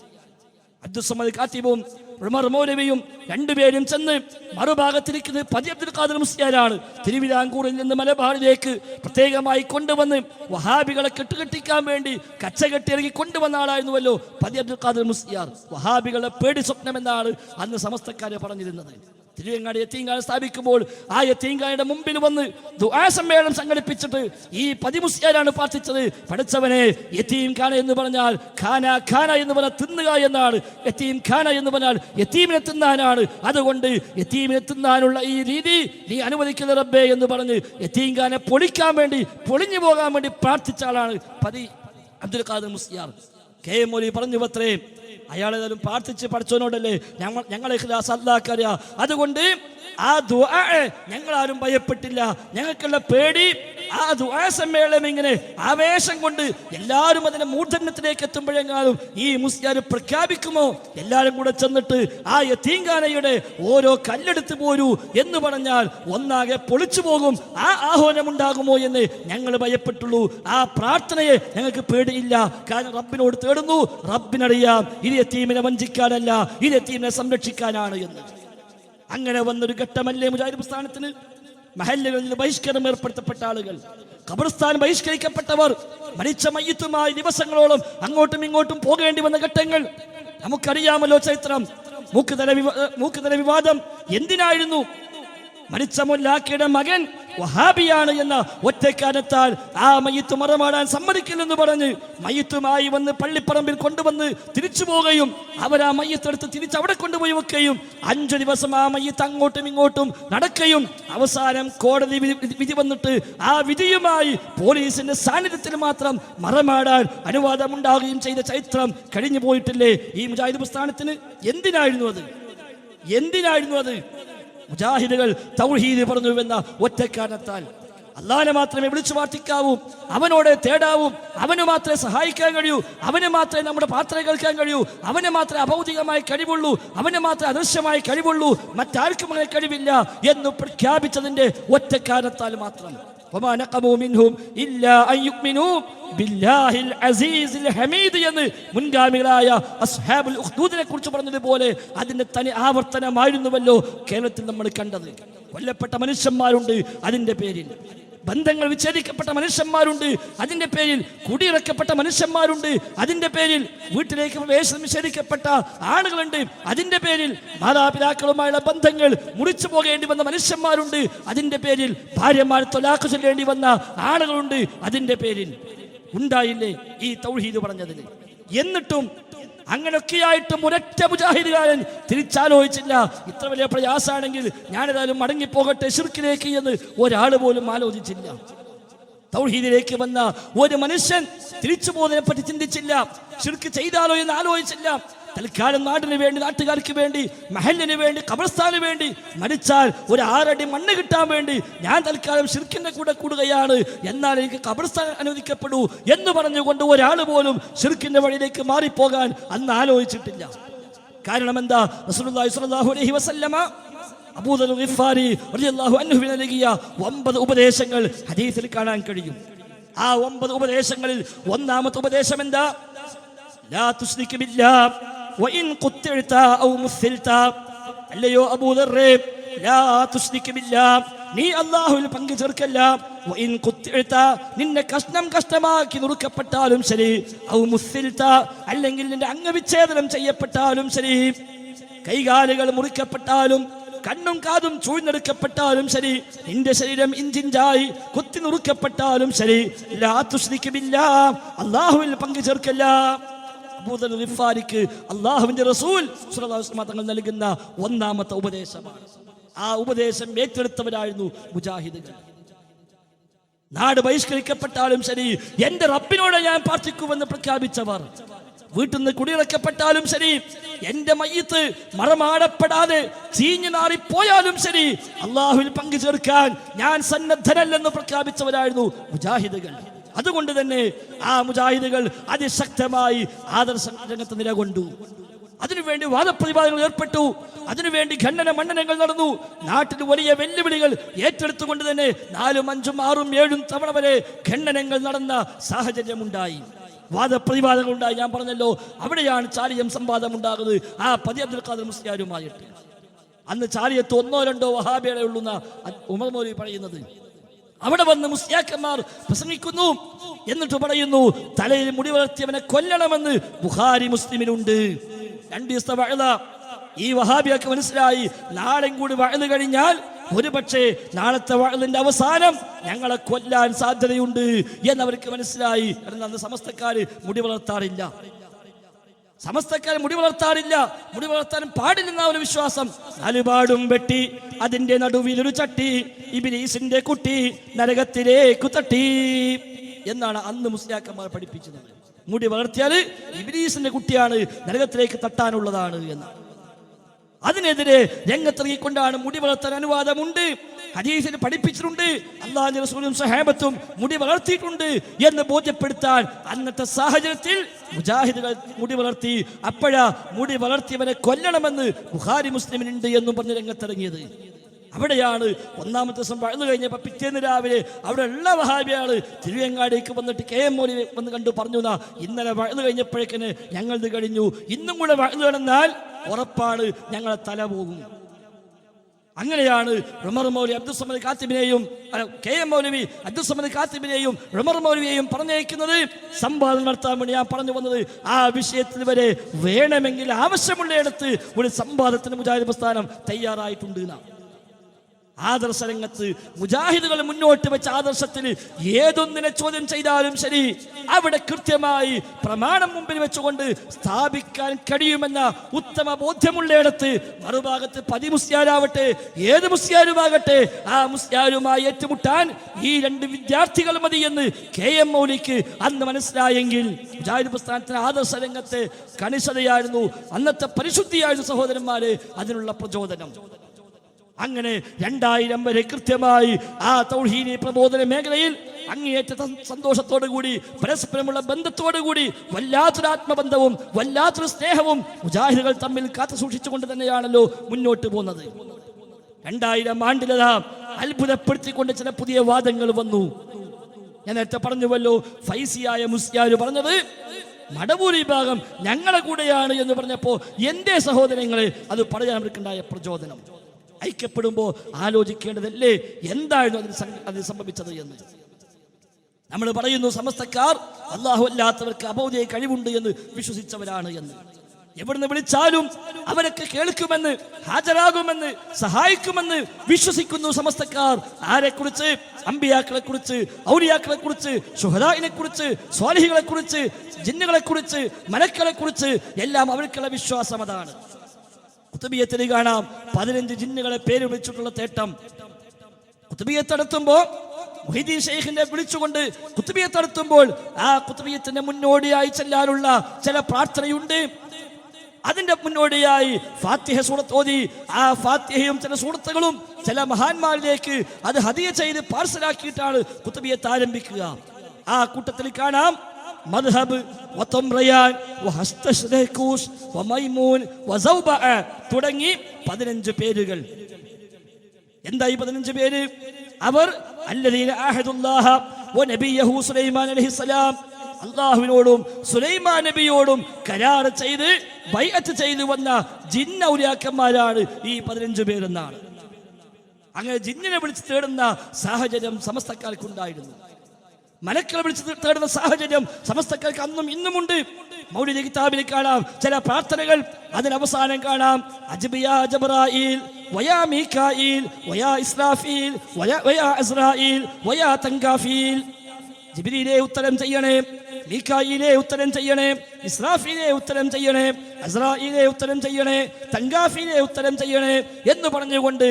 അബ്ദുസ്സമദ് കാത്തിബും ഉമർ മൗലവിയും രണ്ടുപേരും ചെന്ന് മറുഭാഗത്തിരിക്കുന്നത് പതി അബ്ദുൽ ഖാദിർ മുസ്ലിയാരാണ്. തിരുവിതാംകൂറിൽ നിന്ന് മലബാറിലേക്ക് പ്രത്യേകമായി കൊണ്ടുവന്ന് വഹാബികളെ കെട്ടുകെട്ടിക്കാൻ വേണ്ടി കച്ചകെട്ടിറങ്ങി കൊണ്ടുവന്ന ആളായിരുന്നുവല്ലോ പതി അബ്ദുൽ ഖാദിർ മുസ്ലിയാർ. വഹാബികളെ പേടി സ്വപ്നമെന്നാണ് അന്ന് സമസ്തക്കാരെ പറഞ്ഞിരുന്നത്. തിരുവങ്ങാട് യത്തീംഖാന സ്ഥാപിക്കുമ്പോൾ ആ യത്തീംഖാനയുടെ മുമ്പിൽ വന്ന് ദുആ സമ്മേളനം സംഘടിപ്പിച്ചിട്ട് ഈ പതിമുസ്ലിയാരാണ് പ്രാർത്ഥിച്ചത്, പഠിച്ചവനെ യത്തീംഖാന എന്ന് പറഞ്ഞാൽ ഖാന ഖാന എന്ന് പറഞ്ഞാൽ തിന്നുക എന്നാണ്, യത്തീംഖാന എന്ന് പറഞ്ഞാൽ യത്തീമിനെ തിന്നാനാണ്, അതുകൊണ്ട് യത്തീമിനെ തിന്നാനുള്ള ഈ രീതി നീ അനുവദിക്കുന്ന റബ്ബേ എന്ന് പറഞ്ഞ് യത്തീംഖാനെ പൊളിക്കാൻ വേണ്ടി, പൊളിഞ്ഞു പോകാൻ വേണ്ടി പ്രാർത്ഥിച്ച ആളാണ് പതി അബ്ദുൽ ഖാദിർ മുസ്ലിയാർ. കെ.എം. മൗലവി പറഞ്ഞു അത്രേ, അയാളേതായാലും പ്രാർത്ഥിച്ച് പഠിച്ചവനോടല്ലേ ഞങ്ങളെ ഇഖ്ലാസ് അല്ലാഹുവിന് അറിയാം, അതുകൊണ്ട് ആ ദുആ ഞങ്ങളാരും ഭയപ്പെട്ടില്ല. ഞങ്ങൾക്കുള്ള പേടി ആ ദുആ സമ്മേളനം ഇങ്ങനെ ആവേശം കൊണ്ട് എല്ലാവരും അതിന്റെ മൂർധന്യത്തിലേക്ക് എത്തുമ്പോഴെങ്ങാനും ഈ മുസ്ലിയാർ പ്രഖ്യാപിക്കുമോ, എല്ലാവരും കൂടെ ചെന്നിട്ട് ആ യതീംഖാനയുടെ ഓരോ കല്ലെടുത്ത് പോരൂ എന്ന് പറഞ്ഞാൽ ഒന്നാകെ പൊളിച്ചു പോകും, ആ ആഹ്വാനം ഉണ്ടാകുമോ എന്ന് ഞങ്ങൾ ഭയപ്പെട്ടുള്ളൂ. ആ പ്രാർത്ഥനയെ ഞങ്ങൾക്ക് പേടിയില്ല, കാരണം റബ്ബിനോട് തേടുന്നു, റബ്ബിനറിയാം ഇത് യതീമിനെ വഞ്ചിക്കാനല്ല, ഇത് യതീമിനെ സംരക്ഷിക്കാനാണ് എന്ന്. അങ്ങനെ വന്നൊരു ഘട്ടമല്ലേ മുജാഹിദ് പ്രസ്ഥാനത്തിന്? മഹല്ലുകളിൽ ബഹിഷ്കരണം ഏർപ്പെടുത്തപ്പെട്ട ആളുകൾ, ഖബർസ്ഥാൻ ബഹിഷ്കരിക്കപ്പെട്ടവർ, മരിച്ച മയ്യിത്തുമായി ദിവസങ്ങളോളം അങ്ങോട്ടും ഇങ്ങോട്ടും പോകേണ്ടി വന്ന ഘട്ടങ്ങൾ നമുക്കറിയാമല്ലോ ചരിത്രം. മൂക്കുതല വിവാദം എന്തിനായിരുന്നു? മരിച്ച മുല്ലാക്കയുടെ മകൻ വഹാബിയാണ് എന്ന ഒറ്റക്കാരണത്താൽ ആ മയ്യിത്ത് മറമാടാൻ സമ്മതിക്കില്ലെന്ന് പറഞ്ഞ് മയ്യിത്തുമായി വന്ന് പള്ളിപ്പറമ്പിൽ കൊണ്ടുവന്ന് തിരിച്ചു പോവുകയും അവർ ആ മയ്യത്തെടുത്ത് തിരിച്ച് അവിടെ കൊണ്ടുപോയി വെക്കുകയും 5 ദിവസം ആ മയ്യത്ത് അങ്ങോട്ടും ഇങ്ങോട്ടും നടക്കുകയും അവസാനം കോടതി വിധി വന്നിട്ട് ആ വിധിയുമായി പോലീസിന്റെ സാന്നിധ്യത്തിൽ മാത്രം മറമാടാൻ അനുവാദമുണ്ടാവുകയും ചെയ്ത ചരിത്രം കഴിഞ്ഞു പോയിട്ടില്ലേ ഈ മുജാഹിദ് പ്രസ്ഥാനത്തിന്? എന്തിനായിരുന്നു അത്? മുജാഹിദുകൾ തൗഹീദ് പറഞ്ഞുവെന്ന ഒറ്റക്കാരണത്താൽ. അല്ലാഹുവിനെ മാത്രമേ വിളിച്ചു പ്രാർത്ഥിക്കാവൂ, അവനോട് തേടാവൂ, അവന് മാത്രമേ സഹായിക്കാൻ കഴിയൂ, അവന് മാത്രമേ നമ്മുടെ പ്രാർത്ഥന കേൾക്കാൻ കഴിയൂ, അവന് മാത്രമേ അഭൗതികമായ കഴിവുള്ളൂ, അവന് മാത്രമേ അദൃശ്യമായ കഴിവുള്ളൂ, മറ്റാർക്കും അങ്ങനെ കഴിവില്ല എന്ന് പ്രഖ്യാപിച്ചതിന്റെ ഒറ്റക്കാരണത്താൽ മാത്രം. وما نقموا منهم إلا أن يؤمنوا بالله العزيز الحميد എന്ന് മുൻഗാമികളായ അസ്ഹാബുൽ ഉഖ്ദൂദിനെ കുറിച്ച് പറഞ്ഞതുപോലെ അതിന്റെ തനി ആവർത്തനമായിരുന്നുവല്ലോ കേരളത്തിൽ നമ്മൾ കണ്ടത്. കൊല്ലപ്പെട്ട മനുഷ്യന്മാരുണ്ട് അതിന്റെ പേരിൽ, ബന്ധങ്ങൾ വിച്ഛേദിക്കപ്പെട്ട മനുഷ്യന്മാരുണ്ട് അതിന്റെ പേരിൽ, കുടിയിറക്കപ്പെട്ട മനുഷ്യന്മാരുണ്ട് അതിന്റെ പേരിൽ, വീട്ടിലേക്ക് പ്രവേശനം നിഷേധിക്കപ്പെട്ട ആളുകളുണ്ട് അതിന്റെ പേരിൽ, മാതാപിതാക്കളുമായുള്ള ബന്ധങ്ങൾ മുറിച്ചു പോകേണ്ടി വന്ന മനുഷ്യന്മാരുണ്ട് അതിന്റെ പേരിൽ, ഭാര്യമാർ തൊലാഖ് ചൊല്ലേണ്ടി വന്ന ആളുകളുണ്ട് അതിന്റെ പേരിൽ. ഉണ്ടായില്ലേ ഈ തൗഹീദ് പറഞ്ഞതിന്? എന്നിട്ടും അങ്ങനെയൊക്കെയായിട്ടും ഒരൊറ്റ മുജാഹിദുകാരൻ തിരിച്ചാലോചിച്ചില്ല. ഇത്ര വലിയ പ്രയാസാണെങ്കിൽ ഞാനേതായാലും മടങ്ങിപ്പോകട്ടെ ശിർക്കിലേക്ക് എന്ന് ഒരാൾ പോലും ആലോചിച്ചില്ല. തൗഹീദിലേക്ക് വന്ന ഒരു മനുഷ്യൻ തിരിച്ചു പോകുന്നതിനെ പറ്റി ചിന്തിച്ചില്ല, ശിർക്ക് ചെയ്താലോ എന്ന് ആലോചിച്ചില്ല. തൽക്കാലം നാടിന് വേണ്ടി, നാട്ടുകാർക്ക് വേണ്ടി, മഹല്ലിന് വേണ്ടി, ഖബർസ്ഥാന് വേണ്ടി, മരിച്ചാൽ ഒരു 6 അടി മണ്ണ് കിട്ടാൻ വേണ്ടി ഞാൻ തൽക്കാലം ശിർക്കിന്റെ കൂടെ കൂടുകയാണ്, എന്നാൽ എനിക്ക് ഖബർസ്ഥാൻ അനുവദിക്കപ്പെടൂ എന്ന് പറഞ്ഞുകൊണ്ട് ഒരാൾ പോലും ശിർക്കിന്റെ വഴിയിലേക്ക് മാറിപ്പോകാൻ അന്ന് ആലോചിച്ചിട്ടില്ല. കാരണം എന്താ? റസൂലുള്ളാഹി സ്വല്ലല്ലാഹു അലൈഹി വസല്ലമ അബൂദർ ഗിഫാരി റളിയല്ലാഹു അൻഹു നൽകിയ 9 ഉപദേശങ്ങൾ ഹദീസിൽ കാണാൻ കഴിയും. ആ 9 ഉപദേശങ്ങളിൽ ഒന്നാമത്തെ ഉപദേശം എന്താ? ലാ തുശ്രിക് ബില്ലാഹ് വഇൻ ഖുത്തിഅത ഔ മുസ്സിൽത. അല്ലയോ അബൂദർ, ലാ തുശ്രിക ബില്ലാഹ്, നീ അല്ലാഹുവിൽ പങ്കു ചേർക്കല്ല. വഇൻ ഖുത്തിഅത, നിന്നെ കഷ്ണമാക്കി നുറുക്കപ്പെട്ടാലും ശരി, ഔ മുസ്സിൽത, അല്ലെങ്കിൽ നിന്റെ അംഗവിച്ഛേദനം ചെയ്യപ്പെട്ടാലും ശരി, കൈകാലുകൾ മുറിക്കപ്പെട്ടാലും കണ്ണും കാതും ചൂഴ്ന്നെടുക്കപ്പെട്ടാലും ശരി, നിന്റെ ശരീരം ഇഞ്ചിഞ്ചായി കുത്തി നുറുക്കപ്പെട്ടാലും ശരി, ലാ തുശ്രിക ബില്ലാഹ്, അല്ലാഹുവിൽ പങ്കു ചേർക്കല്ല. അബൂദർ ഗിഫാരിക്ക് അല്ലാഹുവിന്റെ റസൂൽ സ്വല്ലല്ലാഹു അലൈഹി വസല്ലം തങ്ങൾ നൽകുന്ന ഒന്നാമത്തെ ഉപദേശമാണ്. ആ ഉപദേശം ഏറ്റെടുത്തവരായിരുന്നു മുജാഹിദുകൾ. നാട് ബഹിഷ്കരിക്കപ്പെട്ടാലും ശരി, എന്റെ റബ്ബിനോട് ഞാൻ പ്രാർത്ഥിക്കുമെന്ന് പ്രഖ്യാപിച്ചവർ, വീട്ടിൽ നിന്ന് കുടിയിറക്കപ്പെട്ടാലും ശരി, എന്റെ മയ്യിത്ത് മറമാടപ്പെടാതെ ചീഞ്ഞു നാറിപ്പോയാലും ശരി, അള്ളാഹുവിൽ പങ്കു ചേർക്കാൻ ഞാൻ സന്നദ്ധനല്ലെന്ന് പ്രഖ്യാപിച്ചവരായിരുന്നു മുജാഹിദുകൾ. അതുകൊണ്ട് തന്നെ ആ മുജാഹിദുകൾ അതിശക്തമായി ആദർശ രംഗത്ത് നിലകൊണ്ടു. അതിനുവേണ്ടി വാദപ്രതിവാദങ്ങൾ ഏർപ്പെട്ടു, അതിനുവേണ്ടി ഖണ്ഡന മണ്ഡനങ്ങൾ നടന്നു. നാട്ടിൽ വലിയ വെല്ലുവിളികൾ ഏറ്റെടുത്തുകൊണ്ട് തന്നെ 4, 5, 6, 7 തവണ വരെ ഖണ്ഡനങ്ങൾ നടന്ന സാഹചര്യമുണ്ടായി, വാദപ്രതിവാദങ്ങൾ ഉണ്ടായി. ഞാൻ പറഞ്ഞല്ലോ, അവിടെയാണ് ചാലിയം സംവാദം ഉണ്ടാകുന്നത്, ആ പതി അബ്ദുൽ ഖാദർ മുസ്ലിയാരുമായിട്ട്. അന്ന് ചാലിയത്ത് 1, 2 വഹാബികളെ ഉള്ളുന്ന ഉമർ മൗലവി പറയുന്നത്. അവിടെ വന്ന് മുസ്ലിയാക്കന്മാർ പ്രസംഗിക്കുന്നു, എന്നിട്ട് പറയുന്നു തലയിൽ മുടി വളർത്തിയവനെ കൊല്ലണമെന്ന് ബുഖാരി മുസ്ലിമിലുണ്ട്. 2 ദിവസത്തെ വഅദ. ഈ വഹാബിയൊക്കെ മനസ്സിലായി, നാളെ കൂടി വഅദ കഴിഞ്ഞാൽ ഒരുപക്ഷെ നാളത്തെ വഅദിന്റെ അവസാനം ഞങ്ങളെ കൊല്ലാൻ സാധ്യതയുണ്ട് എന്നവർക്ക് മനസ്സിലായി. അന്ന് സമസ്തക്കാര് മുടി വളർത്താറില്ല, സമസ്തക്കാർ മുടി വളർത്താറില്ല, മുടി വളർത്താനും പാടില്ലെന്ന ഒരു വിശ്വാസം. 4 പാടും വെട്ടി അതിന്റെ നടുവിൽ ഒരു ചട്ടി, ഇബ്ലീസിന്റെ കുട്ടി നരകത്തിലേക്ക് തട്ടി എന്നാണ് അന്ന് മുസ്ലിയാക്കന്മാർ പഠിപ്പിച്ചത്. മുടി വളർത്തിയാൽ ഇബ്ലീസിന്റെ കുട്ടിയാണ്, നരകത്തിലേക്ക് തട്ടാനുള്ളതാണ് എന്നാണ്. അതിനെതിരെ രംഗത്തിറങ്ങിക്കൊണ്ടാണ് മുടി വളർത്താൻ അനുവാദമുണ്ട്, ഹദീസിൽ പഠിപ്പിച്ചിട്ടുണ്ട്, അല്ലാഹുവിന്റെ റസൂലും സഹാബത്തും മുടി വളർത്തിയിട്ടുണ്ട് എന്ന് ബോധ്യപ്പെടുത്താൻ അന്നത്തെ സാഹചര്യത്തിൽ മുജാഹിദുകൾ മുടി വളർത്തി. അപ്പോഴാ മുടി വളർത്തിയവനെ കൊല്ലണമെന്ന് ബുഖാരി മുസ്ലിമിനുണ്ട് എന്നും പറഞ്ഞ് രംഗത്തിറങ്ങിയത്. അവിടെയാണ് ഒന്നാമത്തെ ദിവസം വഅദ് കഴിഞ്ഞപ്പോൾ പിറ്റേന്ന് രാവിലെ അവിടെ ഉള്ള വഹാബിയാള് തിരുവങ്ങാടിക്ക് വന്നിട്ട് KM മൗലവി വന്ന് കണ്ടു പറഞ്ഞു, ഇന്നലെ വഅദ് കഴിഞ്ഞപ്പോഴേക്കിന് ഞങ്ങളത് കഴിഞ്ഞു, ഇന്നും കൂടെ വഅദ് നടന്നാൽ ഉറപ്പാണ് ഞങ്ങളെ തല പോകും. അങ്ങനെയാണ് ഉമർ മൗലവി അബ്ദുൽ സമദ് ഖാത്തിബിനെയും KM മൗലവി അബ്ദുൽ സമദ് ഖാത്തിബിനെയും ഉമർ മൗലവിയെയും പറഞ്ഞയക്കുന്നത് സംവാദം നടത്താൻ വേണ്ടി. ഞാൻ പറഞ്ഞു വന്നത് ആ വിഷയത്തിൽ വരെ വേണമെങ്കിൽ ആവശ്യമുള്ളയിടത്ത് ഒരു സംവാദത്തിന് മുജാഹിദ് പ്രസ്ഥാനം തയ്യാറായിട്ടുണ്ട് എന്നാണ്. ആദർശ രംഗത്ത് മുജാഹിദുകൾ മുന്നോട്ട് വെച്ച ആദർശത്തിൽ ഏതൊന്നിനെ ചോദ്യം ചെയ്താലും ശരി, അവിടെ കൃത്യമായി പ്രമാണം മുമ്പിൽ വെച്ചുകൊണ്ട് സ്ഥാപിക്കാൻ കഴിയുമെന്ന ഉത്തമ ബോധ്യമുള്ളയിടത്ത് മറുഭാഗത്ത് പതി മുസ്ലിയാരാവട്ടെ ഏത് മുസ്ലിയാരുമാകട്ടെ ആ മുസ്ലിയാരുമായി ഏറ്റുമുട്ടാൻ ഈ 2 വിദ്യാർത്ഥികൾ മതി എന്ന് KM മൗലിക്ക് അന്ന് മനസ്സിലായെങ്കിൽ മുജാഹിദ് പ്രസ്ഥാനത്തിന് ആദർശ രംഗത്തെ കണിശതയായിരുന്നു, അന്നത്തെ പരിശുദ്ധിയായിരുന്നു സഹോദരന്മാരെ അതിനുള്ള പ്രചോദനം. അങ്ങനെ 2000 വരെ കൃത്യമായി ആ തൗഹീദി പ്രബോധന മേഖലയിൽ അങ്ങേയറ്റ സന്തോഷത്തോടു കൂടി പരസ്പരമുള്ള ബന്ധത്തോടു കൂടി വല്ലാത്തൊരു ആത്മബന്ധവും വല്ലാത്തൊരു സ്നേഹവും മുജാഹിദുകൾ തമ്മിൽ കാത്തു സൂക്ഷിച്ചുകൊണ്ട് തന്നെയാണല്ലോ മുന്നോട്ട് പോകുന്നത്. 2000 ആണ്ടിലതാ അത്ഭുതപ്പെടുത്തിക്കൊണ്ട് ചില പുതിയ വാദങ്ങൾ വന്നു. ഞാൻ നേരത്തെ പറഞ്ഞുവല്ലോ, ഫൈസിയായ മുസ്ലിയാർ പറഞ്ഞത് മടവൂർ വിഭാഗം ഞങ്ങളെ കൂടെയാണ് എന്ന് പറഞ്ഞപ്പോൾ എന്റെ സഹോദരങ്ങളെ അത് പറയാൻ അവർക്കുണ്ടായ പ്രചോദനം. ഐക്യപ്പെടുമ്പോൾ ആലോചിക്കേണ്ടതല്ലേ എന്തായിരുന്നു അതിന് സംഭവിച്ചത് എന്ന്. നമ്മൾ പറയുന്നു സമസ്തക്കാർ അല്ലാഹു അല്ലാത്തവർക്ക് അബൗദിക കഴിവുണ്ട് എന്ന് വിശ്വസിച്ചവരാണ് എന്ന്. എവിടുന്ന് വിളിച്ചാലും അവരൊക്കെ കേൾക്കുമെന്ന്, ഹാജരാകുമെന്ന്, സഹായിക്കുമെന്ന് വിശ്വസിക്കുന്നു സമസ്തക്കാർ. ആരെക്കുറിച്ച്? അമ്പിയാക്കളെ കുറിച്ച്, ഔലിയാക്കളെ കുറിച്ച്, ശുഹദാഇനെ കുറിച്ച്, സ്വാലിഹികളെ കുറിച്ച്, ജിന്നുകളെ കുറിച്ച്, മലക്കളെ കുറിച്ച് എല്ലാം അവർക്കുള്ള വിശ്വാസം അതാണ്. കുത്തുബിയത്തിൽ കാണാം 15 ജിന്നുകളെ പേര് വിളിച്ചിട്ടുള്ള തേട്ടം. കുത്തുബിയത്ത് നടത്തുമ്പോൾ മുഹീദ്ദീൻ ശൈഖിനെ വിളിച്ചുകൊണ്ട് കുത്തുബിയത്ത് നടത്തുമ്പോൾ ആ കുത്തുബിയത്തിന്റെ മുന്നോടിയായി ചെല്ലാനുള്ള ചില പ്രാർത്ഥനയുണ്ട്. അതിന്റെ മുന്നോടിയായി ഫാത്തിഹ സൂറത്ത് ഓതി ആ ഫാത്തിഹയും ചില സൂറത്തുകളും ചില മഹാന്മാരിലേക്ക് അത് ഹദിയ ചെയ്ത് പാർസലാക്കിയിട്ടാണ് കുത്തുബിയത്ത് ആരംഭിക്കുക. ആ കൂട്ടത്തിൽ കാണാം മദ്ഹബ് വതംറയാൻ വഹസ്തശ്രഖൂസ് വമൈമൂൻ വസൗബഅ തുടങ്ങി 15 പേരുകൾ. എന്തായി 15 പേര്? അവർ അല്ലദീന ആഹദുല്ലാഹ വനബിയഹു സുലൈമാൻ അലൈഹിസ്സലാം, അല്ലാഹുവിനോടും സുലൈമാൻ നബിയോടും കരാർ ചെയ്ത് ബൈഅത്ത് ചെയ്തു വന്ന ജിന്ന ഔലിയാക്കന്മാരാണ് ഈ 15 പേരെന്നാണ്. അങ്ങനെ ജിന്നിനെ വിളിച്ച് തേടുന്ന സാഹചര്യം സമസ്തക്കാർക്കുണ്ടായിരുന്നു. മലക്കളെ വിളിച്ച് തേടുന്ന സാഹചര്യം സമസ്തക്കാർക്ക് അന്നും ഇന്നുമുണ്ട്. മൗലിദ് കിതാബിൽ കാണാം ചില പ്രാർത്ഥനകൾ, അതിനവസാനം കാണാം അജ്ബിയാ ജബ്രായീൽ വയാ മീകായീൽ വയാ ഇസ്രാഫീൽ വയാ അസ്രായീൽ വയാ തങ്കാഫീൽ. ജിബ്രീലേ ഉത്തരം ചെയ്യണേ, മീകായീലേ ഉത്തരം ചെയ്യണേ, ഇസ്രാഫീലേ ഉത്തരം ചെയ്യണേ, അസ്രായീലേ ഉത്തരം ചെയ്യണേ, തങ്കാഫീലേ ഉത്തരം ചെയ്യണേ എന്ന് പറഞ്ഞുകൊണ്ട്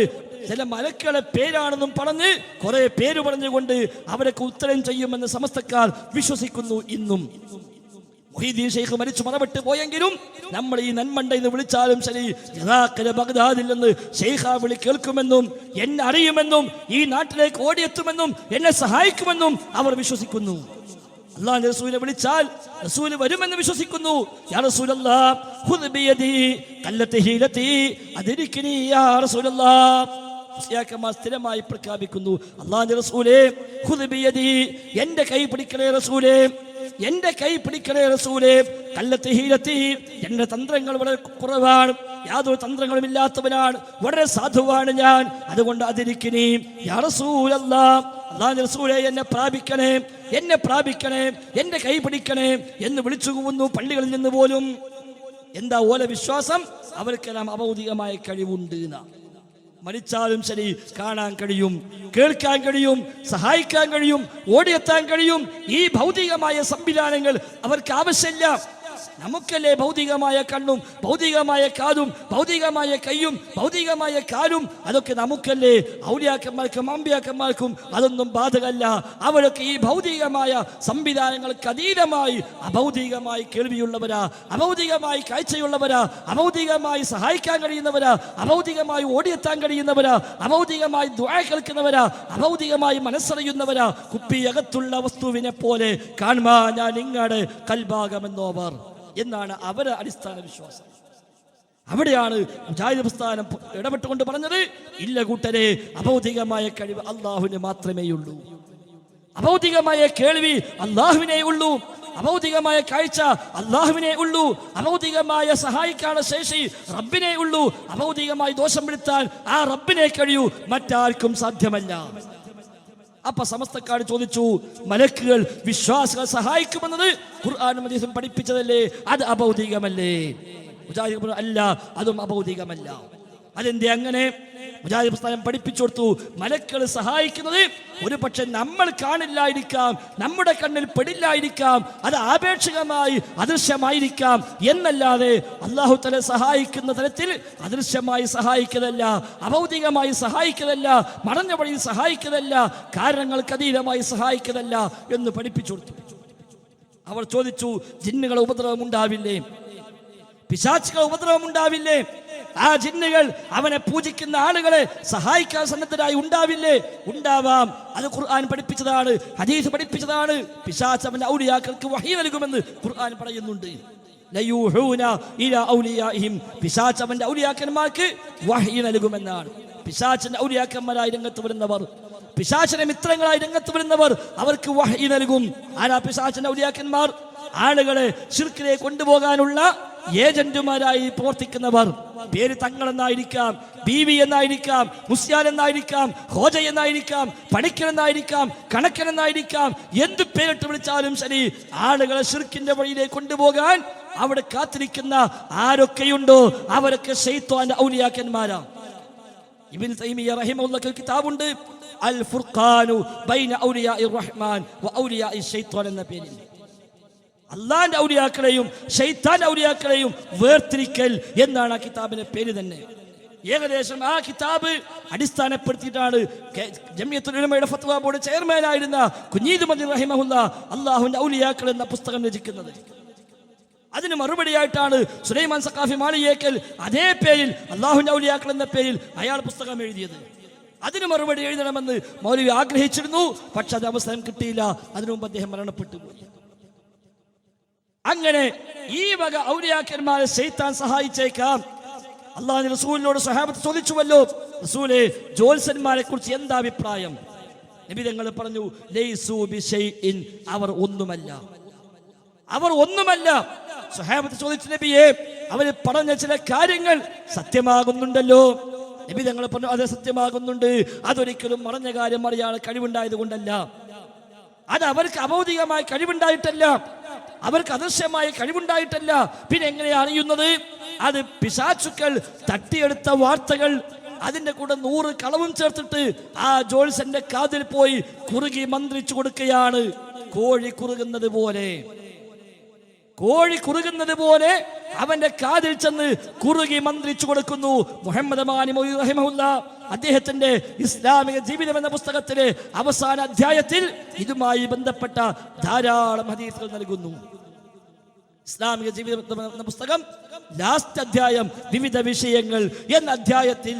ചില മലക്കളെ പേരാണെന്നും പറഞ്ഞ് കുറെ പേര് പറഞ്ഞുകൊണ്ട് അവരൊക്കെ ഉത്തരം ചെയ്യുമെന്ന് സമസ്തക്കാർ വിശ്വസിക്കുന്നു. ഇന്നും മുഹീദ്ദീൻ ഷെയ്ഖ് മരിച്ചു മറവിട്ട് പോയെങ്കിലും നമ്മൾ ഈ നന്മണ്ട എന്ന് വിളിച്ചാലും ശരി, ബഗ്ദാദിൽ നിന്ന് ഷെയ്ഖ് ആ വിളി കേൾക്കുമെന്നും എന്നെ അറിയുമെന്നും ഈ നാട്ടിലേക്ക് ഓടിയെത്തുമെന്നും എന്നെ സഹായിക്കുമെന്നും അവർ വിശ്വസിക്കുന്നു. അല്ലാഹുവിന്റെ റസൂലിനെ വിളിച്ചാൽ റസൂൽ വരുമെന്ന് വിശ്വസിക്കുന്നു. യാ റസൂലല്ലാഹ് ഖുദ് ബിയദി ഖല്ലത്തി ഹീലതി അദ്രിക്നി യാ റസൂലല്ലാഹ്. സ്ഥിരമായി പ്രഖ്യാപിക്കുന്നു, അല്ലാഹുവിന്റെ റസൂലേ ഖുദ് ബിയദി, എന്റെ കൈ പിടിക്കണേ റസൂലേ, എന്റെ കൈ പിടിക്കണേ റസൂലേ. ഖല്ലത്തി ഹീലതി, എന്റെ തന്ത്രങ്ങൾ വളരെ കുറവാണ്, യാതൊരു തന്ത്രങ്ങളും ഇല്ലാത്തവനാണ്, വളരെ സാധുവാണ് ഞാൻ. അതുകൊണ്ട് അദ്രിക്നി യാ റസൂലല്ലാഹ്, അല്ലാഹുവിന്റെ റസൂലേ എന്നെ പ്രാപിക്കണേ, എന്നെ പ്രാപിക്കണേ, എന്റെ കൈ പിടിക്കണേ എന്ന് വിളിച്ചു കൂവുന്നു പള്ളികളിൽ നിന്ന് പോലും. എന്താ ഓല വിശ്വാസം? അവർക്കെല്ലാം അഭൗതികമായ കഴിവുണ്ട്. മരിച്ചാലും ശരി കാണാൻ കഴിയും, കേൾക്കാൻ കഴിയും, സഹായിക്കാൻ കഴിയും, ഓടിയെത്താൻ കഴിയും. ഈ ഭൗതികമായ സംവിധാനങ്ങൾ അവർക്ക് ആവശ്യമില്ല. നമുക്കല്ലേ ഭൗതികമായ കണ്ണും ഭൗതികമായ കാതും ഭൗതികമായ കൈയും ഭൗതികമായ കാലും, അതൊക്കെ നമുക്കല്ലേ. ഔലിയാക്കന്മാർക്കും അമ്പിയാക്കന്മാർക്കും അതൊന്നും ബാധകമല്ല. അവരൊക്കെ ഈ ഭൗതികമായ സംവിധാനങ്ങൾക്ക് അതീതമായി അഭൗതികമായി കേൾവിയുള്ളവരാ, അഭൗതികമായി കാഴ്ചയുള്ളവരാ, അഭൗതികമായി സഹായിക്കാൻ കഴിയുന്നവരാ, അഭൗതികമായി ഓടിയെത്താൻ കഴിയുന്നവരാ, അഭൗതികമായി ദുആ കേൾക്കുന്നവരാ, അഭൗതികമായി മനസ്സറിയുന്നവരാ. കുപ്പിയകത്തുള്ള വസ്തുവിനെ പോലെ കാണുമാ ഞാൻ ഇങ്ങാട് കൽഭാഗമെന്നോവർ എന്നാണ് അവരുടെ അടിസ്ഥാന വിശ്വാസം. അവിടെയാണ് മുജാഹിദ് പ്രസ്ഥാനം ഇടപെട്ടുകൊണ്ട് പറഞ്ഞത്, ഇല്ല കൂട്ടരെ, അഭൗതികമായ കഴിവ് അള്ളാഹുവിന് മാത്രമേ ഉള്ളൂ, അഭൗതികമായ കേൾവി അള്ളാഹുവിനേ ഉള്ളൂ, അഭൗതികമായ കാഴ്ച അള്ളാഹുവിനേ ഉള്ളൂ, അഭൗതികമായ സഹായിക്കാനുള്ള ശേഷി റബ്ബിനേ ഉള്ളൂ, അഭൗതികമായി ദോഷം വരുത്താൻ ആ റബ്ബിനെ കഴിയൂ, മറ്റാർക്കും സാധ്യമല്ല. അപ്പൊ സമസ്തക്കാർ ചോദിച്ചു, മലക്കുകൾ വിശ്വാസികളെ സഹായിക്കുമെന്നത് ഖുർആനും ഹദീസും പഠിപ്പിച്ചതല്ലേ, അത് അഭൗതികമല്ലേ? മുജാഹിദ് പറഞ്ഞു അല്ല, അതും അഭൗതികമല്ല. അതെന്തേ അങ്ങനെ? മുജാഹിദ് പ്രസ്ഥാനം പഠിപ്പിച്ചു കൊടുത്തു, മലക്കുകൾ സഹായിക്കുന്നത് ഒരു പക്ഷെ നമ്മൾ കാണില്ലായിരിക്കാം, നമ്മുടെ കണ്ണിൽ പെടില്ലായിരിക്കാം, അത് ആപേക്ഷികമായി അദൃശ്യമായിരിക്കാം എന്നല്ലാതെ അല്ലാഹു തആല സഹായിക്കുന്ന തരത്തിൽ അദൃശ്യമായി സഹായിക്കുന്നതല്ല, അഭൗതികമായി സഹായിക്കുന്നതല്ല, മറഞ്ഞ വഴിയിൽ സഹായിക്കുന്നതല്ല, കാരണങ്ങൾക്ക് അതീതമായി സഹായിക്കുന്നതല്ല എന്ന് പഠിപ്പിച്ചു കൊടുത്തു. അവർ ചോദിച്ചു, ജിന്നുകളെ ഉപദ്രവം ഉണ്ടാവില്ലേ, പിശാചുകളെ ഉപദ്രവം ഉണ്ടാവില്ലേ, ആ ജിന്നുകൾ അവനെ പൂജിക്കുന്ന ആളുകളെ സഹായിക്കാൻ സന്നദ്ധരായി ഉണ്ടാവില്ലേ? ഉണ്ടാവാം. അത് ഖുർആൻ പഠിപ്പിച്ചതാണ്, ഹദീസ് പഠിപ്പിച്ചതാണ്. പിശാച് അവന്റെ ഔലിയാക്കൾക്ക് വഹി നൽകുമെന്ന് ഖുർആൻ പറയുന്നുണ്ട്. ലയൂഹൂന ഇലാ ഔലിയാഇഹിം, പിശാച് അവന്റെ ഔലിയാക്കന്മാർക്ക് വഹി നൽകുമെന്നാണ്. പിശാചിന്റെ ഔലിയാക്കന്മാരായി രംഗത്ത് വരുന്നവർ, പിശാചിന്റെ മിത്രങ്ങളായി രംഗത്ത് വരുന്നവർ, അവർക്ക് വഹി നൽകും. ആരാ പിശാചിന്റെ ഔലിയാക്കന്മാർ? ആളുകളെ ശിർക്കിലേക്ക് കൊണ്ടുപോകാനുള്ള ഏജന്റുമാരായി പ്രവർത്തിക്കുന്നവർ. പേര് തങ്ങളെന്നായിരിക്കാം, ബീവി എന്നായിരിക്കാം, മുസ്യാൽ എന്നായിരിക്കാം, ഹോജ എന്നായിരിക്കാം, പണിക്കൻ എന്നായിരിക്കാം, കണക്കൻ എന്നായിരിക്കാം, എന്ത് പേരിട്ട് വിളിച്ചാലും ശരി, ആളുകളെ ശിർക്കിന്റെ വഴിയിലേക്ക് കൊണ്ടുപോകാൻ അവിടെ കാത്തിരിക്കുന്ന ആരൊക്കെയുണ്ടോ അവരൊക്കെ ശൈത്വാന്റെ ഔലിയാക്കന്മാരാണ്. ഇബ്നു തൈമിയ്യ റഹിമഹുല്ലാഹ് കിതാബുണ്ട്, അൽ ഫുർഖാനു ബൈന ഔലിയാഇർ റഹ്മാൻ വ ഔലിയാഇ ശൈത്വാൻ എന്ന പേരിൽ. അള്ളാന്റെ ഔലിയാക്കളെയും ശൈത്താന്റെ ഔലിയാക്കളെയും വേർതിരിക്കൽ എന്നാണ് ആ കിതാബിന്റെ പേര് തന്നെ. ഏകദേശം ആ കിതാബ് അടിസ്ഥാനപ്പെടുത്തിയിട്ടാണ് ജംഇയ്യത്തുൽ ഉലമയുടെ ഫത്വ ബോർഡ് ചെയർമാനായിരുന്ന കുഞ്ഞീദ് മദീൻ റഹിമഹുല്ലാഹ് അല്ലാഹുവിന്റെ ഔലിയാക്കൾ എന്ന പുസ്തകം രചിക്കുന്നത്. അതിന് മറുപടിയായിട്ടാണ് സുലൈമാൻ സഖാഫി മാളിയേക്കൽ അതേ പേരിൽ അല്ലാഹുവിന്റെ ഔലിയാക്കൾ എന്ന പേരിൽ അയാൾ പുസ്തകം എഴുതിയത്. അതിന് മറുപടി എഴുതണമെന്ന് മൗലവി ആഗ്രഹിച്ചിരുന്നു, പക്ഷെ അത് അവസരം കിട്ടിയില്ല. അതിനു മുമ്പ് അദ്ദേഹം മരണപ്പെട്ടു പോയി. അങ്ങനെ ഈ വക ഔലിയാക്കന്മാരെ ശൈത്താൻ സഹായിച്ചേക്കാം. അല്ലാഹുവിന്റെ റസൂലിനോട് സ്വഹാബത്ത് ചോദിച്ചുവല്ലോ, റസൂലേ, ജ്യോത്സ്യന്മാരെ കുറിച്ച് എന്താ അഭിപ്രായം? നബി തങ്ങൾ പറഞ്ഞു, ലൈസു ബിശൈഇൻ, അവർ ഒന്നുമല്ല, അവർ ഒന്നുമല്ല. സ്വഹാബത്ത് ചോദിച്ചു, നബിയേ, അവർ പറഞ്ഞ ചില കാര്യങ്ങൾ സത്യമാകുന്നുണ്ടല്ലോ, നബി തങ്ങൾ പറഞ്ഞു, അത് സത്യമാകുന്നുണ്ട്. അതൊരിക്കലും മറഞ്ഞ കാര്യം അറിയാൻ കഴിവുണ്ടായത് കൊണ്ടല്ല, അത് അവർക്ക് അഭൗതികമായ കഴിവുണ്ടായിട്ടല്ല, അവർക്ക് അദൃശ്യമായ കഴിവുണ്ടായിട്ടല്ല. പിന്നെ എങ്ങനെയാ അറിയുന്നത്? അത് പിശാചുക്കൾ തട്ടിയെടുത്ത വാർത്തകൾ, അതിന്റെ കൂടെ 100 കളവും ചേർത്തിട്ട് ആ ജോത്സ്യന്റെ കാതിൽ പോയി കുറുകി മന്ത്രിച്ചു കൊടുക്കുകയാണ്. കോഴി കുറുകുന്നത് പോലെ, കോഴി കുറുകുന്നത് പോലെ അവന്റെ കാതിൽ ചെന്ന് കുറുകി മന്ത്രിച്ചു കൊടുക്കുന്നു. മുഹമ്മദ് അമാനി മൗലവി റഹിമഹുല്ലാ അദ്ദേഹത്തിന്റെ ഇസ്ലാമിക ജീവിതം എന്ന പുസ്തകത്തിലെ അവസാന അധ്യായത്തിൽ ഇതുമായി ബന്ധപ്പെട്ട ധാരാളം ഹദീസുകൾ നൽകുന്നു. ഇസ്ലാമിക ജീവിതം എന്ന പുസ്തകം ലാസ്റ്റ് അധ്യായം വിവിധ വിഷയങ്ങൾ എന്ന അധ്യായത്തിൽ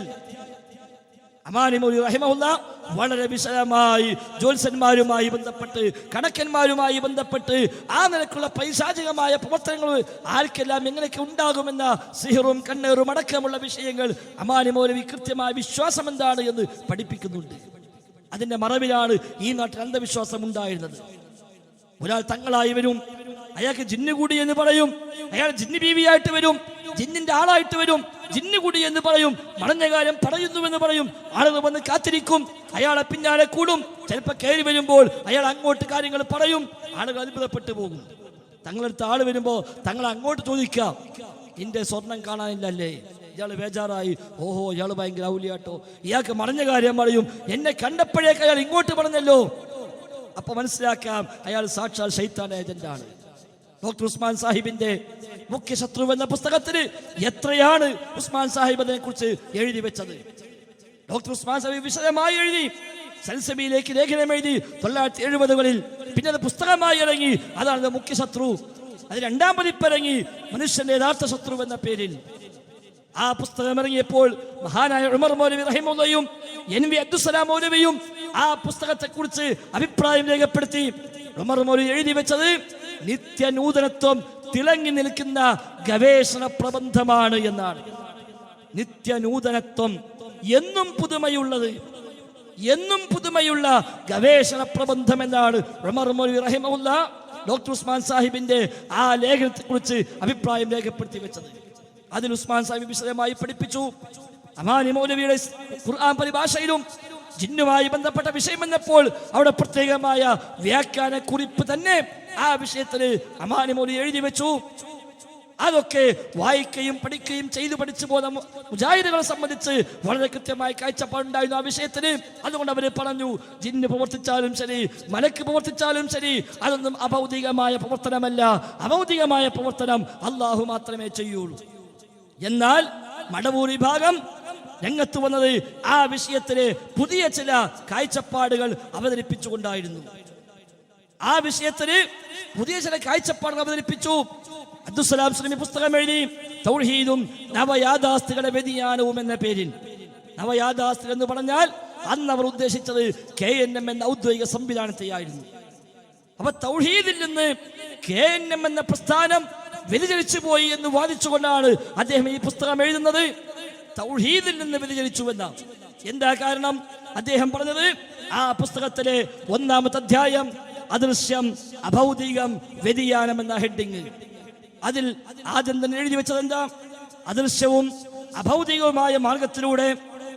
അമാനി മൗലവി റഹിമഹുല്ലാ വളരെ വിശദമായി ജ്യോത്സ്യന്മാരുമായി ബന്ധപ്പെട്ട്, കണക്കന്മാരുമായി ബന്ധപ്പെട്ട് ആ നിലക്കുള്ള പൈശാചികമായ പ്രവർത്തനങ്ങൾ ആർക്കെല്ലാം എങ്ങനെയൊക്കെ ഉണ്ടാകുമെന്ന സിഹറും കണ്ണേറും അടക്കമുള്ള വിഷയങ്ങൾ അമാനി മൗലവി കൃത്യമായ വിശ്വാസം എന്താണ് എന്ന് പഠിപ്പിക്കുന്നുണ്ട്. അതിന്റെ മറവിലാണ് ഈ നാട്ടിൽ അന്ധവിശ്വാസം ഉണ്ടായിരുന്നത്. ഒരാൾ തങ്ങളായി വരും, അയാൾക്ക് ജിന്നുകൂടി എന്ന് പറയും, അയാൾ ജിന്നു ബീവിയായിട്ട് വരും, ജിന്നിന്റെ ആളായിട്ട് വരും, ജിന്നുകൂടി എന്ന് പറയും, മറഞ്ഞ കാര്യം പറയുന്നുവെന്ന് പറയും. ആളുകൾ വന്ന് കാത്തിരിക്കും, അയാളെ പിന്നാലെ കൂടും. ചിലപ്പോൾ കയറി വരുമ്പോൾ അയാൾ അങ്ങോട്ട് കാര്യങ്ങൾ പറയും, ആളുകൾ അത്ഭുതപ്പെട്ടു പോകും. തങ്ങളടുത്ത് ആള് വരുമ്പോൾ തങ്ങൾ അങ്ങോട്ട് ചോദിക്കാം, നിന്റെ സ്വർണം കാണാനില്ലല്ലേ? ഇയാൾ ബേജാറായി, ഓഹോ ഇയാൾ ഭയങ്കര ഔലിയാട്ടോ, ഇയാൾക്ക് മറഞ്ഞ കാര്യം പറയും, എന്നെ കണ്ടപ്പോഴേക്ക് അയാൾ ഇങ്ങോട്ട് പറഞ്ഞല്ലോ. അപ്പൊ മനസ്സിലാക്കാം അയാൾ സാക്ഷാൽ ശൈത്താൻ ഏജന്റാണ്. ഡോക്ടർ ഉസ്മാൻ സാഹിബിന്റെ മുഖ്യ ശത്രു എന്ന പുസ്തകത്തിന് എത്രയാണ് ഉസ്മാൻ സാഹിബ് അതിനെ കുറിച്ച് എഴുതി വെച്ചത്. ഡോക്ടർ ഉസ്മാൻ സാഹിബ് വിശദമായി എഴുതി, സൽസബിയിലേക്ക് ലേഖനം എഴുതി 1970-കളിൽ. പിന്നെ അത് പുസ്തകമായി ഇറങ്ങി, അതാണ് മുഖ്യ ശത്രു. അത് 2ാം പതിപ്പിറങ്ങി, മനുഷ്യന്റെ യഥാർത്ഥ ശത്രു എന്ന പേരിൽ. ആ പുസ്തകം ഇറങ്ങിയപ്പോൾ മഹാനായ ഉമർ മൗലവി റഹിമഹുല്ലയും NV അബ്ദുസ്സലാം മൗലവിയും ആ പുസ്തകത്തെ കുറിച്ച് അഭിപ്രായം രേഖപ്പെടുത്തി. ഉമർ മൗലവി എഴുതി വെച്ചത് നിത്യനൂതനത്വം തിളങ്ങി നിൽക്കുന്ന ഗവേഷണ പ്രബന്ധമാണ് എന്നാണ്. നിത്യനൂതനത്വം, എന്നും പുതുമയുള്ളത്, എന്നും പുതുമയുള്ള ഗവേഷണ പ്രബന്ധം എന്നാണ് ഉമർ മൗലവി റഹിമഹുല്ലാ ഡോക്ടർ ഉസ്മാൻ സാഹിബിന്റെ ആ ലേഖനത്തെ കുറിച്ച് അഭിപ്രായം രേഖപ്പെടുത്തി വെച്ചത്. അതിൽ ഉസ്മാൻ സാഹിബ് വിശദമായി പഠിപ്പിച്ചു. അമാനി മൗലവിയുടെ ഖുർആൻ പരിഭാഷയിലും ജിന്നുമായി ബന്ധപ്പെട്ട വിഷയം എന്നപ്പോൾ അവിടെ പ്രത്യേകമായ വ്യാഖ്യാന കുറിപ്പ് തന്നെ ആ വിഷയത്തിൽ അമാനി മൗലവി എഴുതി വെച്ചു. അതൊക്കെ വായിക്കുകയും പഠിക്കുകയും ചെയ്തു പഠിച്ചു പോകുന്ന മുജാഹിദുകളെ സംബന്ധിച്ച് വളരെ കൃത്യമായ കാഴ്ചപ്പാടുണ്ടായിരുന്നു ആ വിഷയത്തിന്. അതുകൊണ്ട് അവർ പറഞ്ഞു, ജിന്ന് പ്രവർത്തിച്ചാലും ശരി, മലക്ക് പ്രവർത്തിച്ചാലും ശരി, അതൊന്നും അഭൗതികമായ പ്രവർത്തനമല്ല. അഭൗതികമായ പ്രവർത്തനം അള്ളാഹു മാത്രമേ ചെയ്യുള്ളൂ. എന്നാൽ മടവൂർ വിഭാഗം രംഗത്ത് വന്നത് ആ വിഷയത്തിലെ പുതിയ ചില കാഴ്ചപ്പാടുകൾ അവതരിപ്പിച്ചുകൊണ്ടായിരുന്നു. ആ വിഷയത്തിന് പുതിയ ചില കാഴ്ചപ്പാടുകൾ അവതരിപ്പിച്ചു. അബ്ദുസ്സലാം സുലൈമി പുസ്തകം എഴുതി, തൗഹീദും നവയാഥാസ്ഥികളുടെ വ്യതിയാനവും എന്ന പേരിൽ. നവയാഥാസ്ഥികൾ എന്ന് പറഞ്ഞാൽ അന്ന് അവർ ഉദ്ദേശിച്ചത് KNM എന്ന ഔദ്യോഗിക സംവിധാനത്തെയായിരുന്നു. അപ്പൊ തൗഹീദിൽ നിന്ന് KNM എന്ന പ്രസ്ഥാനം വ്യതിചലിച്ചു പോയി എന്ന് വാദിച്ചുകൊണ്ടാണ് അദ്ദേഹം ഈ പുസ്തകം എഴുതുന്നത്. തൗഹീദിൽ നിന്ന് വ്യതിചലിച്ചുവെന്ന എന്താ കാരണം? അദ്ദേഹം പറഞ്ഞത് ആ പുസ്തകത്തിലെ 1-ാമത്തെ അധ്യായം അദൃശ്യം, അഭൗതികം, വ്യതിയാനം എന്ന ഹെഡിങ്. അതിൽ ആദ്യം തന്നെ എഴുതി വെച്ചത് എന്താ? അദൃശ്യവും അഭൗതികവുമായ മാർഗത്തിലൂടെ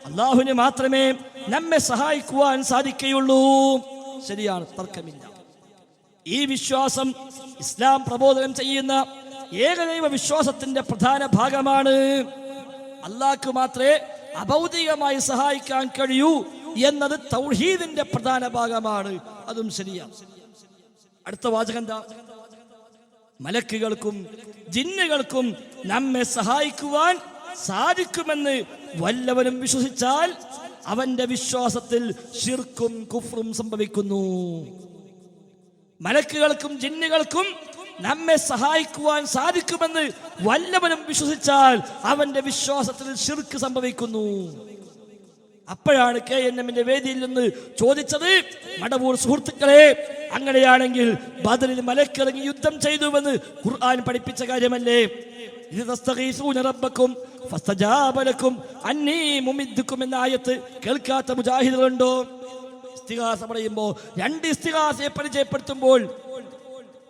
അള്ളാഹുവിന് മാത്രമേ നമ്മെ സഹായിക്കുവാൻ സാധിക്കുകയുള്ളൂ. ശരിയാണ്, തർക്കമില്ല. ഈ വിശ്വാസം ഇസ്ലാം പ്രബോധനം ചെയ്യുന്ന ഏകദൈവ വിശ്വാസത്തിന്റെ പ്രധാന ഭാഗമാണ്. അള്ളാഹ്ക്ക് മാത്രമേ അഭൗതികമായി സഹായിക്കാൻ കഴിയൂ എന്നത് തൗഹീദിന്റെ പ്രധാന ഭാഗമാണ്. അതും ശരിയാണ്. അടുത്ത വാചകം എന്താ? മലക്കുകൾക്കും ജിന്നുകൾക്കും നമ്മെ സഹായിക്കുവാൻ സാധിക്കുമെന്ന് വല്ലവനും വിശ്വസിച്ചാൽ അവന്റെ വിശ്വാസത്തിൽ ശിർക്കും കുഫ്റും സംഭവിക്കുന്നു. മലക്കുകൾക്കും ജിന്നുകൾക്കും നമ്മെ സഹായിക്കുവാൻ സാധിക്കുമെന്ന് വല്ലവനും വിശ്വസിച്ചാൽ അവന്റെ വിശ്വാസത്തിൽ ശിർക്ക് സംഭവിക്കുന്നു. അപ്പോഴാണ് KNMന്റെ വേദിയിൽ നിന്ന് ചോദിച്ചത്, മടവൂർ സുഹൃത്തുക്കളെ, അങ്ങനെയാണെങ്കിൽ ബദറിൽ മലക്കിറങ്ങി യുദ്ധം ചെയ്തുവെന്ന് ഖുർആൻ പഠിപ്പിച്ച കാര്യമല്ലേ? എന്ന ആയത്ത് കേൾക്കാത്ത മുജാഹിദുകളുണ്ടോ? ഇസ്തിഗാസ പറയുമ്പോൾ 2 ഇസ്തിഗാസയെ പരിചയപ്പെടുത്തുമ്പോൾ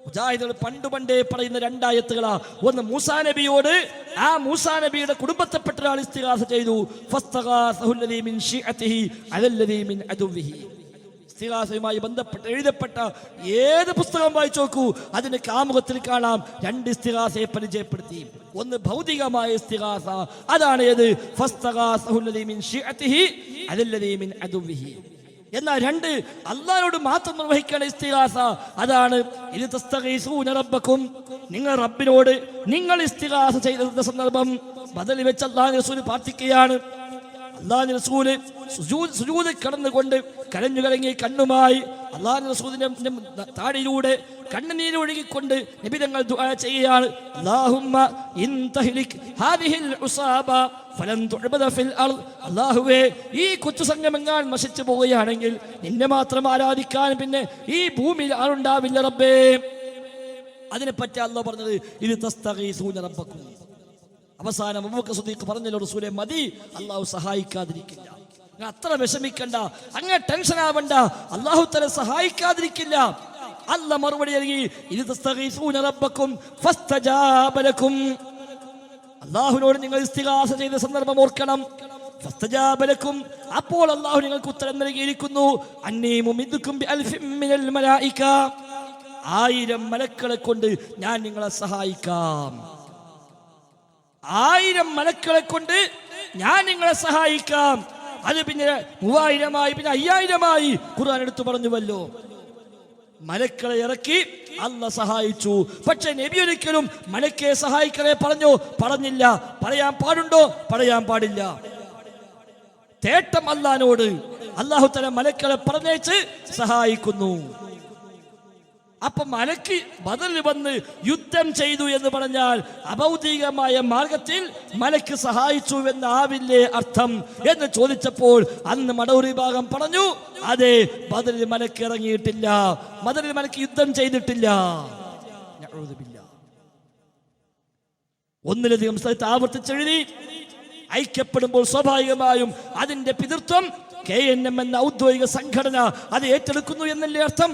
മുജാഹിദുകൾ പണ്ടേ പറയുന്ന രണ്ടായത്തുകളാ. ഒന്ന് മൂസാ നബിയോട്, ആ മൂസാ നബിയുടെ കുടുംബത്തെപ്പെട്ട ഒരാൾ ഇസ്തിഗാസ ചെയ്തു. ഫസ്തഗാസഹുല്ലദീ മിൻ ശിഅതിഹി അലല്ലദീ മിൻ അദുവിഹി. ഇസ്തിഗാസയുമായി ബന്ധപ്പെട്ട് എഴുതപ്പെട്ട ഏത് പുസ്തകം വായിച്ചു നോക്കൂ, അതിന്റെ കാമുകത്തിൽ കാണാം രണ്ട് ഇസ്തിഗാസയെ പരിചയപ്പെടുത്തി. ഒന്ന് ഭൗതികമായ ഇസ്തിഗാസ, അതാണ് ഏത്? ഫസ്തഗാസഹുല്ലദീ മിൻ ശിഅതിഹി അലല്ലദീ മിൻ അദുവിഹി. എന്നാൽ രണ്ട് അല്ലാഹുവോട് മാത്രം നിർവഹിക്കേണ്ട ഇസ്തിഗാസ, അതാണ് ഇദ് തസ്തഗീസൂന റബ്ബക്കും, നിങ്ങൾ റബ്ബിനോട് നിങ്ങൾ ഇസ്തിഗാസ ചെയ്ത സന്ദർഭം ബദൽ വെച്ച് അല്ലാഹുവിന്റെ റസൂൽ പ്രാർത്ഥിക്കുകയാണ്. അല്ലാഹുവിന്റെ റസൂൽ സുജൂദ് കടന്നുകൊണ്ട് കരഞ്ഞു കലങ്ങിയ കണ്ണുമായി അല്ലാഹുവിന്റെ റസൂലിന്റെ താടിയിലൂടെ കണ്ണുനീര് ഒഴുകിക്കൊണ്ട് നബി തങ്ങൾ ദുആ ചെയ്യുകയാണ്. അല്ലാഹുമ്മ ഇൻ തഹ്ലിക് ഹാദിഹിൽ ഉസാബ ഫലൻ തുഅബദ ഫിൽ അർദ്. അല്ലാഹുവേ, ഈ കൊച്ചു സംഘമെങ്ങാൻ നശിച്ചു പോവുകയാണെങ്കിൽ നിന്നെ മാത്രം ആരാധിക്കാൻ പിന്നെ ഈ ഭൂമിയിൽ ആരുണ്ടാവില്ല റബ്ബേ. അതിനെപ്പറ്റി അല്ലാഹു പറഞ്ഞത് ഇത് തസ്തഗീസൂന റബ്ബക്കും. അവസാനം അബൂബക്കർ സിദ്ദീഖ് പറഞ്ഞല്ലോ, റസൂലേ മതി, അല്ലാഹു സഹായിക്കാതിരിക്കില്ല, അത്ര വിഷമിക്കണ്ട, അങ്ങ് ടെൻഷൻ ആവണ്ട, അല്ലാഹു തആല സഹായിക്കാതിരിക്കില്ല. അല്ലാഹു മറുപടി നൽകി, ഇത് തസ്തഗീസൂന റബ്ബക്കും ഫസ്തജാബ ലക്കും. അല്ലാഹുവിനോട് നിങ്ങൾ ഇസ്തിഗാസ ചെയ്ത സന്ദർഭം ഓർക്കണം. ഫസ്തജാബ ലക്കും, അപ്പോൾ അല്ലാഹു നിങ്ങൾക്ക് ഉത്തരം നൽകിയിരിക്കുന്നു. അന്നീ മുമിദ്ദുക്കും ബിഅൽഫിൻ മിനൽ മലായിക, 1000 മലക്കുകളെ കൊണ്ട് ഞാൻ നിങ്ങളെ സഹായിക്കാം. 1000 മലക്കുകളെ കൊണ്ട് ഞാൻ നിങ്ങളെ സഹായിക്കാം. അത് പിന്നെ 3000 പിന്നെ 5000 ഖുർആൻ എടുത്തു പറഞ്ഞുവല്ലോ. മലക്കളെ ഇറക്കി അല്ലാഹ് സഹായിച്ചു. പക്ഷെ നബി ഒരിക്കലും മലക്കെ സഹായിക്കണേ പറഞ്ഞില്ല. പറയാൻ പാടുണ്ടോ? പറയാൻ പാടില്ല. തേട്ടം അല്ലാഹുവിനോട്. അല്ലാഹു തആല മലക്കളെ പറഞ്ഞേച്ച് സഹായിക്കുന്നു. അപ്പൊ മലക്ക് ബദറിൽ വന്ന് യുദ്ധം ചെയ്തു എന്ന് പറഞ്ഞാൽ അഭൗതികമായ മാർഗത്തിൽ മലക്ക് സഹായിച്ചു എന്നാവില്ലേ അർത്ഥം എന്ന് ചോദിച്ചപ്പോൾ അന്ന് മടവൂർ വിഭാഗം പറഞ്ഞു, അതെ, ബദറിൽ മലക്ക് ഇറങ്ങിയിട്ടില്ല, ബദറിൽ മലക്ക് യുദ്ധം ചെയ്തിട്ടില്ല. ഒന്നിലധികം സ്ഥലത്ത് ആവർത്തിച്ചെഴുതി. ഐക്യപ്പെടുമ്പോൾ സ്വാഭാവികമായും അതിന്റെ പിതൃത്വം KNM എന്ന ഔദ്യോഗിക സംഘടന അത് ഏറ്റെടുക്കുന്നു എന്നല്ലേ അർത്ഥം?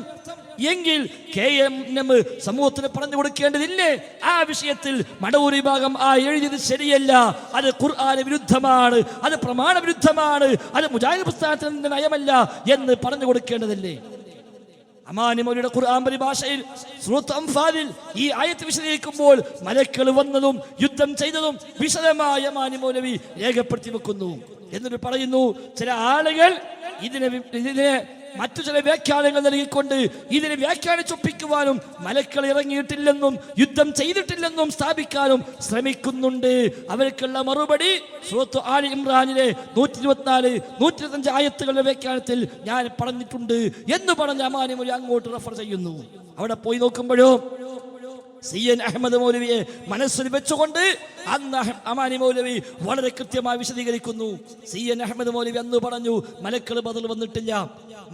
എങ്കിൽ KNM സമൂഹത്തിന് പറഞ്ഞു കൊടുക്കേണ്ടതില്ലേ? ആ വിഷയത്തിൽ മടവൂർ വിഭാഗം എഴുതിയത് ശരിയല്ല, അത് ഖുർആന് വിരുദ്ധമാണ്, അത് പ്രമാണ വിരുദ്ധമാണ്, അത് മുജാഹിദ് പ്രസ്ഥാനത്തിന്റെ നയമല്ല എന്ന് പറഞ്ഞു കൊടുക്കേണ്ടതല്ലേ? അമാനി മൗലവിയുടെ ഖുർആൻ പരിഭാഷയിൽ സൂറത്ത് അംഫാലിൽ ഈ ആയത്ത് വിശദീകരിക്കുമ്പോൾ മലക്കുകൾ വന്നതും യുദ്ധം ചെയ്തതും വിശദമായ അമാനി മൗലവി രേഖപ്പെടുത്തി വെക്കുന്നു. എന്നിട്ട് പറയുന്നു, ചില ആളുകൾ ഇതിനെ മറ്റു ചില വ്യാഖ്യാനങ്ങൾ നൽകിക്കൊണ്ട് ഇതിനെ വ്യാഖ്യാനിച്ചൊപ്പിക്കുവാനും മലക്കൾ ഇറങ്ങിയിട്ടില്ലെന്നും യുദ്ധം ചെയ്തിട്ടില്ലെന്നും സ്ഥാപിക്കാനും ശ്രമിക്കുന്നുണ്ട്. അവർക്കുള്ള മറുപടി സൂറത്ത് ആലി ഇമ്രാനിലെ 124, 125 ആയത്തുകളുടെ വ്യാഖ്യാനത്തിൽ ഞാൻ പറഞ്ഞിട്ടുണ്ട് എന്ന് പറഞ്ഞ അമാനി മൗലവി അങ്ങോട്ട് റെഫർ ചെയ്യുന്നു. അവിടെ പോയി നോക്കുമ്പോഴോ CN അഹമ്മദ് മൗലവിയെ മനസ്സിൽ വെച്ചുകൊണ്ട് അന്ന് അമാനി മൗലവി വളരെ കൃത്യമായി വിശദീകരിക്കുന്നു. CN അഹമ്മദ് മൗലവി അന്ന് പറഞ്ഞു, മലക്കൾ ബദൽ വന്നിട്ടില്ല,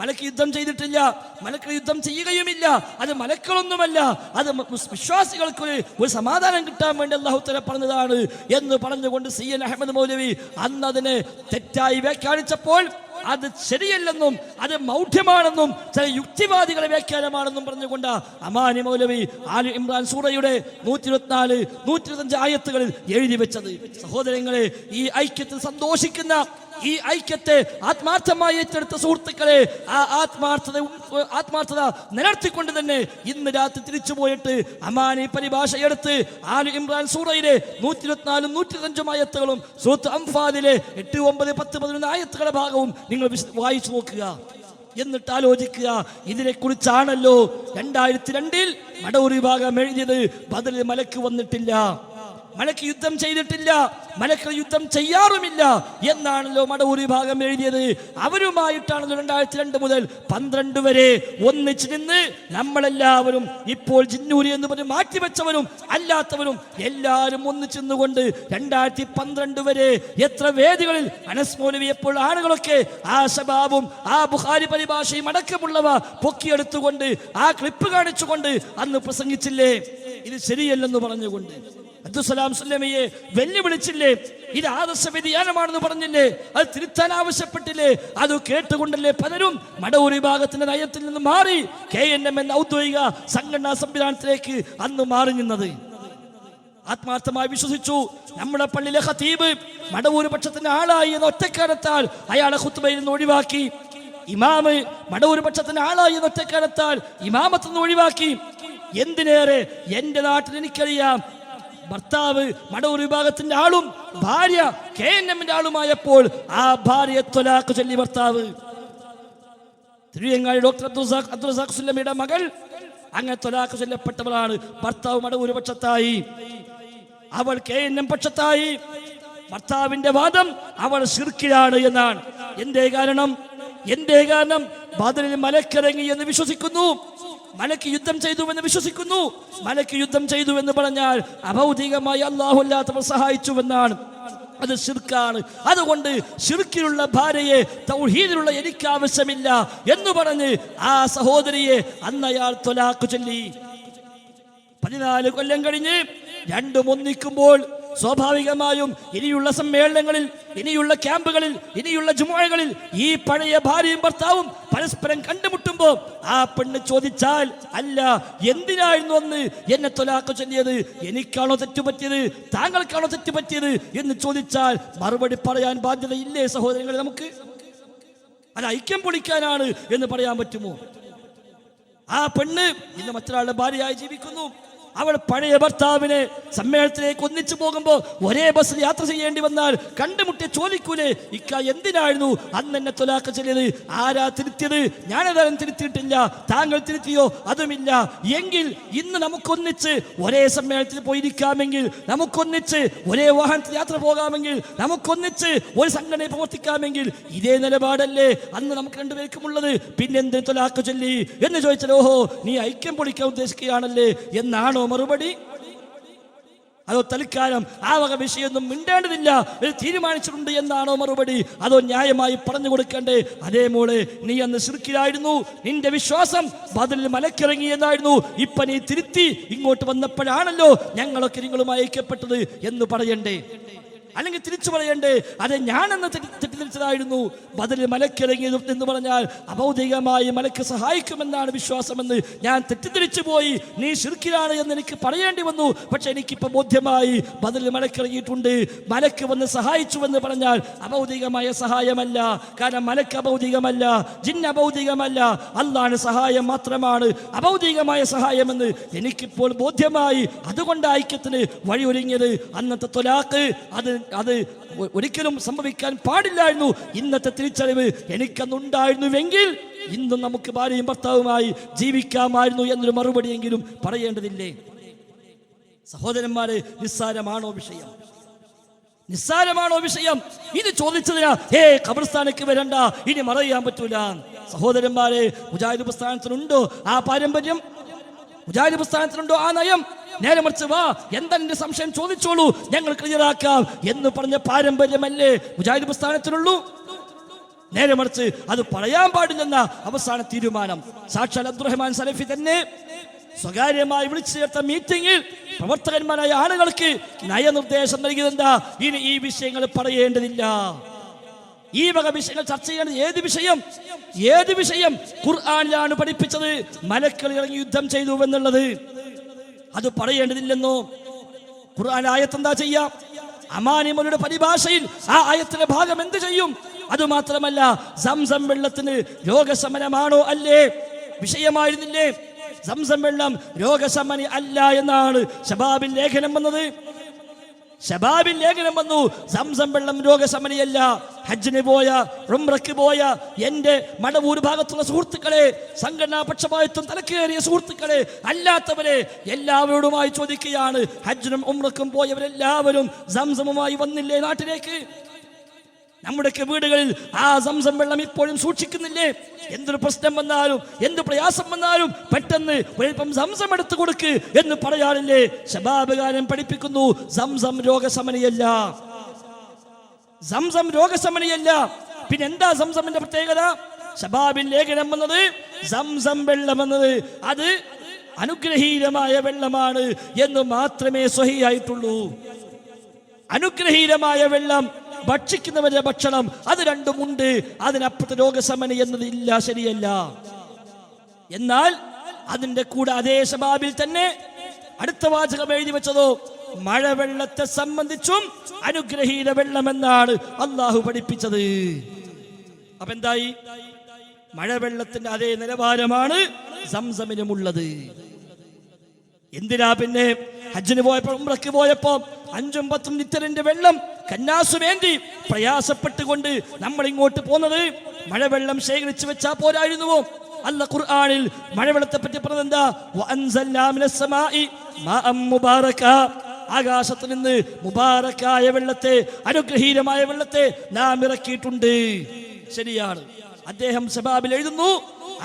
മലക്ക് യുദ്ധം ചെയ്തിട്ടില്ല, മലക്കൾ യുദ്ധം ചെയ്യുകയുമില്ല, അത് മലക്കളൊന്നുമല്ല, അത് വിശ്വാസികൾക്ക് ഒരു സമാധാനം കിട്ടാൻ വേണ്ടി അല്ലാഹു തആല പറഞ്ഞതാണ് എന്ന് പറഞ്ഞുകൊണ്ട് CN അഹമ്മദ് മൗലവി അന്ന് അതിനെ തെറ്റായി വ്യാഖ്യാനിച്ചപ്പോൾ അത് ശരിയല്ലെന്നും അത് മൗഢ്യമാണെന്നും ചില യുക്തിവാദികളെ വ്യാഖ്യാനമാണെന്നും പറഞ്ഞുകൊണ്ട് അമാനി മൗലവി ആലി ഇമ്രാൻ സൂറയുടെ 124, 125 ആയത്തുകളിൽ എഴുതി വെച്ചത്. സഹോദരങ്ങളെ, ഈ ഐക്യത്തിൽ സന്തോഷിക്കുന്ന, ഈ ഐക്യത്തെ ആത്മാർത്ഥമായി ഏറ്റെടുത്ത സുഹൃത്തുക്കളെ, ആ ആത്മാർത്ഥത നിലനിർത്തിക്കൊണ്ട് തന്നെ ഇന്ന് രാത്രി തിരിച്ചു പോയിട്ട് അമാനി പരിഭാഷയെടുത്ത് ആലി ഇമ്രാൻ സൂറയിലെ 124, 125 ആയത്തുകളും സൂറത്ത് അംഫാലിലെ 8, 9, 10, 11 ആയത്തുകളുടെ ഭാഗവും നിങ്ങൾ വായിച്ചു നോക്കുക. എന്നിട്ട് ആലോചിക്കുക, ഇതിനെക്കുറിച്ചാണല്ലോ 2002 മടവൂർ വിഭാഗം എഴുതിയത്. ബദറിൽ മലക്ക് വന്നിട്ടില്ല, മലക്ക് യുദ്ധം ചെയ്തിട്ടില്ല, മലക്ക് യുദ്ധം ചെയ്യാറുമില്ല എന്നാണല്ലോ മടവൂർ വിഭാഗം എഴുതിയത്. അവരുമായിട്ടാണല്ലോ 2002 മുതൽ 12 വരെ ഒന്നിച്ച് നിന്ന് നമ്മളെല്ലാവരും, ഇപ്പോൾ ജിന്നൂരി എന്ന് പറഞ്ഞ് മാറ്റിവെച്ചവരും അല്ലാത്തവരും എല്ലാവരും ഒന്നിച്ച് നിന്നുകൊണ്ട് 2012 വരെ എത്ര വേദികളിൽ അനസ് മൗലവി എപ്പോൾ ആളുകളൊക്കെ ആ ശബാബും ആ ബുഖാരി പരിഭാഷയും അടക്കമുള്ളവ പൊക്കിയെടുത്തുകൊണ്ട് ആ ക്ലിപ്പ് കാണിച്ചുകൊണ്ട് അന്ന് പ്രസംഗിച്ചില്ലേ? ഇത് ശരിയല്ലെന്ന് പറഞ്ഞുകൊണ്ട് അബ്ദുസ്സലാം സുല്ലമിയെ വെല്ലുവിളിച്ചില്ലേ? ഇത് ആദർശ വ്യതിയാനമാണെന്ന് പറഞ്ഞില്ലേ, അത് തിരുത്താൻ ആവശ്യപ്പെട്ടില്ലേ? അത് കേട്ടുകൊണ്ടല്ലേ പലരും മടവൂർ വിഭാഗത്തിന്റെ നയത്തിൽ നിന്ന് മാറി KNM എന്ന ഔദ്യോഗിക സംഘടനാ സംവിധാനത്തിലേക്ക് അന്ന് മാറി നിന്നത്. ആത്മാർത്ഥമായി വിശ്വസിച്ചു നമ്മുടെ പള്ളിയിലെ ഖതീബ് മടവൂർ പക്ഷത്തിന്റെ ആളായി എന്ന ഒറ്റക്കാരത്താൽ അയാളെ ഖുത്ബയിൽ നിന്ന് ഒഴിവാക്കി. ഇമാമ് മടവൂർ പക്ഷത്തിന്റെ ആളായി എന്ന ഒറ്റക്കാരത്താൽ ഇമാമത്ത് നിന്ന് ഒഴിവാക്കി. എന്തിനേറെ എന്റെ നാട്ടിൽ എനിക്കറിയാം, ഭർത്താവ് മടവൂർ വിഭാഗത്തിന്റെ ആളും ഭാര്യ KNMന്റെ ആളുമായപ്പോൾ ആ ഭാര്യയെ ത്വലാഖ് ചൊല്ലി ഭർത്താവ്. തിരുവങ്ങാടി ഡോക്ടർ അബ്ദുൽ റസാഖ് സുല്ലമിയുടെ മകൾ അങ്ങനെ ത്വലാഖ് ചൊല്ലപ്പെട്ടവളാണ്. ഭർത്താവ് മടവൂർ പക്ഷത്തായി, അവൾ KNM പക്ഷത്തായി. ഭർത്താവിന്റെ വാദം അവൾ ശിർക്കിലാണ് എന്നാണ്. എന്തേ കാരണം? ബദറിൽ മലക്കിറങ്ങി എന്ന് വിശ്വസിക്കുന്നു, മലക്ക് യുദ്ധം ചെയ്തു എന്ന് വിശ്വസിക്കുന്നു. മലക്ക് യുദ്ധം ചെയ്തു എന്ന് പറഞ്ഞാൽ അഭൗതികമായി അല്ലാഹു അല്ലാത്തവർ സഹായിച്ചുവെന്നാണ്. അത് ശിർക്കാണ്. അതുകൊണ്ട് ശിർക്കിലുള്ള ഭാര്യയെ തൗഹീദിലുള്ള എനിക്ക് ആവശ്യമില്ല എന്ന് പറഞ്ഞ് ആ സഹോദരിയെ അന്ന് അയാൾ ത്വലാഖ് ചൊല്ലി. 14 കൊല്ലം കഴിഞ്ഞ് രണ്ടും ഒന്നിക്കുമ്പോൾ സ്വാഭാവികമായും ഇനിയുള്ള സമ്മേളനങ്ങളിൽ, ഇനിയുള്ള ക്യാമ്പുകളിൽ, ഇനിയുള്ള ജുമുഅകളിൽ ഈ പഴയ ഭാര്യയും ഭർത്താവും പരസ്പരം കണ്ടുമുട്ടുമ്പോൾ ആ പെണ്ണ് ചോദിച്ചാൽ, അല്ല എന്തിനായിരുന്നു അന്ന് എന്നെ ത്വലാഖ് ചൊല്ലിയത്? എനിക്കാണോ തെറ്റുപറ്റിയത്, താങ്കൾക്കാണോ തെറ്റുപറ്റിയത് എന്ന് ചോദിച്ചാൽ മറുപടി പറയാൻ ബാധ്യതയില്ലേ സഹോദരങ്ങളെ? നമുക്ക് അത് ഐക്യം പൊളിക്കാനാണ് എന്ന് പറയാൻ പറ്റുമോ? ആ പെണ്ണ് ഇന്ന് മറ്റൊരാളുടെ ഭാര്യയായി ജീവിക്കുന്നു. അവൾ പഴയ ഭർത്താവിനെ സമ്മേളനത്തിലേക്ക് ഒന്നിച്ചു പോകുമ്പോൾ ഒരേ ബസ്സിൽ യാത്ര ചെയ്യേണ്ടി വന്നാൽ കണ്ടുമുട്ടി ചോദിക്കൂലേ, ഇക്ക എന്തിനായിരുന്നു അന്ന് എന്നെ ത്വലാഖ് ചൊല്ലിയത്? ആരാ തിരുത്തിയത്? ഞാനതാരും തിരുത്തിയിട്ടില്ല. താങ്കൾ തിരുത്തിയോ? അതുമില്ല. എങ്കിൽ ഇന്ന് നമുക്കൊന്നിച്ച് ഒരേ സമ്മേളനത്തിൽ പോയിരിക്കാമെങ്കിൽ, നമുക്കൊന്നിച്ച് ഒരേ വാഹനത്തിൽ യാത്ര പോകാമെങ്കിൽ, നമുക്കൊന്നിച്ച് ഒരു സംഘടനയെ പ്രവർത്തിക്കാമെങ്കിൽ, ഇതേ നിലപാടല്ലേ അന്ന് നമുക്ക് രണ്ടുപേർക്കുമുള്ളത്? പിന്നെന്ത് ത്വലാഖ് ചൊല്ലി എന്ന് ചോദിച്ചാൽ, ഓഹോ നീ ഐക്യം പൊളിക്കാൻ ഉദ്ദേശിക്കുകയാണല്ലേ എന്നാണോ മറുപടി? അതോ തൽക്കാലം ആ വക വിഷയമൊന്നും മിണ്ടേണ്ടതില്ല തീരുമാനിച്ചിട്ടുണ്ട് എന്നാണോ മറുപടി? അതോ ന്യായമായി പറഞ്ഞു കൊടുക്കണ്ടേ? അതേ മോളെ, നീ അന്ന് ശിർക്കിലായിരുന്നു, നിന്റെ വിശ്വാസം ബദറിൽ മലക്കിറങ്ങി എന്നായിരുന്നു. ഇപ്പൊ നീ തിരുത്തി ഇങ്ങോട്ട് വന്നപ്പോഴാണല്ലോ ഞങ്ങളൊക്കെ നിങ്ങളുമായി ഐക്യപ്പെട്ടത് എന്ന് പറയണ്ടേ? അല്ലെങ്കിൽ തിരിച്ചു പറയണ്ടേ, അതെ ഞാനെന്ന് തെറ്റിദ്ധരിച്ചതായിരുന്നു, ബദറിൽ മലക്കിറങ്ങിയത് എന്ന് പറഞ്ഞാൽ അഭൗതികമായി മലക്ക് സഹായിക്കുമെന്നാണ് വിശ്വാസമെന്ന് ഞാൻ തെറ്റിദ്ധരിച്ചു പോയി, നീ ശിർക്കിലാണ് എന്ന് എനിക്ക് പറയേണ്ടി വന്നു. പക്ഷെ എനിക്കിപ്പോൾ ബോധ്യമായി ബദറിൽ മലക്കിറങ്ങിയിട്ടുണ്ട്, മലക്ക് വന്ന് സഹായിച്ചുവെന്ന് പറഞ്ഞാൽ അഭൗതികമായ സഹായമല്ല. കാരണം മലക്ക് അഭൗതികമല്ല, ജിന്ന് അഭൗതികമല്ല, അല്ലാഹുവിന്റെ സഹായം മാത്രമാണ് അഭൗതികമായ സഹായമെന്ന് എനിക്കിപ്പോൾ ബോധ്യമായി. അതുകൊണ്ട് ഐക്യത്തിന് വഴിയൊരുങ്ങിയത്. അന്നത്തെ ത്വലാഖ് അത് ഒരിക്കലും സംഭവിക്കാൻ പാടില്ലായിരുന്നു. ഇന്നത്തെ തിരിച്ചറിവ് എനിക്കന്നുണ്ടായിരുന്നുവെങ്കിൽ ഇന്നും നമുക്ക് ഭാര്യയും ഭർത്താവുമായി ജീവിക്കാമായിരുന്നു എന്നൊരു മറുപടിയെങ്കിലും പറയേണ്ടതില്ലേ? സഹോദരന്മാരെ, നിസ്സാരമാണോ വിഷയം? നിസ്സാരമാണോ വിഷയം? ഇത് ചോദിച്ചതിനാ ഖബർസ്ഥാനേക്ക് വരണ്ട, ഇനി മറയാൻ പറ്റൂല. സഹോദരന്മാരെ, മുജാഹിദ് പ്രസ്ഥാനത്തിനുണ്ടോ ആ പാരമ്പര്യം? മുജാഹിദ് പ്രസ്ഥാനത്തിനുണ്ടോ ആ നയം? നേരെ മറിച്ച് വാ, എന്താ നിന്റെ സംശയം ചോദിച്ചോളൂ, ഞങ്ങൾ ക്ലിയറാക്കാം എന്ന് പറഞ്ഞ പാരമ്പര്യമല്ലേ മുജാഹിദ് പ്രസ്ഥാനത്തിനുള്ളൂ? നേരെ മറിച്ച് അത് പറയാൻ പാടില്ലെന്ന അവസാന തീരുമാനം സാക്ഷാൽ അബ്ദുറഹ്മാൻ സലഫി തന്നെ സ്വകാര്യമായി വിളിച്ചു ചേർത്ത മീറ്റിംഗിൽ പ്രവർത്തകന്മാരായ ആളുകൾക്ക് നയനിർദ്ദേശം നൽകിയതെന്താ? ഇനി ഈ വിഷയങ്ങൾ പറയേണ്ടതില്ല, ഈ വക വിഷയങ്ങൾ ചർച്ച ചെയ്യേണ്ടത് ഏത് വിഷയം ഖുർആനിലാണ് പഠിപ്പിച്ചത് മലക്കൾ ഇറങ്ങി യുദ്ധം ചെയ്തു എന്നുള്ളത്. അത് പറയേണ്ടതില്ലെന്നോ? ഖുർആൻ ആയത്ത് എന്താ ചെയ്യാം? അമാനിമയുടെ പരിഭാഷയിൽ ആ ആയത്തിന്റെ ഭാഗം എന്ത് ചെയ്യും? അതുമാത്രമല്ല, സംസം വെള്ളത്തിന് രോഗശമനമാണോ അല്ലേ വിഷയമായിരുന്നില്ലേ? സംസം വെള്ളം രോഗശമനി അല്ല എന്നാണ് ശബാബിൽ ലേഖനം വന്നത്. ശബാബിൽ ലേഖനം വന്നു, സംസം വെള്ളം രോഗശമനിയല്ല. ഹജ്ജിന് പോയ, ഉംറയ്ക്ക് പോയ എൻ്റെ മടവൂർ ഭാഗത്തുള്ള സുഹൃത്തുക്കളെ, സംഘടനാ പക്ഷപാതിത്വം തലക്കേറിയ സുഹൃത്തുക്കളെ, അല്ലാത്തവരെ എല്ലാവരോടുമായി ചോദിക്കുകയാണ്, ഹജ്ജിനും ഉംറയ്ക്കും പോയവരെല്ലാവരും സംസമുമായി വന്നില്ലേ നാട്ടിലേക്ക്? നമ്മുടെയൊക്കെ വീടുകളിൽ ആ സംസം വെള്ളം ഇപ്പോഴും സൂക്ഷിക്കുന്നില്ലേ? എന്തൊരു പ്രശ്നം വന്നാലും, എന്ത് പ്രയാസം വന്നാലും പെട്ടെന്ന് ഒരൽപ്പം സംസം എടുത്തു കൊടുക്ക് എന്ന് പറയാറില്ലേ? ശബാബുകാരൻ പഠിപ്പിക്കുന്നു, സംസം രോഗശമനിയല്ല. സംസം രോഗശമനിയല്ല. പിന്നെ എന്താ സംസമിന്റെ പ്രത്യേകത? ശബാബിൻ ലേഖനം വന്നത്, സംസം വെള്ളം എന്നത് അത് അനുഗ്രഹീതമായ വെള്ളമാണ് എന്ന് മാത്രമേ സ്വഹീഹായിട്ടുള്ളൂ. അനുഗ്രഹീതമായ വെള്ളം, ഭക്ഷിക്കുന്നവരുടെ ഭക്ഷണം, അത് രണ്ടുമുണ്ട്. അതിനപ്പുറത്ത് രോഗശമനം എന്നത് ഇല്ല, ശരിയല്ല. എന്നാൽ അതിന്റെ കൂടെ അതേ ശബാബിൽ തന്നെ അടുത്ത വാചകം എഴുതി വെച്ചതോ മഴവെള്ളത്തെ സംബന്ധിച്ചും അനുഗ്രഹീത വെള്ളമെന്നാണ് അള്ളാഹു പഠിപ്പിച്ചത്. അപ്പൊ എന്തായി? മഴവെള്ളത്തിന്റെ അതേ നിലവാരമാണ് സംസമിനുമുള്ളത്. എന്തിനാ പിന്നെ ഹജ്ജിന് പോയപ്പോൾ, ഉംറയ്ക്ക് പോയപ്പോ 5ഉം 10ഉം ലിറ്ററിന്റെ വെള്ളം കന്നാസുവേണ്ടി പ്രയാസപ്പെട്ടുകൊണ്ട് നമ്മൾ ഇങ്ങോട്ട് പോന്നത്? മഴവെള്ളം ശേഖരിച്ചു വെച്ചാ പോരായിരുന്നുവോ? അല്ല ഖുർആനിൽ മഴവെള്ളത്തെ പറ്റി പറഞ്ഞത് എന്താ? വഅൻസൽനാ മിനസ് സമാഇ മാഅം മുബാറക, ആകാശത്ത് നിന്ന് മുബാറക്കായ വെള്ളത്തെ, അനുഗ്രഹീതമായ വെള്ളത്തെ നാം ഇറക്കിയിട്ടുണ്ട്. ശരിയാണ്. അദ്ദേഹം ശബാബിൽ എഴുതുന്നു,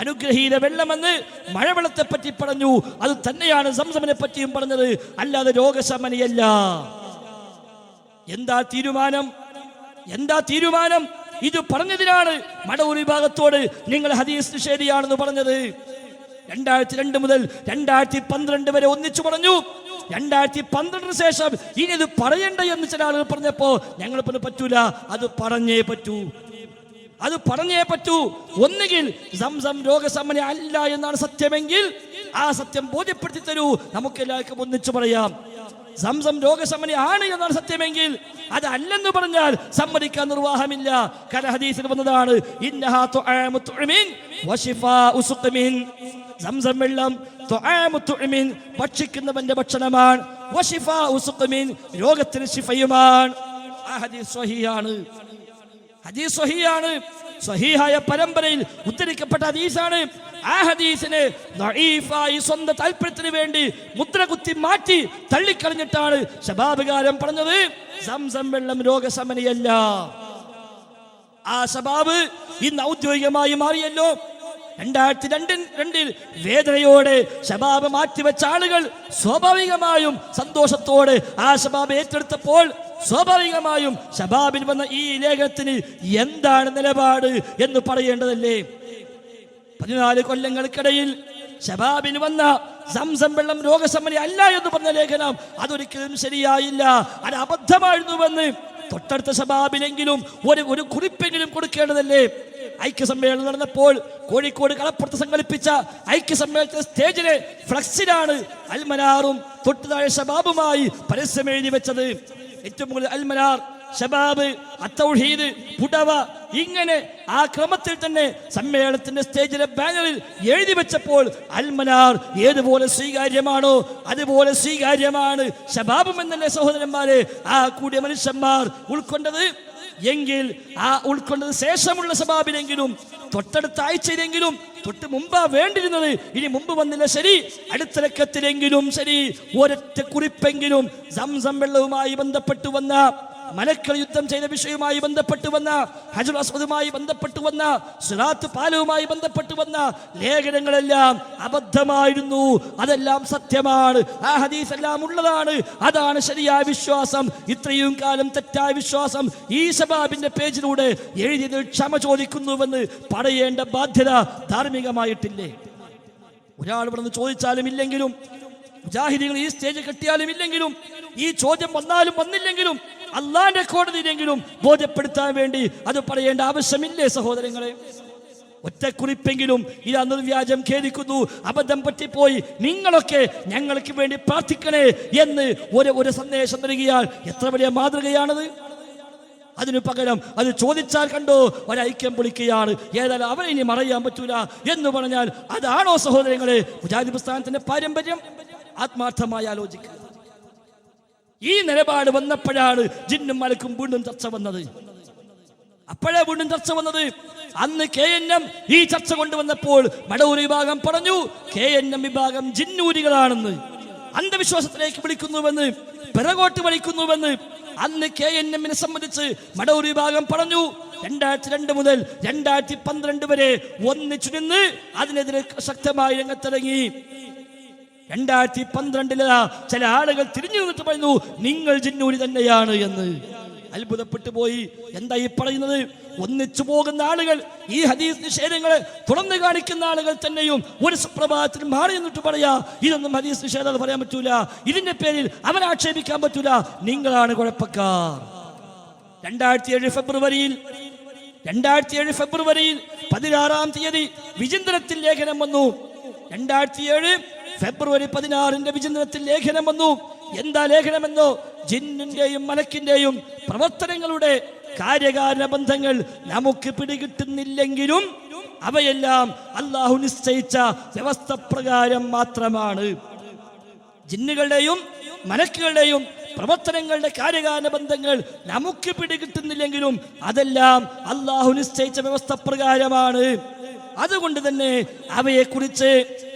അനുഗ്രഹീത വെള്ളമെന്ന് മഴവെള്ളത്തെ പറ്റി പറഞ്ഞു. അത് തന്നെയാണ് സംസമിനെ പറ്റിയും പറഞ്ഞത്, അല്ലാതെ രോഗശമനിയല്ല. എന്താ തീരുമാനം? എന്താ തീരുമാനം? ഇത് പറഞ്ഞതിനാണ് മടവൂർ വിഭാഗത്തോട് നിങ്ങൾ ഹദീസ് ശരിയാണെന്ന് പറഞ്ഞത്. 2002 മുതൽ 2012 വരെ ഒന്നിച്ചു പറഞ്ഞു. 2012 ശേഷം ഇനി ഇത് പറയണ്ട എന്ന് ചില ആളുകൾ പറഞ്ഞപ്പോ ഞങ്ങൾ പറ്റൂല, അത് പറഞ്ഞേ പറ്റൂ, അത് പറഞ്ഞേ പറ്റൂ. ഒന്നുകിൽ സംസം രോഗശമന അല്ല എന്നാണ് സത്യമെങ്കിൽ ആ സത്യം ബോധ്യപ്പെടുത്തി തരൂ, നമുക്ക് എല്ലാവർക്കും ഒന്നിച്ചു പറയാം. സംസം രോഗശമന ആണ് എന്നാണ് സത്യമെങ്കിൽ അത് അല്ലെന്ന് പറഞ്ഞാൽ സമ്മതിക്കാൻ നിർവാഹമില്ല. കാരണം ഹദീസിൽ വന്നതാണ്, ഇന്നഹാ തുആമു തുഅമിൻ വശിഫാഉ സുഖമിൻ. സംസം വെള്ളം തുആമു തുഅമിൻ, ഭക്ഷിക്കുന്നവന്റെ ഭക്ഷണമാണ്, വശിഫാഉ സുഖമിൻ, രോഗത്തിന് ശിഫയുമാണ്. ആ ഹദീസ് സ്വഹീഹാണ്. ഹദീസ് സ്വഹീഹാണ്. സ്വഹീഹായ പരമ്പരയിൽ ഉദ്ധരിക്കപ്പെട്ട ഹദീസാണ്. ആ ഹദീസിനെ ദഈഫായി സ്വന്തം താല്പര്യത്തിന് വേണ്ടി മുദ്രകുത്തി മാറ്റി തള്ളിക്കളഞ്ഞിട്ടാണ് ശബാബുകാരൻ പറഞ്ഞത് സംസം വെള്ളം രോഗശമനിയല്ല. ആ ശബാബ് ഇന്ന് ഔദ്യോഗികമായി മാറിയല്ലോ. 2002 വേദനയോടെ ശബാബ് മാറ്റിവെച്ച ആളുകൾ സ്വാഭാവികമായും സന്തോഷത്തോടെ ആ ശബാബ് ഏറ്റെടുത്തപ്പോൾ സ്വാഭാവികമായും ശബാബിൽ വന്ന ഈ ലേഖനത്തിന് എന്താണ് നിലപാട് എന്ന് പറയേണ്ടതല്ലേ? 14 കൊല്ലങ്ങൾക്കിടയിൽ ശബാബിന് വന്ന സംസം വെള്ളം രോഗശമനി അല്ല എന്ന് പറഞ്ഞ ലേഖനം അതൊരിക്കലും ശരിയായില്ല, അത് അബദ്ധമായിരുന്നുവെന്ന് തൊട്ടടുത്ത ശബാബിലെങ്കിലും ഒരു കുറിപ്പെങ്കിലും കൊടുക്കേണ്ടതല്ലേ? ഐക്യസമ്മേളനം നടന്നപ്പോൾ കോഴിക്കോട് കളപ്പുറത്ത് സംഘടിപ്പിച്ച ഐക്യസമ്മേളനത്തിന്റെ സ്റ്റേജിലെ ഫ്ലക്സിലാണ് അൽമനാറും തൊട്ടു താഴെ ശബാബുമായി പരസ്യം എഴുതി വെച്ചത്. ഏറ്റവും കൂടുതൽ അൽമനാർ, ശബാബ്, അത്തൗഹീദ്, പുടവ, ഇങ്ങനെ ആ ക്രമത്തിൽ തന്നെ സമ്മേളനത്തിന്റെ സ്റ്റേജിലെ ബാനറിൽ എഴുതി വെച്ചപ്പോൾ അൽമനാർ ഏതുപോലെ സ്വീകാര്യമാണോ അതുപോലെ സ്വീകാര്യമാണ് ശബാബും എന്നല്ലേ സഹോദരന്മാരെ ആ കൂടിയ മനുഷ്യന്മാർ ഉൾക്കൊണ്ടത്. എങ്കിൽ ആ ഉൾക്കൊണ്ടത് ശേഷമുള്ള ശബാബിലെങ്കിലും തൊട്ടടുത്ത ആഴ്ചയിലെങ്കിലും തൊട്ട് മുമ്പാ വേണ്ടിരുന്നത്, ഇനി മുമ്പ് വന്നില്ല ശരി, അടുത്ത ലക്കത്തിലെങ്കിലും ശരി, ഒരൊറ്റ കുറിപ്പെങ്കിലും സംസം വെള്ളവുമായി ബന്ധപ്പെട്ടു വന്ന, മലക്കൾ യുദ്ധം ചെയ്ത വിഷയവുമായി ബന്ധപ്പെട്ടു വന്ന, ഹജറുൽ അസ്വദുമായി ബന്ധപ്പെട്ടു വന്ന, സിറാത്ത് പാലവുമായി ബന്ധപ്പെട്ടു വന്ന ലേഖനങ്ങളെല്ലാം അബദ്ധമായിരുന്നു. അതെല്ലാം സത്യമാണ്. ആ ഹദീസ് എല്ലാം ഉള്ളതാണ്. അതാണ് ശരിയായ വിശ്വാസം. ഇത്രയും കാലം തെറ്റായ വിശ്വാസം ഈ ശബാബിന്റെ പേജിലൂടെ എഴുതിയത് ക്ഷമ ചോദിക്കുന്നുവെന്ന് പറയേണ്ട ബാധ്യത ധാർമ്മികമായിട്ടില്ലേ? ഒരാൾ ഇവിടെ നിന്ന് ചോദിച്ചാലും ഇല്ലെങ്കിലും, മുജാഹിദീകൾ ഈ സ്റ്റേജ് കെട്ടിയാലും ഇല്ലെങ്കിലും, ഈ ചോദ്യം വന്നാലും വന്നില്ലെങ്കിലും, അള്ളാന്റെ കോടതിയിലെങ്കിലും ബോധ്യപ്പെടുത്താൻ വേണ്ടി അത് പറയേണ്ട ആവശ്യമില്ലേ സഹോദരങ്ങളെ? ഒറ്റക്കുറിപ്പെങ്കിലും ഇതാ നിർവ്യാജം ഖേദിക്കുന്നു, അബദ്ധം പറ്റിപ്പോയി, നിങ്ങളൊക്കെ ഞങ്ങൾക്ക് വേണ്ടി പ്രാർത്ഥിക്കണേ എന്ന് ഒരു സന്ദേശം നൽകിയാൽ എത്ര വലിയ മാതൃകയാണത്. അതിനു പകരം അത് ചോദിച്ചാൽ കണ്ടോ ഒരൈക്യം പൊളിക്കുകയാണ്, ഏതായാലും അവരെ ഇനി മറയാൻ പറ്റൂല എന്ന് പറഞ്ഞാൽ അതാണോ സഹോദരങ്ങളെ മുജാഹിദ് പ്രസ്ഥാനത്തിന്റെ പാരമ്പര്യം? ആത്മാർത്ഥമായി ആലോചിക്കുക. ഈ നിലപാട് വന്നപ്പോഴാണ് ജിന്നും മലക്കും വീണ്ടും ചർച്ച വന്നത്. അപ്പോഴേ വീണ്ടും ചർച്ച വന്നത്. അന്ന് KNM ഈ ചർച്ച കൊണ്ടുവന്നപ്പോൾ മടവൂർ വിഭാഗം പറഞ്ഞു KNM വിഭാഗം ജിന്നൂരികളാണെന്ന്, അന്ധവിശ്വാസത്തിലേക്ക് വിളിക്കുന്നുവെന്ന്, പിറകോട്ട് വലിക്കുന്നുവെന്ന്. അന്ന് KNM-നെ സംബന്ധിച്ച് മടവൂർ വിഭാഗം പറഞ്ഞു 2002 മുതൽ 2012 വരെ ഒന്നിച്ചു നിന്ന് അതിനെതിരെ ശക്തമായി രംഗത്തിറങ്ങി. 2012 ചില ആളുകൾ തിരിഞ്ഞു നിന്നിട്ട് പറയുന്നു നിങ്ങൾ ജിന്നൂരി തന്നെയാണ് എന്ന്. അത്ഭുതപ്പെട്ടു പോയി. എന്താ ഈ പറയുന്നത്? ഒന്നിച്ചു പോകുന്ന ആളുകൾ, ഈ ഹദീസ് നിഷേധങ്ങളെ തുറന്നു കാണിക്കുന്ന ആളുകൾ തന്നെയും ഒരു സുപ്രഭാതത്തിൽ മാറി നിന്നിട്ട് പറയാ ഇതൊന്നും ഹദീസ് നിഷേധം പറയാൻ പറ്റൂല, ഇതിന്റെ പേരിൽ അവൻ ആക്ഷേപിക്കാൻ പറ്റൂല, നിങ്ങളാണ് കുഴപ്പക്കാർ. 2007 ഫെബ്രുവരിയിൽ 16-ാം തീയതി വിചിന്തനത്തിൽ ലേഖനം വന്നു. 2007 ഫെബ്രുവരി 16 വിചിന്തനത്തിൽ ലേഖനം വന്നു. എന്താ ലേഖനമെന്നോ? ജിന്നിന്റെയും മലക്കിന്റെയും പ്രവർത്തനങ്ങളുടെ കാര്യകാരണ ബന്ധങ്ങൾ നമുക്ക് പിടികിട്ടുന്നില്ലെങ്കിലും അവയെല്ലാം അല്ലാഹു നിശ്ചയിച്ച വ്യവസ്ഥ പ്രകാരം മാത്രമാണ്. ജിന്നുകളുടെയും മലക്കുകളുടെയും പ്രവർത്തനങ്ങളുടെ കാര്യകാരണ ബന്ധങ്ങൾ നമുക്ക് പിടികിട്ടുന്നില്ലെങ്കിലും അതെല്ലാം അല്ലാഹു നിശ്ചയിച്ച വ്യവസ്ഥ പ്രകാരമാണ്. അതുകൊണ്ട് തന്നെ അവയെക്കുറിച്ച്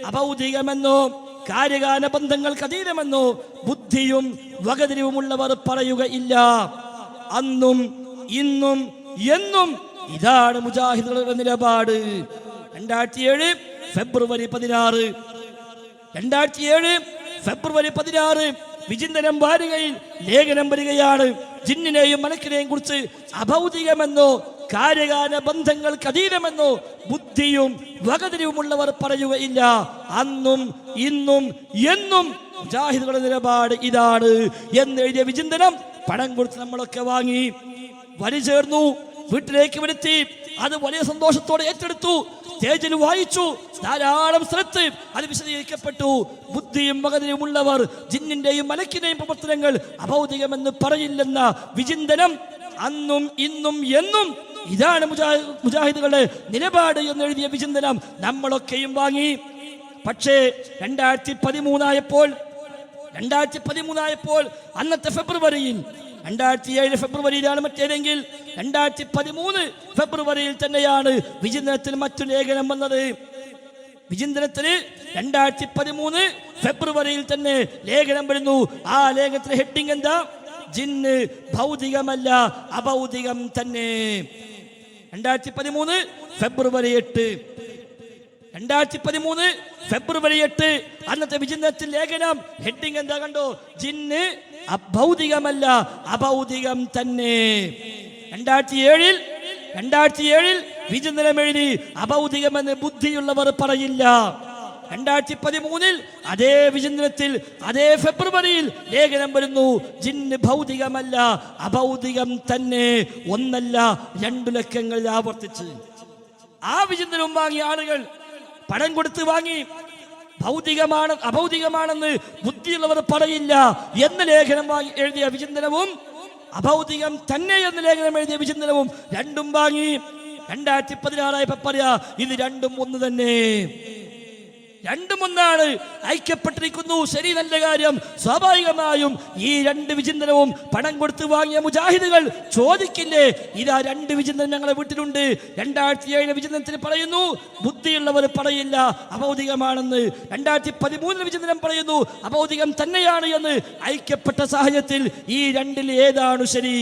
അഭൗതികമെന്നോ കാര്യകാല ബന്ധങ്ങൾക്ക് അതീതമെന്നോ ബുദ്ധിയും വകതിരിവുമുള്ളവർ പറയുകയില്ല. അന്നും ഇന്നും എന്നും ഇതാണ് മുജാഹിദുകളുടെ നിലപാട്. 2007 ഫെബ്രുവരി 16 വിചിന്തനം വാരുകയിൽ ലേഖനം വരികയാണ്. ജിന്നിനെയും മലക്കിനെയും കുറിച്ച് അഭൗതികമെന്നോ കാര്യകാല ബന്ധങ്ങൾക്ക് അതീതമെന്നോ ബുദ്ധിയും വകതിരിവുമുള്ളവർ പറയുകയില്ല. അന്നും ഇന്നും എന്നും മുജാഹിദുകളുടെ നിലപാട് ഇതാണ് എന്നെഴുതിയ വിചിന്തനം പണം കൊടുത്ത് നമ്മളൊക്കെ വാങ്ങി വരി ചേർന്നു, വീട്ടിലേക്ക് വരുത്തി. അത് വലിയ സന്തോഷത്തോടെ ഏറ്റെടുത്തു, സ്റ്റേജിൽ വായിച്ചു. ധാരാളം സ്ഥലത്ത് അത് വിശദീകരിക്കപ്പെട്ടു. ബുദ്ധിയും വകതിരിവുമുള്ളവർ ജിന്നിന്റെയും മലക്കിന്റെയും പ്രവർത്തനങ്ങൾ അഭൗതികമെന്ന് പറയില്ലെന്ന വിചിന്തനം അന്നും ഇന്നും എന്നും ഇതാണ് മുജാഹിദുകളുടെ നിലപാട് എന്നെഴുതിയ വിചിന്തനം നമ്മളൊക്കെയും വാങ്ങി. പക്ഷേ 2013 ആയപ്പോൾ അന്നത്തെ ഫെബ്രുവരിയിൽ, 2007 ഫെബ്രുവരിയിലാണ് മറ്റേതെങ്കിൽ 2013 ഫെബ്രുവരിയിൽ തന്നെയാണ് വിചിന്തനത്തിൽ മറ്റു ലേഖനം വന്നത്. വിചിന്തനത്തിന് 2013 ഫെബ്രുവരിയിൽ തന്നെ ലേഖനം വരുന്നു. ആ ലേഖനത്തിലെ ഹെഡിങ് എന്താ? ജിന്ന് ഭൗതികമല്ല, അഭൗതികം തന്നെ. 2013 ഫെബ്രുവരി 8 അന്നത്തെ വിചിന്തനത്തിൽ ലേഖനം ഹെഡിങ് എന്താ കണ്ടോ? ജിന്ന് ഭൗതികമല്ല, അഭൗതികം തന്നെ. 2007 വിചിന്തനം എഴുതി അഭൗതികമെന്ന് ബുദ്ധിയുള്ളവർ പറയില്ല. 2013 അതേ വിചിന്തനത്തിൽ അതേ ഫെബ്രുവരിയിൽ ലേഖനം വരുന്നു. ജിന്ന് ഭൗതികമല്ല, അഭൗതികം തന്നെ. ഒന്നല്ല 2 ലക്കങ്ങളിൽ ആവർത്തിച്ച് ആ വിചിന്തനം വാങ്ങിയ ആളുകൾ പണം കൊടുത്ത് വാങ്ങി. അഭൗതികമാണെന്ന് ബുദ്ധിയുള്ളവർ പറയില്ല എന്ന ലേഖനം എഴുതിയ വിചിന്തനവും അഭൗതികം തന്നെ എന്ന ലേഖനം എഴുതിയ വിചിന്തനവും രണ്ടും വാങ്ങി. 2016 പറയാ ഇത് രണ്ടും ഒന്ന് തന്നെ, രണ്ടും ഒന്നാണ്, ഐക്യപ്പെട്ടിരിക്കുന്നു. ശരി, നല്ല കാര്യം. സ്വാഭാവികമായും ഈ 2 വിചിന്തനവും പണം കൊടുത്ത് വാങ്ങിയ മുജാഹിദുകൾ ചോദിക്കില്ലേ, ഇതാ 2 വിചിന്തനം ഞങ്ങളുടെ വീട്ടിലുണ്ട്. 2007 വിചിന്തനത്തിന് പറയുന്നു ബുദ്ധിയുള്ളവർ പറയില്ല, അഭൗതികമാണെന്ന്. 2013 വിചിന്തനം പറയുന്നു അഭൗതികം തന്നെയാണ് എന്ന്. ഐക്യപ്പെട്ട സാഹചര്യത്തിൽ ഈ 2-ൽ ഏതാണ് ശരി?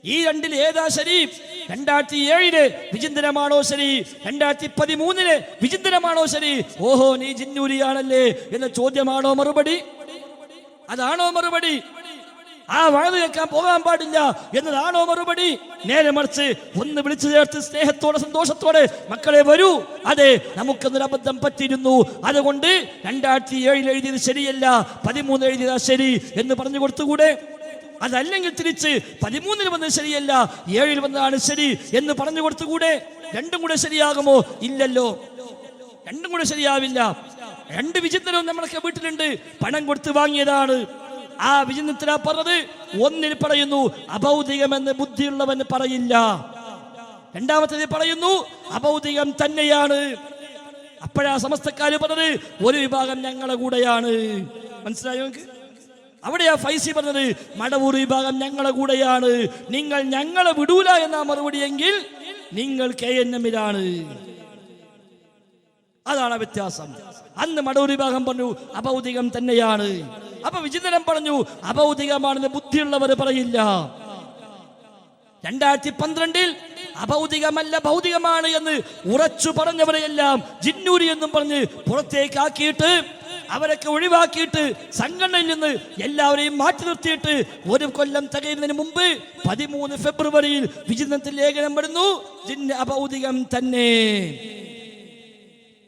2007 വിചിന്തനമാണോ ശരി? 2013 വിചിന്തനമാണോ ശരി? ഓഹോ, നീ ജിന്നൂരിയാണല്ലേ എന്ന ചോദ്യമാണോ മറുപടി? അതാണോ മറുപടി? ആ വഴുത് കേൾക്കാൻ പോകാൻ പാടില്ല എന്നതാണോ മറുപടി? നേരെ മറിച്ച് ഒന്ന് വിളിച്ചു ചേർത്ത് സ്നേഹത്തോടെ സന്തോഷത്തോടെ മക്കളെ വരൂ, അതെ നമുക്കൊന്നൊരു അബദ്ധം പറ്റിയിരുന്നു, അതുകൊണ്ട് 2007 എഴുതിയത് ശരിയല്ല, 13 എഴുതിയതാ ശരി എന്ന് പറഞ്ഞു കൊടുത്തുകൂടെ? അതല്ലെങ്കിൽ തിരിച്ച് 13 വന്നത് ശരിയല്ല, 7 വന്നതാണ് ശരി എന്ന് പറഞ്ഞു കൊടുത്തുകൂടെ? രണ്ടും കൂടെ ശരിയാകുമോ? ഇല്ലല്ലോ, രണ്ടും കൂടെ ശരിയാവില്ല. 2 വിചിന്തനവും നമ്മളൊക്കെ വീട്ടിലുണ്ട്, പണം കൊടുത്ത് വാങ്ങിയതാണ്. ആ വിചിന്തനത്തിലാ പറഞ്ഞത്, ഒന്നിൽ പറയുന്നു അഭൗതികമെന്ന് ബുദ്ധിയുള്ളവന് പറയില്ല, രണ്ടാമത്തേത് പറയുന്നു അഭൗതികം തന്നെയാണ്. അപ്പോഴാ സമസ്തക്കാര് പറഞ്ഞത് ഒരു വിഭാഗം ഞങ്ങളുടെ കൂടെയാണ്. മനസ്സിലായോ നിങ്ങൾക്ക്? അവിടെയാ ഫൈസി പറഞ്ഞത് മടവൂർ വിഭാഗം ഞങ്ങളുടെ കൂടെയാണ്, നിങ്ങൾ ഞങ്ങളെ വിടൂല എന്നാ മറുപടിയെങ്കിൽ നിങ്ങൾ KNM-ലാണ്. അതാണ് വ്യത്യാസം. അന്ന് മടവൂർ വിഭാഗം പറഞ്ഞു അഭൗതികം തന്നെയാണ്. അപ്പൊ വിചിന്തനം പറഞ്ഞു അഭൗതികമാണെന്ന് ബുദ്ധിയുള്ളവർ പറയില്ല. 2012 അഭൗതികമല്ല ഭൗതികമാണ് എന്ന് ഉറച്ചു പറഞ്ഞവരെയെല്ലാം ജിന്നൂരി എന്നും പറഞ്ഞ് പുറത്തേക്കാക്കിയിട്ട് അവരൊക്കെ ഒഴിവാക്കിയിട്ട് സംഘടനയിൽ നിന്ന് എല്ലാവരെയും മാറ്റി നിർത്തിയിട്ട് ഒരു കൊല്ലം തികയുന്നതിന് മുമ്പ് 13 ഫെബ്രുവരിയിൽ വിചിന്തനത്തിൽ ലേഖനം വരുന്നു, ജിന്ന് അഭൗതികം തന്നെ.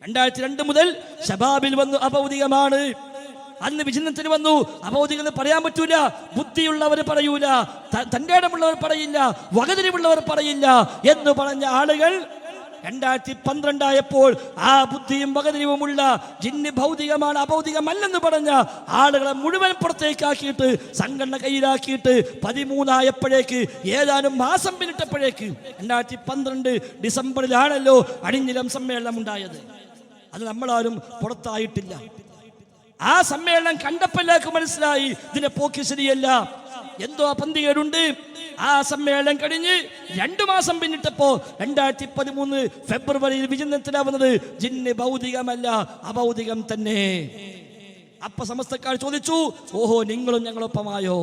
2002 മുതൽ ശബാബിൽ വന്നു അഭൗതികമാണ്. അന്ന് വിചിന്തനത്തിന് വന്നു, അഭൗതികം എന്ന് പറയാൻ പറ്റൂല, ബുദ്ധിയുള്ളവർ പറയൂല, തന്റെ ഇടമുള്ളവർ പറയില്ല, വകതിരിവുള്ളവർ പറയില്ല എന്ന് പറഞ്ഞ ആളുകൾ 2012 ആയപ്പോൾ ആ ബുദ്ധിയും വകതിരിവുമുള്ള ജിന്ന് ഭൗതികമാണ് അഭൗതികമല്ലെന്ന് പറഞ്ഞ ആളുകളെ മുഴുവൻ പുറത്തേക്കാക്കിയിട്ട് സംഘടന കയ്യിലാക്കിയിട്ട് 13 ആയപ്പോഴേക്ക് ഏതാനും മാസം പിന്നിട്ടപ്പോഴേക്ക് 2012 ഡിസംബറിലാണല്ലോ അണിഞ്ഞിലം സമ്മേളനം ഉണ്ടായത്. അത് നമ്മളാരും പുറത്തായിട്ടില്ല. ആ സമ്മേളനം കണ്ടപ്പോൾ എല്ലാവർക്കും മനസ്സിലായി ഇതിന്റെ പോക്ക് ശരിയല്ല, എന്തോ പന്തികേടുണ്ട്. ആ സമ്മേളനം കഴിഞ്ഞ് 2 മാസം പിന്നിട്ടപ്പോ 2013 ഫെബ്രുവരിയിൽ വിചിന്തനത്തിലാവുന്നത് ജിന്ന് ഭൗതികമല്ല അഭൗതികം തന്നെ. അപ്പൊ സമസ്തക്കാർ ചോദിച്ചു, ഓഹോ നിങ്ങളും ഞങ്ങളൊപ്പമായോ?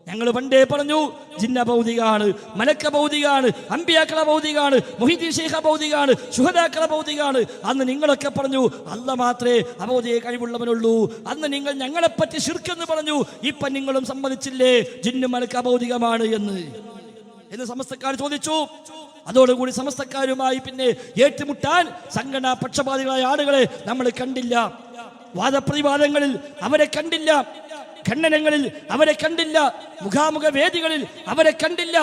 ഞങ്ങൾ പണ്ടേ പറഞ്ഞു ജിന്ന ഭൗതികാണ്, മലക്ക ഭൗതികാണ്, അമ്പിയാക്കള ഭൗതികാണ്, മുഹീദ്ദീൻ ശൈഖ ഭൗതികാണ്, ശുഹദാക്കള ഭൗതികാണ്. അന്ന് നിങ്ങളൊക്കെ പറഞ്ഞു അല്ലാഹ് മാത്രമേ അഭൗതിക കഴിവുള്ളവനുള്ളൂ. അന്ന് നിങ്ങൾ ഞങ്ങളെപ്പറ്റി ശിർക്കെന്ന് പറഞ്ഞു. ഇപ്പൊ നിങ്ങളും സമ്മതിച്ചില്ലേ ജിന്ന് മലക്ക അഭൗതികമാണ് എന്ന് സമസ്തക്കാർ ചോദിച്ചു. അതോടുകൂടി സമസ്തക്കാരുമായി പിന്നെ ഏറ്റുമുട്ടാൻ സംഘടനാ പക്ഷപാതികളായ ആളുകളെ നമ്മൾ കണ്ടില്ല. വാദപ്രതിവാദങ്ങളിൽ അവരെ കണ്ടില്ല, ഖണ്ഡനങ്ങളിൽ അവരെ കണ്ടില്ല, മുഖാമുഖ വേദികളിൽ അവരെ കണ്ടില്ല.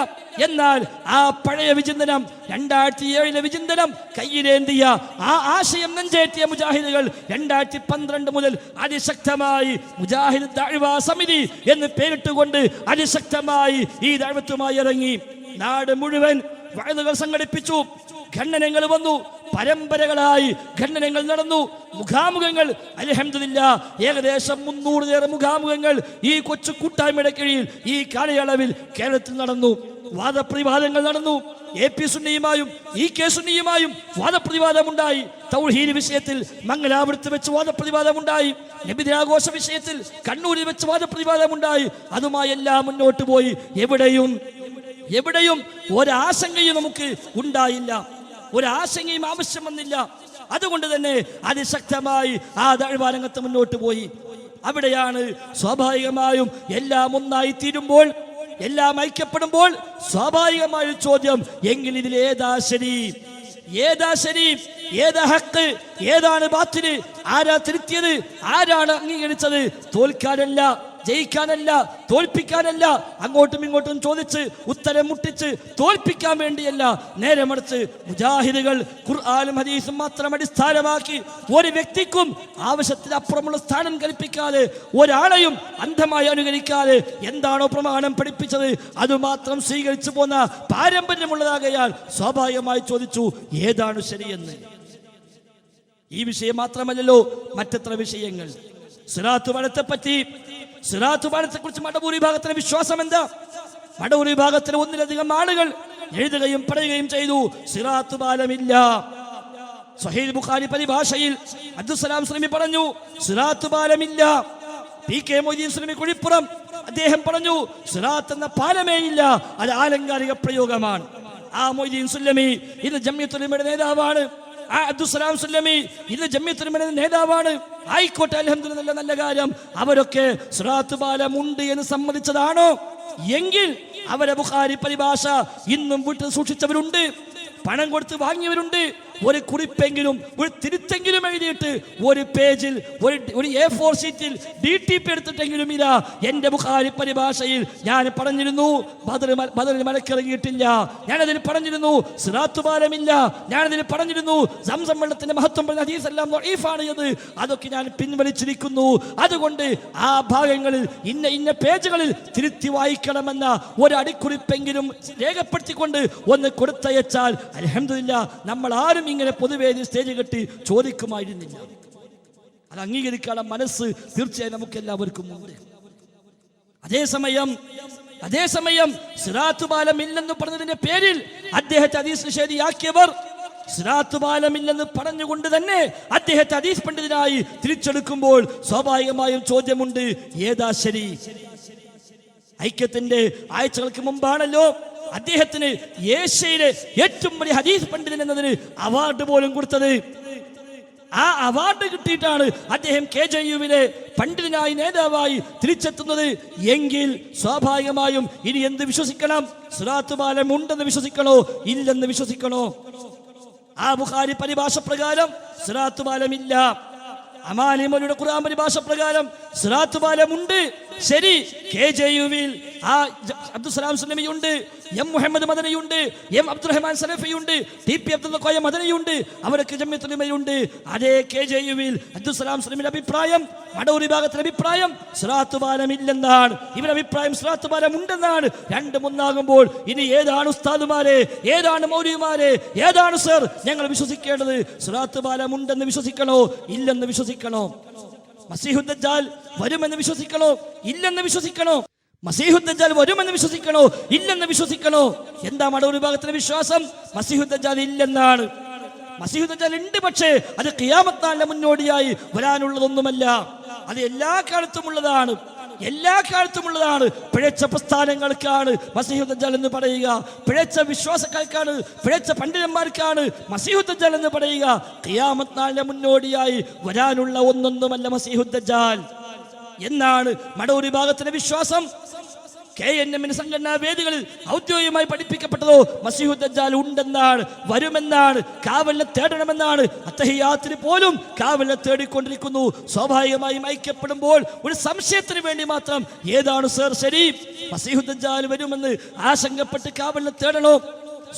എന്നാൽ ആ പഴയ വിചിന്തനം 2007 വിചിന്തനം കയ്യിലേന്തിയ ആ ആശയം നെഞ്ചേറ്റിയ മുജാഹിദുകൾ 2012 മുതൽ അതിശക്തമായി മുജാഹിദ് ദഅ്വാ സമിതി എന്ന് പേരിട്ടുകൊണ്ട് അതിശക്തമായി ഈ ദഅ്വത്തുമായി ഇറങ്ങി. നാട് മുഴുവൻ വഅദുകൾ സംഘടിപ്പിച്ചു, ഖണ്ഡനങ്ങൾ വന്നു, പരമ്പരകളായി ഖണ്ഡനങ്ങൾ നടന്നു, മുഖാമുഖങ്ങൾ അൽഹംദുലില്ലാഹ് ഏകദേശം 300 മുഖാമുഖങ്ങൾ ഈ കൊച്ചു കൂട്ടായ്മയുടെ കീഴിൽ ഈ കാലയളവിൽ കേരളത്തിൽ നടന്നു. വാദപ്രതിവാദങ്ങൾ നടന്നു. AP സുന്നിയുമായും EK സുന്നിയുമായും വാദപ്രതിവാദമുണ്ടായി. തൗഹീദ് വിഷയത്തിൽ മംഗലാപുരത്ത് വെച്ച് വാദപ്രതിവാദമുണ്ടായി. നബിദിനാഘോഷ വിഷയത്തിൽ കണ്ണൂരിൽ വെച്ച് വാദപ്രതിവാദമുണ്ടായി. അതുമായി എല്ലാം മുന്നോട്ട് പോയി. എവിടെയും ഒരാശങ്കയും നമുക്ക് ഉണ്ടായില്ല, ഒരാശങ്കയും ആവശ്യം വന്നില്ല. അതുകൊണ്ട് തന്നെ അതിശക്തമായി ആ ദഅ്വാ രംഗത്ത് മുന്നോട്ട് പോയി. അവിടെയാണ് സ്വാഭാവികമായും എല്ലാം ഒന്നായി തീരുമ്പോൾ, എല്ലാം ഐക്യപ്പെടുമ്പോൾ സ്വാഭാവികമായ ചോദ്യം, എങ്കിൽ ഇതിൽ ഏതാ ശരി, ഏതാ ഹക്ക്, ഏതാണ് ബാത്തില്, ആരാ തിരുത്തിയത്, ആരാണ് അംഗീകരിച്ചത്? തോൽക്കാനല്ല, ജയിക്കാനല്ല, തോൽപ്പിക്കാനല്ല, അങ്ങോട്ടും ഇങ്ങോട്ടും ചോദിച്ച് ഉത്തരം മുട്ടിച്ച് തോൽപ്പിക്കാൻ വേണ്ടിയല്ല. നേരെ മറിച്ച് മുജാഹിദുകൾ ഖുർആനും ഹദീസും മാത്രം അടിസ്ഥാനമാക്കി ഒരു വ്യക്തിക്കും ആവശ്യത്തിനപ്പുറമുള്ള സ്ഥാനം കൽപ്പിക്കാതെ, ഒരാളെയും അന്ധമായി അനുകരിക്കാതെ എന്താണോ പ്രമാണം പഠിപ്പിച്ചത് അതുമാത്രം സ്വീകരിച്ചു പോന്ന പാരമ്പര്യമുള്ളതാകയാൽ സ്വാഭാവികമായി ചോദിച്ചു ഏതാണ് ശരിയെന്ന്. ഈ വിഷയം മാത്രമല്ലല്ലോ, മറ്റെത്ര വിഷയങ്ങൾ. സിറാത്ത് പാലത്തെ കുറിച്ച് മടവൂർ വിഭാഗത്തിന്റെ വിശ്വാസം എന്താ? മടവൂർ വിഭാഗത്തിലെ 1-ലധികം ആളുകൾ എഴുതുകയും പറയുകയും ചെയ്തു, സിറാത്ത് പാലമില്ല. സ്വഹീഹ് ബുഖാരി പരിഭാഷയിൽ അബ്ദുസ്സലാം സുലമി പറഞ്ഞു സിറാത്ത് പാലമില്ല. PK മൊയ്തീൻ സുലമി കുഴിപ്പുറം അദ്ദേഹം പറഞ്ഞു സിറാത്ത് എന്ന പാലമേ ഇല്ല, അത് ആലങ്കാരിക പ്രയോഗമാണ്. ആ മൊയ്തീൻ സുലമി ഇന്ന് ജംഇയ്യത്തുൽ ഉലമയുടെ നേതാവാണ്. ആ അബ്ദുസ്സലാം സുല്ലമി ഇന്ന് ജംഇയ്യത്തുൽ ഉലമയുടെ നേതാവാണ്. ആയിക്കോട്ടെ, അൽഹംദുലില്ലാഹ്, നല്ല കാര്യം. അവരൊക്കെ സിറാത്ത് പാലമുണ്ട് എന്ന് സമ്മതിച്ചതാണോ? എങ്കിൽ അവരെ ബുഖാരി പരിഭാഷ ഇന്നും വീട്ടിൽ സൂക്ഷിച്ചവരുണ്ട്, പണം കൊടുത്ത് വാങ്ങിയവരുണ്ട്. ഒരു കുറിപ്പെങ്കിലും ഒരു തിരുത്തെങ്കിലും എഴുതിയിട്ട് ഒരു പേജിൽ ഒരു A4 ഷീറ്റിൽ DTP എടുത്തിട്ടെങ്കിലും ഇല്ല. എൻ്റെ ബുഖാരി പരിഭാഷയിൽ ഞാൻ പറഞ്ഞിരുന്നു ബദറിൽ മലക്കിറങ്ങിയിട്ടില്ല, ഞാനതിൽ പറഞ്ഞിരുന്നു സിറാത്ത് പാലമില്ല, ഞാനതിൽ പറഞ്ഞിരുന്നു സംസം വെള്ളത്തിന്റെ മഹത്വം പറഞ്ഞ ഹദീസ് എല്ലാം ദഈഫാണ് എന്ന്. അതൊക്കെ ഞാൻ പിൻവലിച്ചിരിക്കുന്നു. അതുകൊണ്ട് ആ ഭാഗങ്ങളിൽ ഇന്ന പേജുകളിൽ തിരുത്തി വായിക്കണമെന്ന ഒരു അടിക്കുറിപ്പെങ്കിലും രേഖപ്പെടുത്തിക്കൊണ്ട് ഒന്ന് കൊടുത്തയച്ചാൽ അൽഹംദുലില്ലാഹ് നമ്മൾ ആരും ഇങ്ങനെ പൊതുവേദി സ്റ്റേജ് കെട്ടി ചോദിക്കുമായിരുന്നില്ല. അത് അംഗീകരിക്കാനുള്ള മനസ്സ് തീർച്ചയായും നമുക്ക് എല്ലാവർക്കും ഉണ്ട്. അതേസമയം സിറാത്ത് പാലമില്ലെന്ന് പറഞ്ഞതിന്റെ പേരിൽ അദ്ദേഹത്തെ ഹദീസ് നിഷേധിയാക്കിയവർ സിറാത്ത് പാലമില്ലെന്ന് പറഞ്ഞുകൊണ്ട് തന്നെ അദ്ദേഹത്തെ ഹദീസ് പണ്ഡിതനായി തിരിച്ചെടുക്കുമ്പോൾ സ്വാഭാവികമായും ചോദ്യമുണ്ട്, ഏതാ ശരി? ഐക്യത്തിന്റെ ആഴ്ചകൾക്ക് മുമ്പാണല്ലോ അദ്ദേഹത്തിന് ഏഷ്യയിലെ ഏറ്റവും വലിയ ഹദീസ് പണ്ഡിതൻ എന്നതിന് അവാർഡ് പോലും കൊടുത്തത്. ആ അവാർഡ് കിട്ടിയിട്ടാണ് അദ്ദേഹം KJU-വിലെ പണ്ഡിതനായി നേതാവായി തിരിച്ചെത്തുന്നത് എങ്കിൽ സ്വാഭാവികമായും ഇനി എന്ത് വിശ്വസിക്കണം? സിറാത്ത് പാലം ഉണ്ടെന്ന് വിശ്വസിക്കണോ ഇല്ലെന്ന് വിശ്വസിക്കണോ? ആ ബുഖാരി പരിഭാഷ പ്രകാരം സിറാത്ത് പാലമില്ല. അമാനി മൗലവിയുടെ ഖുർആൻ പരിഭാഷ പ്രകാരം സിറാത്ത് പാലമുണ്ട്. ശരി, KJU-വിൽ ആ അബ്ദുസ്സലാം സുല്ലമിയുണ്ട്, എം മുഹമ്മദ് മദനിയുണ്ട്, എം അബ്ദുറഹ്മാൻ സലഫിയുണ്ട്, TP അബ്ദുൽ കോയ മദനിയുണ്ട്, അവരൊക്കെ ജമിയത്തുൽ ഉലമയുണ്ട്. അതേ KJU-വിൽ അബ്ദുസ്സലാം സുല്ലമിയുടെ അഭിപ്രായം, മടവൂർ വിഭാഗത്തിന്റെ അഭിപ്രായം സിറാത്ത് പാലം ഇല്ലെന്നാണ്. ഇവരുടെ അഭിപ്രായം സിറാത്ത് പാലം ഉണ്ടെന്നാണ്. രണ്ടും ഒന്നാകുമ്പോൾ ഇനി ഏതാണ് ഉസ്താദുമാരെ, ഏതാണ് മൗലവിമാരെ, ഏതാണ് സർ ഞങ്ങൾ വിശ്വസിക്കേണ്ടത്? സിറാത്ത് പാലം ഉണ്ടെന്ന് വിശ്വസിക്കണോ ഇല്ലെന്ന് വിശ്വസിക്കണോ? മസീഹുദ് ദജ്ജാൽ വരുമെന്ന് വിശ്വസിക്കണോ ഇല്ലെന്ന് വിശ്വസിക്കണോ? മസീഹുദ് ദജ്ജാൽ വരുമെന്ന് വിശ്വസിക്കണോ ഇല്ലെന്ന് വിശ്വസിക്കണോ? എന്താ മടവൂർ വിഭാഗത്തിന്റെ വിശ്വാസം? മസീഹുദ് ദജ്ജാൽ ഇല്ലെന്നാണ്. മസീഹുദ് ദജ്ജാൽ ഉണ്ട്, പക്ഷേ അത് ഖിയാമത്ത് നാളിന്റെ മുന്നോടിയായി വരാനുള്ളതൊന്നുമല്ല. അത് എല്ലാ കാലത്തും ഉള്ളതാണ്, എല്ലാ കാലത്തും ഉള്ളതാണ്. പിഴച്ച പ്രസ്ഥാനങ്ങൾക്കാണ് മസീഹുദ് ദജ്ജാൽ എന്ന് പറയുക, പിഴച്ച വിശ്വാസക്കാർക്കാണ്, പിഴച്ച പണ്ഡിതന്മാർക്കാണ് മസീഹുദ് ദജ്ജാൽ എന്ന് പറയുക. ഖിയാമത്ത് നാളിന്റെ മുന്നോടിയായി വരാനുള്ള ഒന്നൊന്നുമല്ല മസീഹുദ് ദജ്ജാൽ എന്നാണ് മടവൂർ വിഭാഗത്തിന്റെ വിശ്വാസം. KNM സംഘടനാ വേദികളിൽ ഔദ്യോഗികമായി പഠിപ്പിക്കപ്പെട്ടതോ മസീഹുദ് ദജ്ജാൽ ഉണ്ടെന്നാണ്, വരുമെന്നാണ്, കാവലിനെ തേടണമെന്നാണ്. അത്തഹിയാത്തിന് പോലും കാവലിനെ തേടിക്കൊണ്ടിരിക്കുന്നു. സ്വാഭാവികമായും ഐക്യപ്പെടുമ്പോൾ ഒരു സംശയത്തിന് വേണ്ടി മാത്രം ഏതാണ് സർ ശരി? മസീഹുദ് ദജ്ജാൽ വരുമെന്ന് ആശങ്കപ്പെട്ട് കാവലിനെ തേടണോ?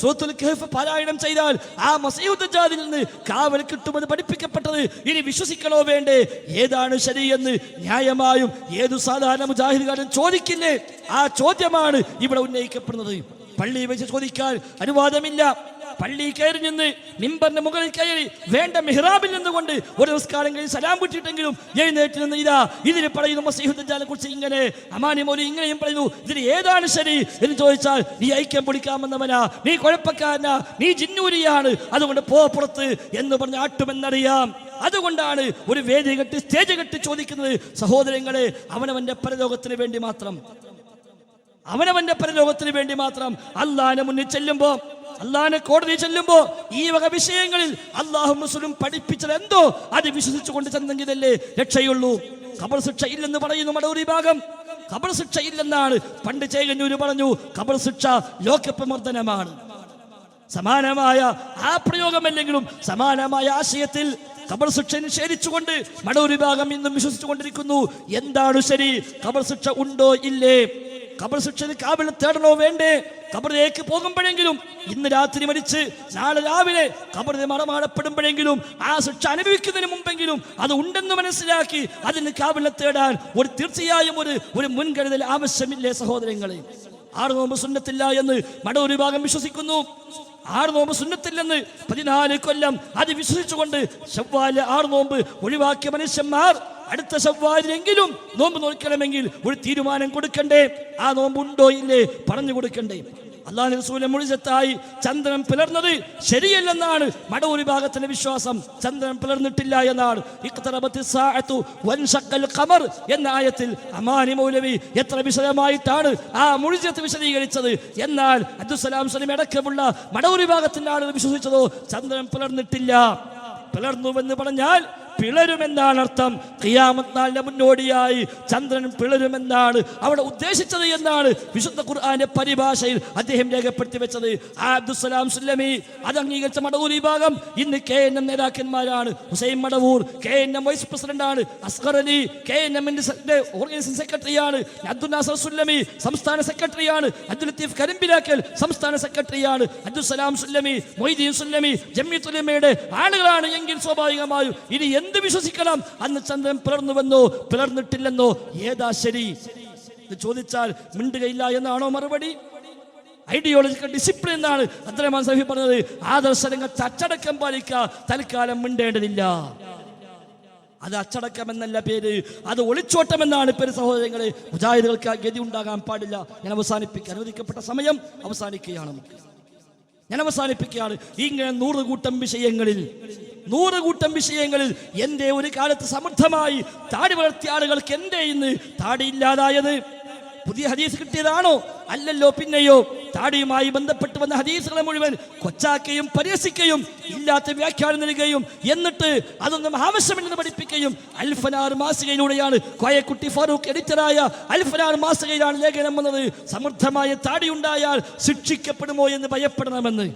സൂറത്തുൽ കഹ്ഫ് പാരായണം ചെയ്താൽ ആ മസീഹുദ് ദജ്ജാലിൽ നിന്ന് കാവൽ കിട്ടുമെന്ന് പഠിപ്പിക്കപ്പെട്ടത് ഇനി വിശ്വസിക്കണോ വേണ്ടേ? ഏതാണ് ശരിയെന്ന് ന്യായമായും ഏതു സാധാരണ മുജാഹിദുകാരൻ ചോദിക്കില്ലേ? ആ ചോദ്യമാണ് ഇവിടെ ഉന്നയിക്കപ്പെടുന്നത്. പള്ളിയിൽ വെച്ച് ചോദിക്കാൻ അനുവാദമില്ല. പള്ളി കയറി നിന്ന് മിമ്പറിന്റെ മുകളിൽ കയറി വേണ്ട മിഹ്റാബിൽ നിന്നുകൊണ്ട് ഒരു നമസ്കാരം കഴിഞ്ഞ് സലാം വിട്ടിട്ടെങ്കിലും എഴുന്നേറ്റ് നിന്ന് ഇതാ ഇതിന് പറയുന്നു മസീഹുദ് ദജ്ജാലിനെ കുറിച്ച് ഇങ്ങനെ, അമാനി മൗലവി ഇങ്ങനെയും പറയുന്നു, ഇതിന് ഏതാണ് ശരി എന്ന് ചോദിച്ചാൽ നീ ഐക്യം പൊളിക്കാമെന്നവനാ, നീ കുഴപ്പക്കാരനാ, നീ ജിന്നൂരിയാണ്, അതുകൊണ്ട് പോ പുറത്ത് എന്ന് പറഞ്ഞ് ആട്ടുമെന്നറിയാം. അതുകൊണ്ടാണ് ഒരു വേദി കെട്ടി സ്റ്റേജ് കെട്ടി ചോദിക്കുന്നത്. സഹോദരങ്ങളെ, അവനവന്റെ പരലോകത്തിന് വേണ്ടി മാത്രം, അവനവന്റെ പരലോകത്തിന് വേണ്ടി മാത്രം അള്ളാഹിന്റെ മുന്നിൽ ചെല്ലുമ്പോ, അള്ളാഹിനെ കോടതി ചെല്ലുമ്പോ ഈ വക വിഷയങ്ങളിൽ അള്ളാഹു റസൂലും പഠിപ്പിച്ചത് എന്തോ അത് വിശ്വസിച്ചുകൊണ്ട് ചെന്നെങ്കിലല്ലേ രക്ഷയുള്ളൂ. ഖബർ ശിക്ഷ ഇല്ലെന്ന് പറയുന്നു മടവൂർ വിഭാഗം. ഖബർ ശിക്ഷ ഇല്ലെന്നാണ്. പണ്ട് ചേകന്നൂര് പറഞ്ഞു ഖബർ ശിക്ഷ ലോകപ്പ് മർദ്ദനമാണ്. സമാനമായ ആ പ്രയോഗമല്ലെങ്കിലും സമാനമായ ആശയത്തിൽ ഖബർ ശിക്ഷ നിഷേധിച്ചുകൊണ്ട് മടവൂർ വിഭാഗം ഇന്നും വിശ്വസിച്ചുകൊണ്ടിരിക്കുന്നു. എന്താണ് ശരി? ഖബർ ശിക്ഷ ഉണ്ടോ ഇല്ലേ? ഖബർ ശിക്ഷന് കാവലിനെ തേടണോ വേണ്ടേ? ഖബറിലേക്ക് പോകുമ്പോഴെങ്കിലും, ഇന്ന് രാത്രി മരിച്ച് നാളെ രാവിലെ ഖബറിൽ മറമാടപ്പെടുമ്പോഴെങ്കിലും ആ ശിക്ഷ അനുഭവിക്കുന്നതിന് മുമ്പെങ്കിലും അത് ഉണ്ടെന്ന് മനസ്സിലാക്കി അതിന് കാവലിനെ തേടാൻ ഒരു തീർച്ചയായും ഒരു മുൻകരുതൽ ആവശ്യമില്ലേ സഹോദരങ്ങളെ? 6 നോമ്പ് സുന്നത്തില്ല എന്ന് മടവൂർ വിഭാഗം വിശ്വസിക്കുന്നു. 6 നോമ്പ് സുന്നത്തില്ലെന്ന് 14 കൊല്ലം അത് വിശ്വസിച്ചുകൊണ്ട് ശവ്വാലിലെ 6 നോമ്പ് ഒഴിവാക്കിയ മനുഷ്യന്മാർ അടുത്ത ശവ്വാലിലെങ്കിലും നോമ്പ് നോക്കണമെങ്കിൽ ഒരു തീരുമാനം കൊടുക്കണ്ടേ? ആ നോമ്പ് ഉണ്ടോ ഇല്ലേ പറഞ്ഞു കൊടുക്കണ്ടേ? അല്ലാഹുവിന്റെ റസൂൽ മുഴുവത്തായി ചന്ദ്രൻ പിളർന്നത് ശരിയല്ലെന്നാണ് മടവൂർ വിഭാഗത്തിന്റെ വിശ്വാസം. ചന്ദ്രൻ പിളർന്നിട്ടില്ല എന്നാണ്. ഇഖ്തറബത്തിസ് സാഅതു വൻശഖൽ ഖമർ എന്ന ആയത്തിൽ അമാനി മൗലവി എത്ര വിശദമായിട്ടാണ് ആ മുഴുവത്ത് വിശദീകരിച്ചത്. എന്നാൽ അബ്ദുസ്സലാം സുല്ലമി അടക്കമുള്ള മടവൂർ വിഭാഗത്തിന്റെ ആളുകൾ വിശ്വസിച്ചതോ ചന്ദ്രൻ പിളർന്നിട്ടില്ല. പിളർന്നുവെന്ന് പറഞ്ഞാൽ പിളരുമെന്നാണ് അർത്ഥം. ഖിയാമത്ത് നാളിന്റെ മുന്നോടിയായി ചന്ദ്രൻ പിളരുമെന്നാണ് അവിടെ ഉദ്ദേശിച്ചത് എന്നാണ് വിശുദ്ധ ഖുർആന്റെ പരിഭാഷയിൽ അദ്ദേഹം രേഖപ്പെടുത്തി വെച്ചത്. ആ അബ്ദുസ്സലാം സുല്ലമി അത് അംഗീകരിച്ച മടവൂർ വിഭാഗം ഇന്ന് KNM നേതാക്കന്മാരാണ്. ഹുസൈൻ മടവൂർ KNM വൈസ് പ്രസിഡന്റാണ്. അസ്ഗർ അലി KNM-ന്റെ ഓർഗനൈസിംഗ് സെക്രട്ടറിയാണ്. അബ്ദുൽ നാസർ സുല്ലമി സംസ്ഥാന സെക്രട്ടറിയാണ്. അബ്ദുൽ ലത്തീഫ് കരിമ്പിലാക്കൽ സംസ്ഥാന സെക്രട്ടറിയാണ്. അബ്ദുസ്സലാം സുല്ലമി, മൊയ്തീൻ സുല്ലമി ജമിയത്തുൽ ഉലമയുടെ ആളുകളാണ് എങ്കിൽ സ്വാഭാവികമായും ഇനി എന്ത് വിശ്വസിക്കണം? അന്ന് ചന്ദ്രൻ പിളർന്നുവെന്നോ പിളർന്നിട്ടില്ലെന്നോ ഏതാ ശരി എന്ന് ചോദിച്ചാൽ മിണ്ടുകയില്ല എന്നാണോ മറുപടി? ഐഡിയോളജിക്കൽ ഡിസിപ്ലിൻ എന്നാണ് അബ്ദുറഹ്മാൻ സലഫി പറഞ്ഞത്. ആദർശരംഗത്ത് അച്ചടക്കം പാലിക്കുക, തൽക്കാലം മിണ്ടേണ്ടതില്ല. അത് അച്ചടക്കം എന്നല്ല പേര്, അത് ഒളിച്ചോട്ടമെന്നാണ് പേര്. സഹോദരങ്ങളെ, മുജാഹിദുകൾക്ക് ആ ഗതി ഉണ്ടാകാൻ പാടില്ല. ഞാൻ അവസാനിപ്പിക്കുക, അനുവദിക്കപ്പെട്ട സമയം അവസാനിക്കുകയാണ്. ഞാൻ അവസാനിപ്പിക്കുകയാണ്. ഇങ്ങനെ 100 കൂട്ടം വിഷയങ്ങളിൽ എന്റെ ഒരു കാലത്ത് സമൃദ്ധമായി താടി വളർത്തിയ ആളുകൾക്ക് എന്റെ ഇന്ന് താടി ഇല്ലാതായത്? പുതിയ ഹദീസ് കിട്ടിയതാണോ? അല്ലല്ലോ. പിന്നെയോ താടിയുമായി ബന്ധപ്പെട്ട് വന്ന ഹദീസുകളെ മുഴുവൻ കൊച്ചാക്കുകയും പരിഹസിക്കുകയും ഇല്ലാത്ത വ്യാഖ്യാനം നൽകുകയും എന്നിട്ട് അതൊന്നും ആവശ്യമില്ലെന്ന് പഠിപ്പിക്കുകയും അൽഫനാർ മാസികയിലൂടെയാണ് കോയക്കുട്ടി ഫാറൂഖ് എഡിറ്ററായ അൽഫനാർ മാസികയിലാണ് ലേഖനം വന്നത്. സമൃദ്ധമായ താടിയുണ്ടായാൽ ശിക്ഷിക്കപ്പെടുമോ എന്ന് ഭയപ്പെടണമെന്ന്,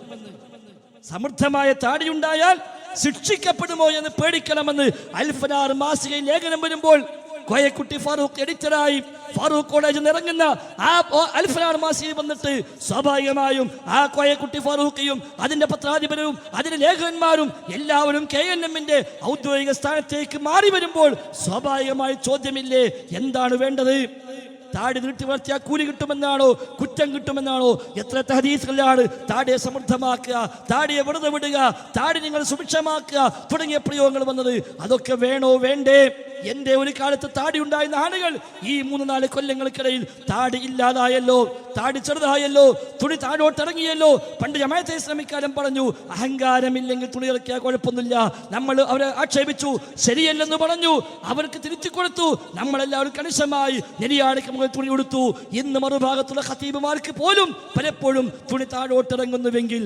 സമൃദ്ധമായ താടിയുണ്ടായാൽ ശിക്ഷിക്കപ്പെടുമോ എന്ന് പേടിക്കണമെന്ന് അൽഫനാർ മാസികയിൽ ലേഖനം വരുമ്പോൾ കോയക്കുട്ടി ഫാറൂഖ് എഡിറ്ററായി ഫാറൂഖ് കോളേജിൽ നിന്ന് ഇറങ്ങുന്ന ആ അൽഫനാർ മാസികയിൽ വന്നിട്ട് സ്വാഭാവികമായും ആ കോയക്കുട്ടി ഫാറൂഖിയും അതിന്റെ പത്രാധിപരും അതിന്റെ ലേഖകന്മാരും എല്ലാവരും KNMന്റെ ഔദ്യോഗിക സ്ഥാനത്തേക്ക് മാറി വരുമ്പോൾ സ്വാഭാവികമായി ചോദ്യമില്ലേ, എന്താണ് വേണ്ടത്? താടി നീട്ടി വളർത്തിയാൽ കൂലി കിട്ടുമെന്നാണോ, കുറ്റം കിട്ടുമെന്നാണോ? എത്ര ഹദീസുകളിലാണ് താടിയെ സമൃദ്ധമാക്കുക, താടിയെ വെറുതെ വിടുക, താടി നിങ്ങൾ സുഭിക്ഷമാക്കുക തുടങ്ങിയ പ്രയോഗങ്ങൾ വന്നത്? അതൊക്കെ വേണോ വേണ്ടേ? എന്റെ ഒരു കാലത്ത് താടി ഉണ്ടായിരുന്ന ആളുകൾ ഈ 3-4 കൊല്ലങ്ങൾക്കിടയിൽ താടി ഇല്ലാതായല്ലോ, താടി ചെറുതായല്ലോ, തുണി താഴോട്ടിറങ്ങിയല്ലോ. പണ്ട് ജമാഅത്തെ ഇസ്ലാമിക്കാരൻ പറഞ്ഞു, അഹങ്കാരമില്ലെങ്കിൽ തുണി ഇറക്കിയാൽ കുഴപ്പമൊന്നുമില്ല. നമ്മൾ അവരെ ആക്ഷേപിച്ചു, ശരിയല്ലെന്ന് പറഞ്ഞു, അവർക്ക് തിരിച്ചു കൊടുത്തു. നമ്മളെല്ലാവരും കണിശമായി നെരിയാടിക്ക് മുകളിൽ തുണി കൊടുത്തു. ഇന്ന് മറുഭാഗത്തുള്ള ഖതീബുമാർക്ക് പോലും പലപ്പോഴും തുണി താഴോട്ടിറങ്ങുന്നുവെങ്കിൽ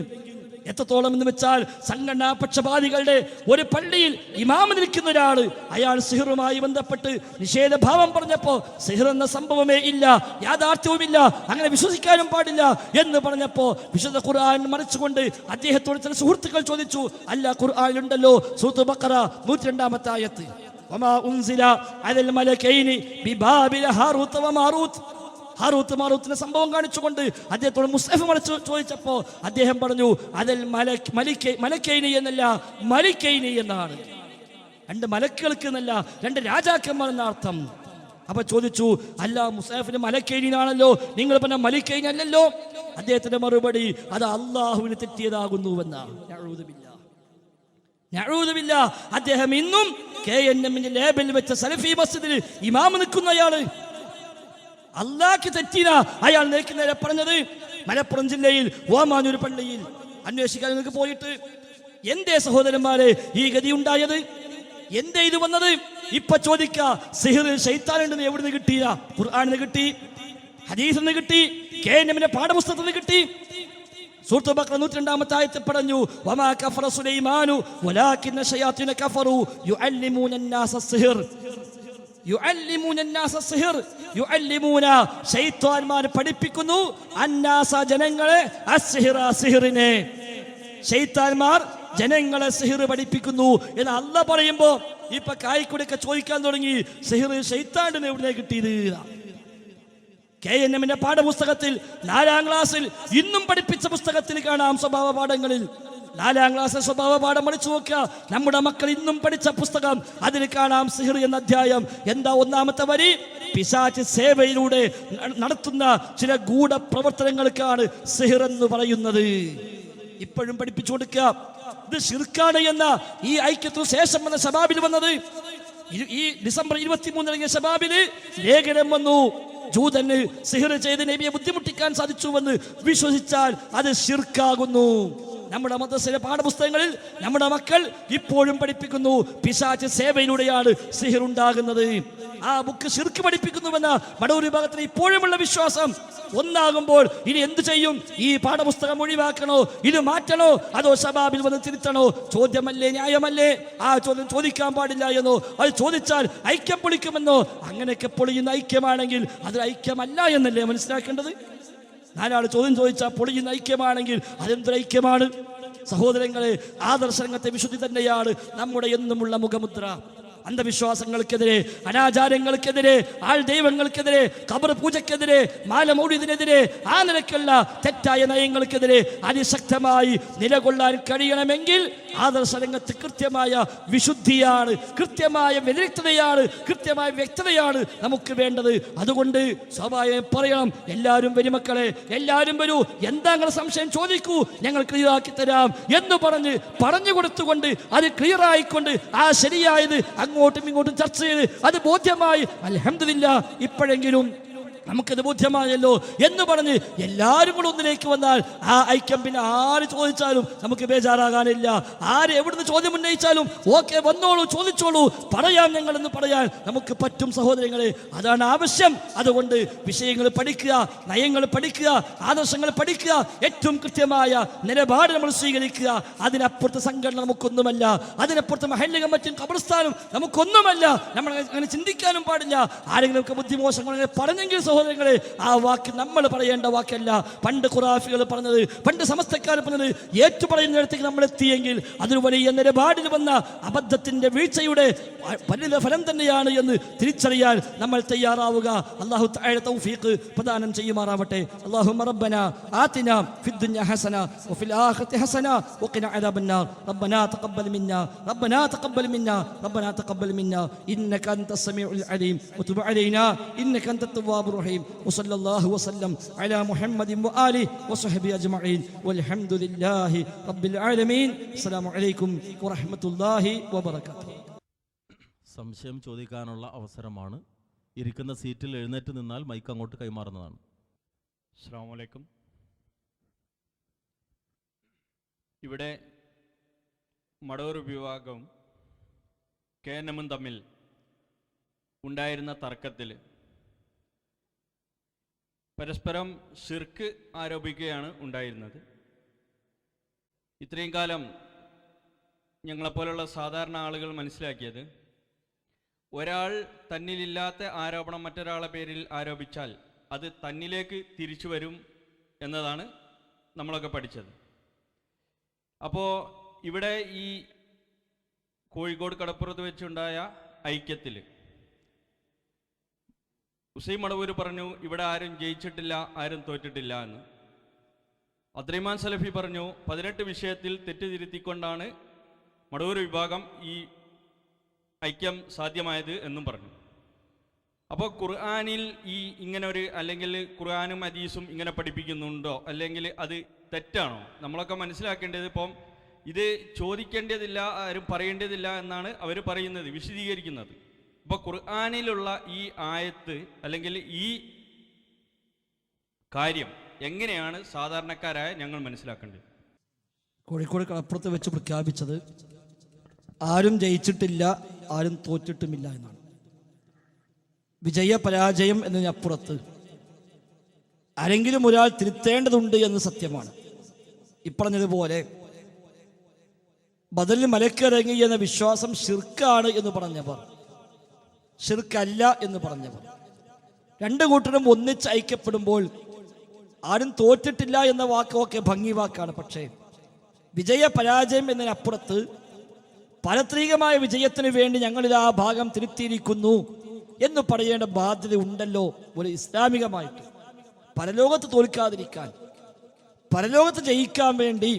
എത്രത്തോളം എന്ന് വെച്ചാൽ സംഘടനാ പക്ഷപാതികളുടെ ഒരു പള്ളിയിൽ ഇമാമ് നിൽക്കുന്ന ഒരാള്, അയാൾ സിഹറുമായി ബന്ധപ്പെട്ട് നിഷേധഭാവം പറഞ്ഞപ്പോ സിഹർ എന്ന സംഭവമേ ഇല്ല, യാഥാർത്ഥ്യവുമില്ല, അങ്ങനെ വിശ്വസിക്കാനും പാടില്ല എന്ന് പറഞ്ഞപ്പോ വിശുദ്ധ ഖുർആൻ മറിച്ചുകൊണ്ട് അദ്ദേഹത്തോട് ചില സുഹൃത്തുക്കൾ ചോദിച്ചു, അല്ല ഖുർആനിലുണ്ടല്ലോ സൂറത്തുൽ ബഖറ 102-ാമത്തെ ആയത്ത്, വമാ ഉൻസില അലൽ മലകൈനി ബിബാബിൽ ഹാറൂത്ത് വമാറൂത്ത്, ഹാറൂത്ത് മാറൂത്തിന്റെ സംഭവം കാണിച്ചുകൊണ്ട് അദ്ദേഹത്തോട് മുസ്ഹഫ് മറിച്ച് ചോദിച്ചപ്പോ അദ്ദേഹം പറഞ്ഞു, അതിൽ മലക്കൈനി എന്നല്ല മലിക്കൈനി എന്നാണ്. 2 മലക്കുകൾക്ക് എന്നല്ല 2 രാജാക്കന്മാർ എന്ന അർത്ഥം. അപ്പൊ ചോദിച്ചു, അല്ല മുസ്ഹഫിന് മലക്കൈനിയാണല്ലോ, നിങ്ങൾ പറഞ്ഞ മലിക്കൈനി അല്ലല്ലോ. അദ്ദേഹത്തിന്റെ മറുപടി, അത് അള്ളാഹുവിന് തെറ്റിയതാകുന്നുവെന്നാണ്. അദ്ദേഹം ഇന്നും KNMന്റെ ലേബലിൽ വെച്ച സലഫി മസ്ജിദിൽ ഇമാം നിൽക്കുന്നയാള്. അള്ളാഹ്ക്ക് തെറ്റിന അയാൾ നേരെ പറഞ്ഞത്. മലപ്പുറം ജില്ലയിൽ ഓമാനൂർ പള്ളിയിൽ അന്വേഷിക്കാൻ നിങ്ങൾക്ക് പോയിട്ട് എന്തേ സഹോദരന്മാരെ ഈ ഗതി ഉണ്ടായത്? എന്തേ ഇത് വന്നത്? ഇപ്പൊ ചോദിക്ക, സിഹർ ശൈത്താനുണ്ടെന്ന് എവിടുന്ന് കിട്ടിയ? ഖുർആനിൽ കിട്ടി, ഹദീസിൽ നിന്ന് കിട്ടി, KNMന്റെ പാഠപുസ്തകത്തിൽ നിന്ന് കിട്ടി. സൂറത്തുൽ ബഖറ 102-ാമത്തെ ആയത്തിൽ പറഞ്ഞു, വമാ കഫറ സുലൈമാനു വലാകിന്ന ശയാത്തീന കഫറു യുഅല്ലിമൂന അന്നാസ സിഹർ, യുഅല്ലിമൂന അന്നാസ സിഹർ, യുഅല്ലിമൂന ശൈത്താൻമാർ പഠിപ്പിക്കുന്നു, അന്നാസ ജനങ്ങളെ, അസ്സിഹ്റ സിഹറിനെ, ശൈത്താൻമാർ ജനങ്ങളെ സിഹർ പഠിപ്പിക്കുന്നു എന്ന് അല്ലാഹ് പറയുമ്പോ ഇപ്പൊ കായ്ക്കുടിയൊക്കെ ചോദിക്കാൻ തുടങ്ങി, സിഹർ ശൈത്താനിന് എവിടെ കിട്ടിയത്? KNMന്റെ പാഠപുസ്തകത്തിൽ 4-ാം ക്ലാസ്സിൽ ഇന്നും പഠിപ്പിച്ച പുസ്തകത്തിൽ കാണാം, സ്വഭാവ പാഠങ്ങളിൽ 4-ാം ക്ലാസ്സിൽ സ്വഭാവ പാഠം പഠിച്ചു നോക്കുക. നമ്മുടെ മക്കൾ ഇന്നും പഠിച്ച പുസ്തകം, അതിൽ കാണാം സിഹർ എന്ന അധ്യായം. എന്താ 1-ാമത്തെ വരി? പിശാച് സേവയിലൂടെ നടത്തുന്ന ചില ഗൂഢപ്രവർത്തനങ്ങൾക്കാണ് സിഹർ എന്ന് പറയുന്നത്. ഇപ്പോഴും പഠിപ്പിച്ചു കൊടുക്കുക. ഇത് ശിർക്കാണ് എന്ന ഈ ഐക്യത്തിനു ശേഷം വന്ന ശബാബിൽ വന്നത്, ഈ ഡിസംബർ 23 ഇറങ്ങിയ ശബാബില് ലേഖനം വന്നു, ജൂതന് സിഹർ ചെയ്ത് നബിയെ ബുദ്ധിമുട്ടിക്കാൻ സാധിച്ചുവെന്ന് വിശ്വസിച്ചാൽ അത് ശിർക്കാകുന്നു. നമ്മുടെ മദ്രസയിലെ പാഠപുസ്തകങ്ങളിൽ നമ്മുടെ മക്കൾ ഇപ്പോഴും പഠിപ്പിക്കുന്നു, പിശാച് സേവയിലൂടെയാണ് സിഹർ ഉണ്ടാകുന്നത്. ആ ബുക്ക് ശിർക്ക് പഠിപ്പിക്കുന്നുവെന്ന മടൂർ വിഭാഗത്തിന് ഇപ്പോഴുമുള്ള വിശ്വാസം. ഒന്നാകുമ്പോൾ ഇനി എന്ത് ചെയ്യും? ഈ പാഠപുസ്തകം ഒഴിവാക്കണോ, ഇത് മാറ്റണോ, അതോ ശബാബിൽ വന്ന് തിരുത്തണോ? ചോദ്യമല്ലേ, ന്യായമല്ലേ? ആ ചോദ്യം ചോദിക്കാൻ പാടില്ല എന്നോ, അത് ചോദിച്ചാൽ ഐക്യം പൊളിക്കുമെന്നോ? അങ്ങനെയൊക്കെ പൊളിയുന്ന ഐക്യമാണെങ്കിൽ അത് ഐക്യമല്ല എന്നല്ലേ മനസ്സിലാക്കേണ്ടത്? 4 ചോദ്യം ചോദിച്ചാൽ പൊളിയുന്ന ഐക്യമാണെങ്കിൽ അതെന്തൊരു ഐക്യമാണ്? സഹോദരങ്ങളെ, ആദർശരംഗത്തെ വിശുദ്ധി തന്നെയാണ് നമ്മുടെ എന്നുമുള്ള മുഖമുദ്ര. അന്ധവിശ്വാസങ്ങൾക്കെതിരെ, അനാചാരങ്ങൾക്കെതിരെ, ആൾ ദൈവങ്ങൾക്കെതിരെ, ഖബർ പൂജക്കെതിരെ, മാലമൗലിദിനെതിരെ, ആ നിലക്കുള്ള തെറ്റായ നയങ്ങൾക്കെതിരെ അതിശക്തമായി നിലകൊള്ളാൻ കഴിയണമെങ്കിൽ ആദർശരംഗത്ത് കൃത്യമായ വിശുദ്ധിയാണ്, കൃത്യമായ വ്യതിരിക്തതയാണ്, കൃത്യമായ വ്യക്തതയാണ് നമുക്ക് വേണ്ടത്. അതുകൊണ്ട് സ്വാഭാവികം പറയണം, എല്ലാവരും വരും മക്കളെ, എല്ലാവരും വരൂ, എന്താ നിങ്ങൾ സംശയം ചോദിക്കൂ, ഞങ്ങൾ ക്ലിയർ ആക്കി തരാം എന്ന് പറഞ്ഞു കൊടുത്തുകൊണ്ട് അത് ക്ലിയർ ആയിക്കൊണ്ട് ആ ശരിയായത് അങ്ങോട്ടും ഇങ്ങോട്ടും ചർച്ച ചെയ്ത് അത് ബോധ്യമായി അൽഹംദുലില്ലാഹ് ഇപ്പോഴെങ്കിലും നമുക്കത് ബോധ്യമായല്ലോ എന്ന് പറഞ്ഞ് എല്ലാവരും കൂടെ ഒന്നിലേക്ക് വന്നാൽ ആ ഐക്യം പിന്നെ ആര് ചോദിച്ചാലും നമുക്ക് ബേജാറാകാനില്ല. ആര് എവിടുന്ന് ചോദ്യം ഉന്നയിച്ചാലും ഓക്കെ വന്നോളൂ, ചോദിച്ചോളൂ, പറയാം ഞങ്ങളെന്ന് പറയാൻ നമുക്ക് പറ്റും സഹോദരങ്ങളെ. അതാണ് ആവശ്യം. അതുകൊണ്ട് വിഷയങ്ങൾ പഠിക്കുക, നയങ്ങൾ പഠിക്കുക, ആദർശങ്ങൾ പഠിക്കുക, ഏറ്റവും കൃത്യമായ നിലപാട് നമ്മൾ സ്വീകരിക്കുക. അതിനപ്പുറത്ത് സംഘടന നമുക്കൊന്നുമല്ല, അതിനപ്പുറത്ത് മഹല്ല് കമ്മിറ്റിയും ഖബർസ്ഥാനും നമുക്കൊന്നുമല്ല. നമ്മൾ അങ്ങനെ ചിന്തിക്കാനും പാടില്ല. ആരെങ്കിലും ഒക്കെ ബുദ്ധിമോശങ്ങൾ പറഞ്ഞെങ്കിൽ സഹോദരങ്ങളെ, ആ വാക്ക് നമ്മൾ പറയേണ്ട വാക്കല്ല. പണ്ട് ഖുറാഫികൾ പറഞ്ഞത്, പണ്ട് സമസ്തക്കാർ പറഞ്ഞത് ഏറ്റുപറയുന്നിടത്തേക്ക് നമ്മൾ എത്തിയെങ്കിൽ അതൊരു വലിയ നിലപാടിൽ വന്ന അബദ്ധത്തിന്റെ വീഴ്ചയുടെ ഫലം തന്നെയാണ് എന്ന് തിരിച്ചറിയാൻ നമ്മൾ തയ്യാറാവുക. അല്ലാഹു തആല തൗഫീഖ് പ്രദാനം ചെയ്യുമാറാവട്ടെ. അല്ലാഹുമ്മ റബ്ബനാ ആതിനാ ഫിദ്ദുനിയ ഹസന വഫിൽ ആഖിറതി ഹസന വഖിനാ അദാബന്നാർ. റബ്ബനാ തഖബ്ബൽ മിന്നാ റബ്ബനാ തഖബ്ബൽ മിന്നാ റബ്ബനാ തഖബ്ബൽ മിന്നാ ഇന്നക അൻതസ് സമീഉൽ അലീം വതുബ് അലൈനാ ഇന്നക അൻതത് തവ്വാബുർ റഹീം. വസല്ലല്ലാഹു വസല്ലം അലാ മുഹമ്മദിൻ വആലിഹി വസഹ്ബിഹി അജ്മഈൻ വൽഹംദുലില്ലാഹി റബ്ബിൽ ആലമീൻ. അസ്സലാമു അലൈക്കും വറഹ്മത്തുള്ളാഹി വബറകാതുഹു. സംശയം ചോദിക്കാനുള്ള അവസരമാണ്. ഇരിക്കുന്ന സീറ്റിൽ എഴുന്നേറ്റ് നിന്നാൽ മൈക്ക് അങ്ങോട്ട് കൈമാറുന്നതാണ്. അസ്സലാമു അലൈക്കും. ഇവിടെ മടവൂർ വിഭാഗവും KNM തമ്മിൽ ഉണ്ടായിരുന്ന തർക്കത്തിൽ പരസ്പരം ശിർക്ക് ആരോപിക്കുകയാണ് ഉണ്ടായിരുന്നത്. ഇത്രയും കാലം ഞങ്ങളെപ്പോലുള്ള സാധാരണ ആളുകൾ മനസ്സിലാക്കിയത്, ഒരാൾ തന്നിലില്ലാത്ത ആരോപണം മറ്റൊരാളെ പേരിൽ ആരോപിച്ചാൽ അത് തന്നിലേക്ക് തിരിച്ചു വരും എന്നതാണ് നമ്മളൊക്കെ പഠിച്ചത്. അപ്പോൾ ഇവിടെ ഈ കോഴിക്കോട് കടപ്പുറത്ത് വെച്ചുണ്ടായ ഐക്യത്തിൽ ഹുസൈൻ മടവൂർ പറഞ്ഞു ഇവിടെ ആരും ജയിച്ചിട്ടില്ല, ആരും തോറ്റിട്ടില്ല എന്ന്. അബ്ദുറഹ്മാൻ സലഫി പറഞ്ഞു 18 വിഷയത്തിൽ തെറ്റുതിരുത്തിക്കൊണ്ടാണ് മടവൂർ വിഭാഗം ഈ ഐക്യം സാധ്യമായത് എന്നും പറഞ്ഞു. അപ്പോൾ ഖുർആനിൽ ഈ ഇങ്ങനെ ഒരു, അല്ലെങ്കിൽ ഖുർആനും ഹദീസും ഇങ്ങനെ പഠിപ്പിക്കുന്നുണ്ടോ, അല്ലെങ്കിൽ അത് തെറ്റാണോ? നമ്മളൊക്കെ മനസ്സിലാക്കേണ്ടത്, ഇപ്പം ഇത് ചോദിക്കേണ്ടതില്ല, ആരും പറയേണ്ടതില്ല എന്നാണ് അവർ പറയുന്നത്, വിശദീകരിക്കുന്നത്. ഇപ്പോൾ ഖുർആനിലുള്ള ഈ ആയത്ത് അല്ലെങ്കിൽ ഈ കാര്യം എങ്ങനെയാണ് സാധാരണക്കാരായ ഞങ്ങൾ മനസ്സിലാക്കേണ്ടത്? കോഴിക്കോട് കടപ്പുറത്ത് വെച്ച് പ്രഖ്യാപിച്ചത് ആരും ജയിച്ചിട്ടില്ല, ആരും തോറ്റിട്ടുമില്ല എന്നാണ്. വിജയ പരാജയം എന്നതിനപ്പുറത്ത് ആരെങ്കിലും ഒരാൾ തിരുത്തേണ്ടതുണ്ട് എന്ന് സത്യമാണ്. ഇപ്പറഞ്ഞതുപോലെ ബദലിൽ മലക്കിറങ്ങി എന്ന വിശ്വാസം ശിർക്കാണ് എന്ന് പറഞ്ഞവർ, ശിർക്കല്ല എന്ന് പറഞ്ഞവർ, രണ്ടു കൂട്ടരും ഒന്നിച്ച് ഐക്യപ്പെടുമ്പോൾ ആരും തോറ്റിട്ടില്ല എന്ന വാക്കൊക്കെ ഭംഗി വാക്കാണ്. പക്ഷേ വിജയ പരാജയം എന്നതിനപ്പുറത്ത് പാരത്രികമായ വിജയത്തിന് വേണ്ടി ഞങ്ങളിത് ആ ഭാഗം തിരുത്തിയിരിക്കുന്നു എന്ന് പറയേണ്ട ബാധ്യത ഉണ്ടല്ലോ ഒരു ഇസ്ലാമികമായിട്ട്. പരലോകത്ത് തോൽക്കാതിരിക്കാൻ, പരലോകത്ത് ജയിക്കാൻ വേണ്ടി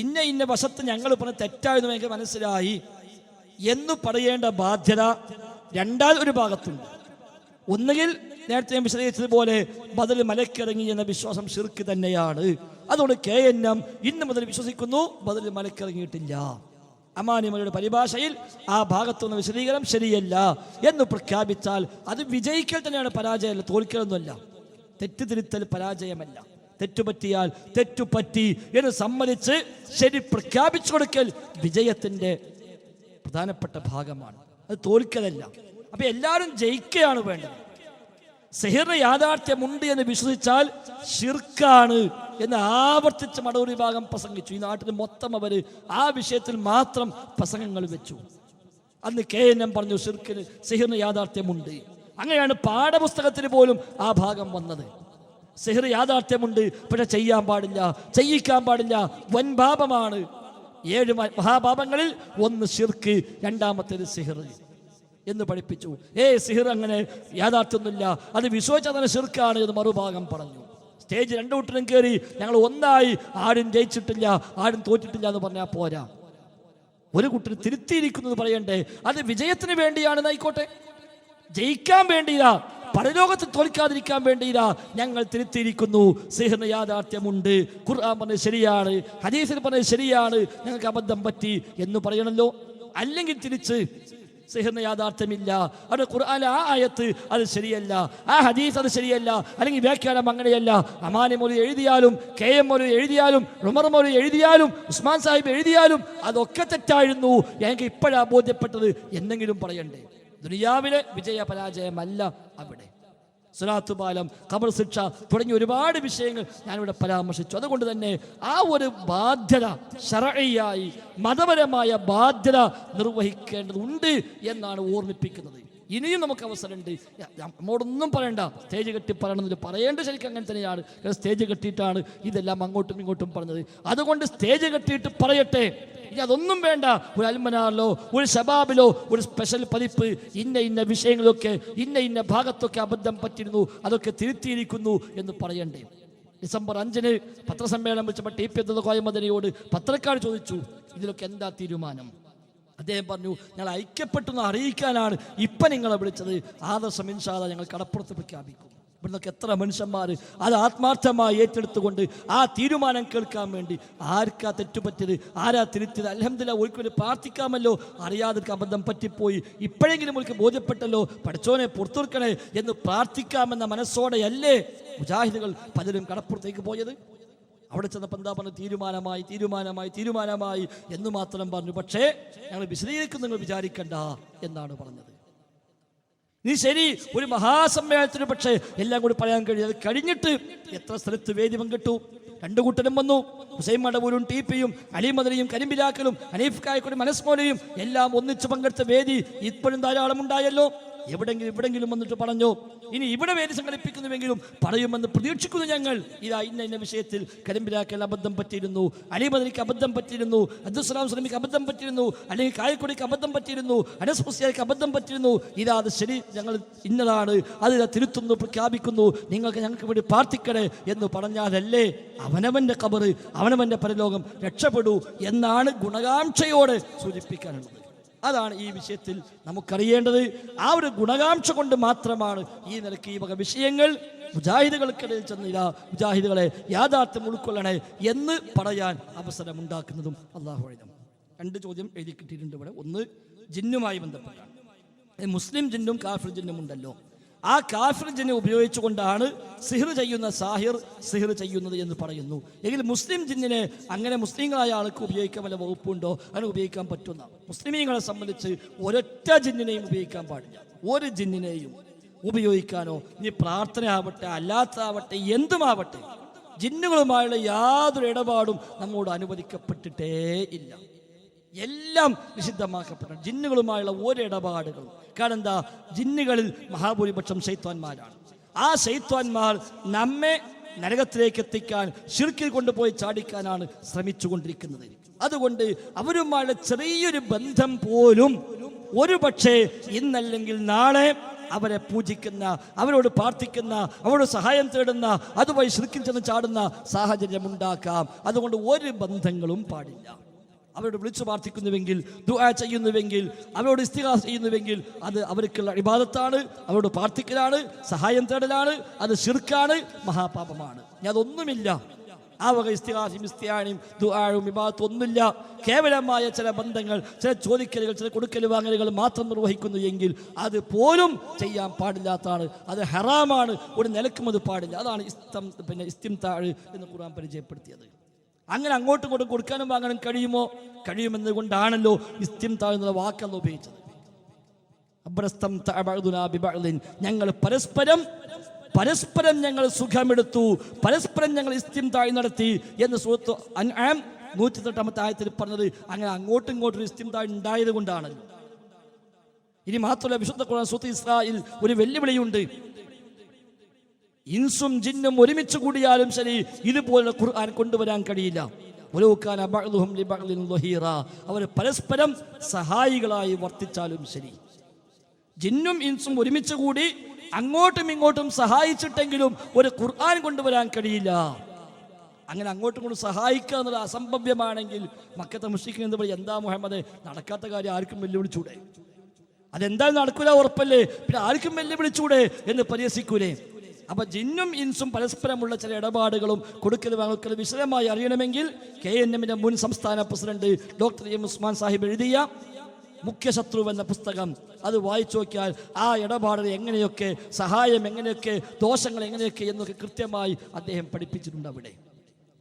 ഇന്ന വശത്ത് ഞങ്ങൾ പറഞ്ഞ തെറ്റായെന്ന് എനിക്ക് മനസ്സിലായി എന്ന് പറയേണ്ട ബാധ്യത രണ്ടാൽ ഒരു ഭാഗത്തുണ്ട്. ഒന്നുകിൽ നേരത്തെ ഞാൻ വിശദീകരിച്ചതുപോലെ ബദൽ മലക്കിറങ്ങി എന്ന വിശ്വാസം ശിർക്ക് തന്നെയാണ്. അതുകൊണ്ട് KNM ഇന്ന് മുതൽ വിശ്വസിക്കുന്നു ബദൽ മലക്കിറങ്ങിയിട്ടില്ല. അമാനിമയുടെ പരിഭാഷയിൽ ആ ഭാഗത്തുനിന്ന് വിശദീകരണം ശരിയല്ല എന്ന് പ്രഖ്യാപിച്ചാൽ അത് വിജയിക്കൽ തന്നെയാണ്, പരാജയമല്ല, തോൽക്കലൊന്നുമല്ല. തെറ്റുതിരുത്തൽ പരാജയമല്ല. തെറ്റുപറ്റിയാൽ തെറ്റുപറ്റി എന്ന് സമ്മതിച്ച് ശരി പ്രഖ്യാപിച്ചു കൊടുക്കൽ വിജയത്തിന്റെ പ്രധാനപ്പെട്ട ഭാഗമാണ്, അത് തോൽക്കലല്ല. അപ്പൊ എല്ലാവരും ജയിക്കുകയാണ് വേണ്ടത്. സിഹിറിന് യാഥാർത്ഥ്യമുണ്ട് എന്ന് വിശ്വസിച്ചാൽ ശിർക്കാണ് എന്ന് ആവർത്തിച്ച് മടവൂർ വിഭാഗം പ്രസംഗിച്ചു. ഈ നാട്ടിൽ മൊത്തം അവർ ആ വിഷയത്തിൽ മാത്രം പ്രസംഗങ്ങൾ വെച്ചു. അന്ന് KNM പറഞ്ഞു സിഹിറിന് യാഥാർത്ഥ്യമുണ്ട്. അങ്ങനെയാണ് പാഠപുസ്തകത്തിന് പോലും ആ ഭാഗം വന്നത്. സിഹിർ യാഥാർത്ഥ്യമുണ്ട്, പക്ഷെ ചെയ്യാൻ പാടില്ല, ചെയ്യിക്കാൻ പാടില്ല, വൻപാപമാണ്. 7 മഹാപാപങ്ങളിൽ ഒന്ന് ശിർക്ക്, രണ്ടാമത്തേത് സിഹിർ എന്ന് പഠിപ്പിച്ചു. സിഹിർ അങ്ങനെ യാഥാർത്ഥ്യമൊന്നുമില്ല, അത് വിശ്വസിച്ചാൽ തന്നെ ശിർക്കാണ് എന്ന് മറുഭാഗം പറഞ്ഞു. സ്റ്റേജ് രണ്ടു കൂട്ടരും കയറി ഞങ്ങൾ ഒന്നായി, ആരും ജയിച്ചിട്ടില്ല, ആരും തോറ്റിട്ടില്ല എന്ന് പറഞ്ഞാൽ പോരാ. ഒരു കൂട്ടർ തിരുത്തിയിരിക്കുന്നത് പറയണ്ടേ, അത് വിജയത്തിന് വേണ്ടിയാണെന്നായിക്കോട്ടെ, ജയിക്കാൻ വേണ്ടിയില്ല, പരലോകത്ത് തോൽക്കാതിരിക്കാൻ വേണ്ടിയില്ല. ഞങ്ങൾ തിരുത്തിയിരിക്കുന്നു, സിഹിറിന് യാഥാർത്ഥ്യമുണ്ട്, ഖുർആൻ പറഞ്ഞത് ശരിയാണ്, ഹദീസിൽ പറഞ്ഞത് ശരിയാണ്, ഞങ്ങൾക്ക് അബദ്ധം പറ്റി എന്ന് പറയണല്ലോ. അല്ലെങ്കിൽ തിരിച്ച് സിഹിറിന് യാഥാർത്ഥ്യമില്ല, അവിടെ ഖുർആനിലെ ആ ആയത്ത് അത് ശരിയല്ല, ആ ഹദീസ് അത് ശരിയല്ല, അല്ലെങ്കിൽ വ്യാഖ്യാനം അങ്ങനെയല്ല. അമാനി മൗലവി എഴുതിയാലും KM മൗലവി എഴുതിയാലും ഉമർ മൗലവി എഴുതിയാലും ഉസ്മാൻ സാഹിബ് എഴുതിയാലും അതൊക്കെ തെറ്റായിരുന്നു, എനിക്ക് ഇപ്പോഴാ ബോധ്യപ്പെട്ടത് എന്നെങ്കിലും പറയണ്ടേ. ദുനിയാവിലെ വിജയ പരാജയമല്ല അവിടെ. സ്വലാത്തു പാലം, ഖബർ ശിക്ഷ തുടങ്ങിയ ഒരുപാട് വിഷയങ്ങൾ ഞാനിവിടെ പരാമർശിച്ചു. അതുകൊണ്ട് തന്നെ ആ ഒരു ബാധ്യത ശർഈയായി മതപരമായ ബാധ്യത നിർവഹിക്കേണ്ടതുണ്ട് എന്നാണ് ഓർമ്മിപ്പിക്കുന്നത്. ഇനിയും നമുക്ക് അവസരമുണ്ട്. നമ്മോടൊന്നും പറയണ്ട, സ്റ്റേജ് കെട്ടി പറയണമെന്നില്ല, പറയേണ്ട ശരിക്കും അങ്ങനെ തന്നെയാണ്. സ്റ്റേജ് കെട്ടിയിട്ടാണ് ഇതെല്ലാം അങ്ങോട്ടും ഇങ്ങോട്ടും പറഞ്ഞത്. അതുകൊണ്ട് സ്റ്റേജ് കെട്ടിയിട്ട് പറയട്ടെ. ഇനി അതൊന്നും വേണ്ട. ഒരു അൽമനാറിലോ ഒരു ശബാബിലോ ഒരു സ്പെഷ്യൽ പതിപ്പ് ഇന്ന വിഷയങ്ങളൊക്കെ ഇന്ന ഭാഗത്തൊക്കെ അബദ്ധം പറ്റിയിരുന്നു, അതൊക്കെ തിരുത്തിയിരിക്കുന്നു എന്ന് പറയണ്ടേ. ഡിസംബർ 5 പത്രസമ്മേളനം വിളിച്ചപ്പോൾ TP അബ്ദുൽ ഖാദിർ മദനിയോട് പത്രക്കാർ ചോദിച്ചു, ഇതിലൊക്കെ എന്താ തീരുമാനം? അദ്ദേഹം പറഞ്ഞു, ഞങ്ങൾ ഐക്യപ്പെട്ടെന്ന് അറിയിക്കാനാണ് ഇപ്പം നിങ്ങളെ വിളിച്ചത്. ആദർശം ഇൻഷാ അല്ലാഹ് ഞങ്ങൾ കടപ്പുറത്ത് പ്രഖ്യാപിക്കും. ഇവിടുന്നൊക്കെ എത്ര മനുഷ്യന്മാർ അത് ആത്മാർത്ഥമായി ഏറ്റെടുത്തുകൊണ്ട് ആ തീരുമാനം കേൾക്കാൻ വേണ്ടി, ആർക്കാ തെറ്റുപറ്റിയത്, ആരാ തിരുത്തിയത്, അൽഹംദുലില്ലാഹ് ഒരിക്കലും പ്രാർത്ഥിക്കാമല്ലോ. അറിയാതെ അബദ്ധം പറ്റിപ്പോയി, ഇപ്പോഴെങ്കിലും ഒരിക്കൽ ബോധ്യപ്പെട്ടല്ലോ, പഠിച്ചോനെ പുറത്തുകൊടുക്കണേ എന്ന് പ്രാർത്ഥിക്കാമെന്ന മനസ്സോടെയല്ലേ മുജാഹിദുകൾ പലരും കടപ്പുറത്തേക്ക് പോയത്. അവിടെ ചെന്നപ്പോൾ എന്താ പറഞ്ഞു? തീരുമാനമായി എന്ന് മാത്രം പറഞ്ഞു. പക്ഷേ ഞങ്ങൾ വിശദീകരിക്കും, നിങ്ങൾ വിചാരിക്കണ്ട എന്നാണ് പറഞ്ഞത്. നീ ശരി, ഒരു മഹാസമ്മേളനത്തിന് പക്ഷേ എല്ലാം കൂടി പറയാൻ കഴിയും. അത് കഴിഞ്ഞിട്ട് എത്ര സ്ഥലത്ത് വേദി പങ്കിട്ടു, രണ്ടു കൂട്ടരും വന്നു. ഹുസൈൻ മടവൂരും TPയും അലി മദനിയും കരിമ്പിലാക്കലും ഹനീഫ് കായക്കൊടി മനസ്മോലയും എല്ലാം ഒന്നിച്ച് പങ്കെടുത്ത വേദി ഇപ്പോഴും ധാരാളം ഉണ്ടായല്ലോ. എവിടെങ്കിലും വന്നിട്ട് പറഞ്ഞു, ഇനി ഇവിടെ വേദി സംഘടിപ്പിക്കുന്നുവെങ്കിലും പറയുമെന്ന് പ്രതീക്ഷിക്കുന്നു ഞങ്ങൾ. ഇതാ ഇന്ന വിഷയത്തിൽ കരിമ്പിലാക്കൽ അബദ്ധം പറ്റിയിരുന്നു, അലി മദനിക്ക് അബദ്ധം പറ്റിയിരുന്നു, അബ്ദുസ്സലാം സുലമിക്ക് അബദ്ധം പറ്റിയിരുന്നു, അല്ലെങ്കിൽ കായക്കൊടിക്ക് അബദ്ധം പറ്റിയിരുന്നു, അനസ് മുസ്ലിയാർക്ക് അബദ്ധം പറ്റിയിരുന്നു. ഇതാ അത് ശരി, ഞങ്ങൾ ഇന്നതാണ്, അത് തിരുത്തുന്നു, പ്രഖ്യാപിക്കുന്നു, ഞങ്ങൾക്ക് വേണ്ടി പ്രാർത്ഥിക്കണേ എന്ന് പറഞ്ഞാലല്ലേ അവനവൻ്റെ ഖബറ്, അവനവൻ്റെ പരലോകം രക്ഷപ്പെടൂ എന്നാണ് ഗുണകാംക്ഷയോടെ സൂചിപ്പിക്കാനുള്ളത്. അതാണ് ഈ വിഷയത്തിൽ നമുക്കറിയേണ്ടത്. ആ ഒരു ഗുണകാംക്ഷ കൊണ്ട് മാത്രമാണ് ഈ നിലയ്ക്ക് ഈ വക വിഷയങ്ങൾ മുജാഹിദുകൾക്കിടയിൽ ചെന്നില്ല, മുജാഹിദുകളെ യാഥാർത്ഥ്യം ഉൾക്കൊള്ളണേ എന്ന് പറയാൻ അവസരമുണ്ടാക്കുന്നതും അല്ലാഹു അഅലം. 2 ചോദ്യം എഴുതി കിട്ടിയിട്ടുണ്ട് ഇവിടെ. ഒന്ന് ജിന്നുമായി ബന്ധപ്പെട്ടാണ്. മുസ്ലിം ജിന്നും കാഫിർ ജിന്നും ഉണ്ടല്ലോ. ആ കാഫിർ ജിന്നെ ഉപയോഗിച്ചുകൊണ്ടാണ് സിഹിർ ചെയ്യുന്ന സാഹിർ സിഹിർ ചെയ്യുന്നത് എന്ന് പറയുന്നു. എങ്കിൽ മുസ്ലിം ജിന്നിനെ അങ്ങനെ മുസ്ലിങ്ങളായ ആൾക്ക് ഉപയോഗിക്കാൻ വല്ല വകുപ്പുണ്ടോ? അങ്ങനെ ഉപയോഗിക്കാൻ പറ്റുന്ന മുസ്ലിമീങ്ങളെ സംബന്ധിച്ച് ഒരൊറ്റ ജിന്നിനെയും ഉപയോഗിക്കാൻ പാടില്ല. ഒരു ജിന്നിനെയും ഉപയോഗിക്കാനോ, ഇനി പ്രാർത്ഥന ആവട്ടെ അല്ലാത്തതാവട്ടെ എന്തുമാവട്ടെ, ജിന്നുകളുമായുള്ള യാതൊരു ഇടപാടും നമ്മോട് അനുവദിക്കപ്പെട്ടിട്ടേ ഇല്ല. എല്ലാം നിഷിദ്ധമാക്കപ്പെട്ടു ജിന്നുകളുമായുള്ള ഒരു ഇടപാടുകളും. കാരണം എന്താ? ജിന്നുകളിൽ മഹാഭൂരിപക്ഷം ശൈത്വാന്മാരാണ്. ആ ശൈത്വാന്മാർ നമ്മെ നരകത്തിലേക്ക് എത്തിക്കാൻ, ശിർക്കിൽ കൊണ്ടുപോയി ചാടിക്കാനാണ് ശ്രമിച്ചുകൊണ്ടിരിക്കുന്നത്. അതുകൊണ്ട് അവരുമായുള്ള ചെറിയൊരു ബന്ധം പോലും ഒരു പക്ഷേ ഇന്നല്ലെങ്കിൽ നാളെ അവരെ പൂജിക്കുന്ന, അവരോട് പ്രാർത്ഥിക്കുന്ന, അവരോട് സഹായം തേടുന്ന, അതുവഴി ശിർക്കിൽ ചെന്ന് ചാടുന്ന സാഹചര്യം ഉണ്ടാക്കാം. അതുകൊണ്ട് ഒരു ബന്ധങ്ങളും പാടില്ല. അവരോട് വിളിച്ചു പ്രാർത്ഥിക്കുന്നുവെങ്കിൽ, ദുആ ചെയ്യുന്നുവെങ്കിൽ, അവരോട് ഇസ്തിഗാസ ചെയ്യുന്നുവെങ്കിൽ അത് അവർക്കുള്ള ഇബാദത്താണ്, അവരോട് പ്രാർത്ഥിക്കലാണ്, സഹായം തേടലാണ്. അത് ശിർക്കാണ്, മഹാപാപമാണ്. ഞാൻ അതൊന്നുമില്ല. ആ വക ഇസ്തിഗാസയും ഇസ്തിആനയും ദുആയും ഇബാദത്തും ഒന്നുമില്ല. കേവലമായ ചില ബന്ധങ്ങൾ, ചില ചോദിക്കലുകൾ, ചില കൊടുക്കൽ വാങ്ങലുകൾ മാത്രം നിർവഹിക്കുന്നു എങ്കിൽ അത് പോലും ചെയ്യാൻ പാടില്ലാത്തതാണ്. അത് ഹറാമാണ്. ഒരു നിലക്കും അത് പാടില്ല. അതാണ് ഇസ്തിംതാഴ് എന്ന് ഖുർആൻ പരിചയപ്പെടുത്തിയത്. അങ്ങനെ അങ്ങോട്ടും ഇങ്ങോട്ടും കൊടുക്കാനും വാങ്ങാനും കഴിയുമോ? കഴിയുമെന്നത് കൊണ്ടാണല്ലോ ഇസ്തിംതാഴ് എന്നുള്ള വാക്കല്ല ഉപയോഗിച്ചത്. ഞങ്ങൾ പരസ്പരം ഞങ്ങൾ സുഖമെടുത്തു, പരസ്പരം ഞങ്ങൾ ഇസ്തിംതാഴ് നടത്തി എന്ന് സൂറത്ത് അൻആം 108 ആയത്തിൽ പറഞ്ഞത്. അങ്ങനെ അങ്ങോട്ടും ഇങ്ങോട്ടും ഇസ്തിംതാഴ് ഉണ്ടായത് കൊണ്ടാണല്ലോ. ഇനി മാത്രമല്ല, വിശുദ്ധ ഖുർആൻ സൂറത്ത് ഇസ്രായിൽ ഒരു വെല്ലുവിളിയുണ്ട്. ഇൻസും ജിന്നും ഒരുമിച്ച് കൂടിയാലും ശരി ഇതുപോലെ ഖുർആൻ കൊണ്ടുവരാൻ കഴിയില്ല. അവർ പരസ്പരം സഹായികളായി വർത്തിച്ചാലും ശരി. ജിന്നും ഇൻസും ഒരുമിച്ച് കൂടി അങ്ങോട്ടും ഇങ്ങോട്ടും സഹായിച്ചിട്ടെങ്കിലും ഒരു ഖുർആൻ കൊണ്ടുവരാൻ കഴിയില്ല. അങ്ങനെ അങ്ങോട്ടും ഇങ്ങോട്ടും സഹായിക്കുക എന്നത് അസംഭവ്യമാണെങ്കിൽ മക്കത്തെ മുശ്രിക്ക് എന്ന് പറയും, എന്താ മുഹമ്മദ്, നടക്കാത്ത കാര്യം ആർക്കും വെല്ലുവിളിച്ചൂടെ? അതെന്തായാലും നടക്കൂല ഉറപ്പല്ലേ, പിന്നെ ആർക്കും വെല്ലുവിളിച്ചൂടെ എന്ന് പരിഹസിക്കൂലേ? അപ്പൊ ജിന്നും ഇൻസും പരസ്പരമുള്ള ചില ഇടപാടുകളും കൊടുക്കൽ വാങ്ങൽ വിശദമായി അറിയണമെങ്കിൽ KNM മുൻ സംസ്ഥാന president doctor M Usman Sahib എഴുതിയ മുഖ്യശത്രു എന്ന പുസ്തകം അത് വായിച്ചു നോക്കിയാൽ ആ ഇടപാടിൽ എങ്ങനെയൊക്കെ സഹായം എങ്ങനെയൊക്കെ ദോഷങ്ങൾ എങ്ങനെയൊക്കെ എന്നൊക്കെ കൃത്യമായി അദ്ദേഹം പഠിപ്പിച്ചിട്ടുണ്ട് അവിടെ.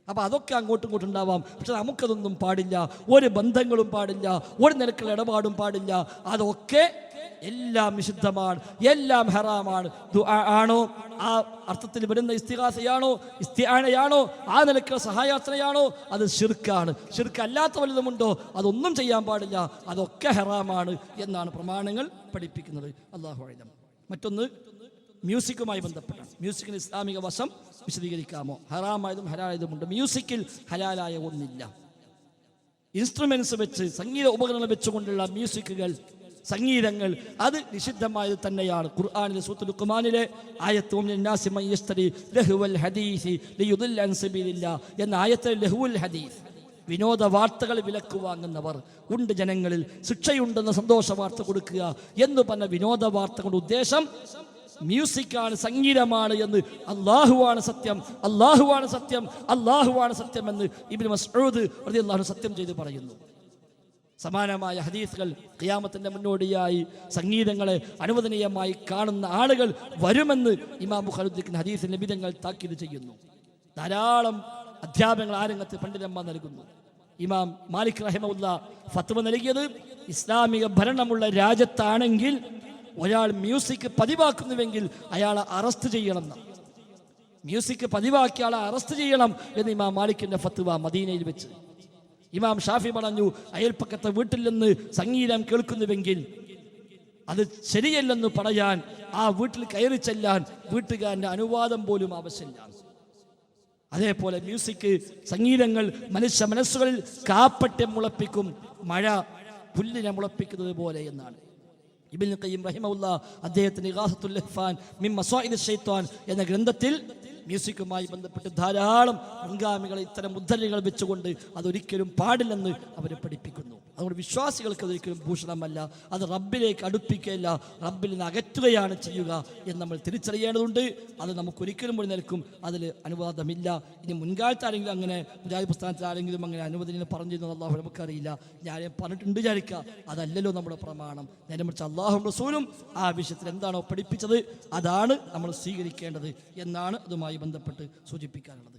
അപ്പോൾ അതൊക്കെ അങ്ങോട്ടും ഇങ്ങോട്ടും ഉണ്ടാവാം, പക്ഷെ നമുക്കതൊന്നും പാടില്ല. ഒരു ബന്ധങ്ങളും പാടില്ല, ഒരു നിരക്കുള്ള ഇടപാടും പാടില്ല. അതൊക്കെ എല്ലാം നിഷിദ്ധമാണ്, എല്ലാം ഹറാമാണ്. ദുആ ആണോ ആ അർത്ഥത്തിൽ വരുന്ന ഇസ്തിഗാസയാണോ ഇസ്തിആനയാണോ ആ നിലക്കുള്ള സഹായാർത്ഥനയാണോ അത് ശിർക്കാണ്. ശിർക്ക് അല്ലാത്ത വല്ലതുമുണ്ടോ അതൊന്നും ചെയ്യാൻ പാടില്ല, അതൊക്കെ ഹറാമാണ് എന്നാണ് പ്രമാണങ്ങൾ പഠിപ്പിക്കുന്നത്. അല്ലാഹു അഅലം. മറ്റൊന്ന് മ്യൂസിക്കുമായി ബന്ധപ്പെട്ടാണ്. മ്യൂസിക്കിന് ഇസ്ലാമിക വശം വിശദീകരിക്കാമോ? ഹറാമായതും ഹലാലായതുമുണ്ട്. മ്യൂസിക്കിൽ ഹലാലായ ഒന്നില്ല. ഇൻസ്ട്രുമെന്റ്സ് വെച്ച് സംഗീത ഉപകരണങ്ങൾ വെച്ചുകൊണ്ടുള്ള മ്യൂസിക്കുകൾ, സംഗീതങ്ങൾ അത് നിഷിദ്ധമായത് തന്നെയാണ്. ഖുർആനിലെ സൂറത്തുൽ ലുഖ്മാനിലെ ആയത്ത് എന്ന ആയത്തിൽ ലഹുവൽ ഹദീസ് വിനോദ വാർത്തകൾ വിലക്ക് വാങ്ങുന്നവർ ഉണ്ട് ജനങ്ങളിൽ, ശിക്ഷയുണ്ടെന്ന സന്തോഷ വാർത്ത കൊടുക്കുക എന്ന് പറഞ്ഞ വിനോദ വാർത്തകളുടെ ഉദ്ദേശം മ്യൂസിക്കാണ്, സംഗീതമാണ് എന്ന് അല്ലാഹുവാണ് സത്യം, അല്ലാഹുവാണ് സത്യം, അല്ലാഹുവാണ് സത്യം എന്ന് ഇബ്നു മസ്ഊദ് റളിയല്ലാഹു അൻഹു സത്യം ചെയ്ത് പറയുന്നു. സമാനമായ ഹദീസുകൾ ഖിയാമത്തിന്റെ മുന്നോടിയായി സംഗീതങ്ങളെ അനുവദനീയമായി കാണുന്ന ആളുകൾ വരുമെന്ന് ഇമാം ബുഖാരി ഉദ്ധരിക്കുന്ന ഹദീസിൽ നിബിധങ്ങൾ താക്കീത് ചെയ്യുന്നു. ധാരാളം അധ്യാപനങ്ങൾ ആ രംഗത്ത് പണ്ഡിതന്മാർ നൽകുന്നു. ഇമാം മാലിക് റഹിമഹുല്ലാ ഫത്വ നൽകിയത് ഇസ്ലാമിക ഭരണമുള്ള രാജ്യത്താണെങ്കിൽ ഒരാൾ മ്യൂസിക് പതിവാക്കുന്നുവെങ്കിൽ അയാളെ അറസ്റ്റ് ചെയ്യണം. മ്യൂസിക് പതിവാക്കിയ ആളെ അറസ്റ്റ് ചെയ്യണം എന്ന് ഇമാം മാലിക്കിന്റെ ഫത്വ മദീനയിൽ വെച്ച്. ഇമാം ഷാഫി പറഞ്ഞു അയൽപ്പക്കത്തെ വീട്ടിൽ നിന്ന് സംഗീതം കേൾക്കുന്നുവെങ്കിൽ അത് ശരിയല്ലെന്ന് പറയാൻ ആ വീട്ടിൽ കയറി ചെല്ലാൻ വീട്ടുകാരൻ്റെ അനുവാദം പോലും ആവശ്യമില്ല. അതേപോലെ മ്യൂസിക് സംഗീതങ്ങൾ മനുഷ്യ മനസ്സുകളിൽ കാപ്പട്യം മുളപ്പിക്കും, മഴ പുല്ലിനെ മുളപ്പിക്കുന്നത് പോലെ എന്നാണ്. ഇബ്നുൽ ഖയ്യിം റഹിമഹുല്ലാ അദ്ദേഹത്തിന്റെ ഇഗാസത്തുൽ ലഹ്ഫാൻ മിൻ മസാഇദ് ശൈത്വാൻ എന്ന ഗ്രന്ഥത്തിൽ മ്യൂസിക്കുമായി ബന്ധപ്പെട്ട് ധാരാളം മുൻഗാമികളെ ഇത്തരം ഉദ്ധരണികൾ വെച്ചുകൊണ്ട് അതൊരിക്കലും പാടില്ലെന്ന് അവർ പഠിപ്പിക്കുന്നു. അതുകൊണ്ട് വിശ്വാസികൾക്ക് അതൊരിക്കലും ഭൂഷണമല്ല, അത് റബ്ബിലേക്ക് അടുപ്പിക്കുകയല്ല, റബ്ബിൽ നിന്ന് അകറ്റുകയാണ് ചെയ്യുക എന്ന് നമ്മൾ തിരിച്ചറിയേണ്ടതുണ്ട്. അത് നമുക്കൊരിക്കലും ഒരു നിലക്കും അതിൽ അനുവാദമില്ല. ഇനി മുൻകാലത്ത് ആരെങ്കിലും അങ്ങനെ മുജാഹിദ് പ്രസ്ഥാനത്തിൽ ആരെങ്കിലും അങ്ങനെ അനുവദനം പറഞ്ഞിരുന്നത് അള്ളാഹു നമുക്കറിയില്ല, ഞാനേ പറഞ്ഞിട്ടുണ്ട് വിചാരിക്കുക. അതല്ലല്ലോ നമ്മുടെ പ്രമാണം. നേരെ മറിച്ച് അള്ളാഹും റസൂലും ആ വിഷയത്തിൽ എന്താണോ പഠിപ്പിച്ചത് അതാണ് നമ്മൾ സ്വീകരിക്കേണ്ടത് എന്നാണ് അതുമായി ബന്ധപ്പെട്ട് സൂചിപ്പിക്കാനുള്ളത്.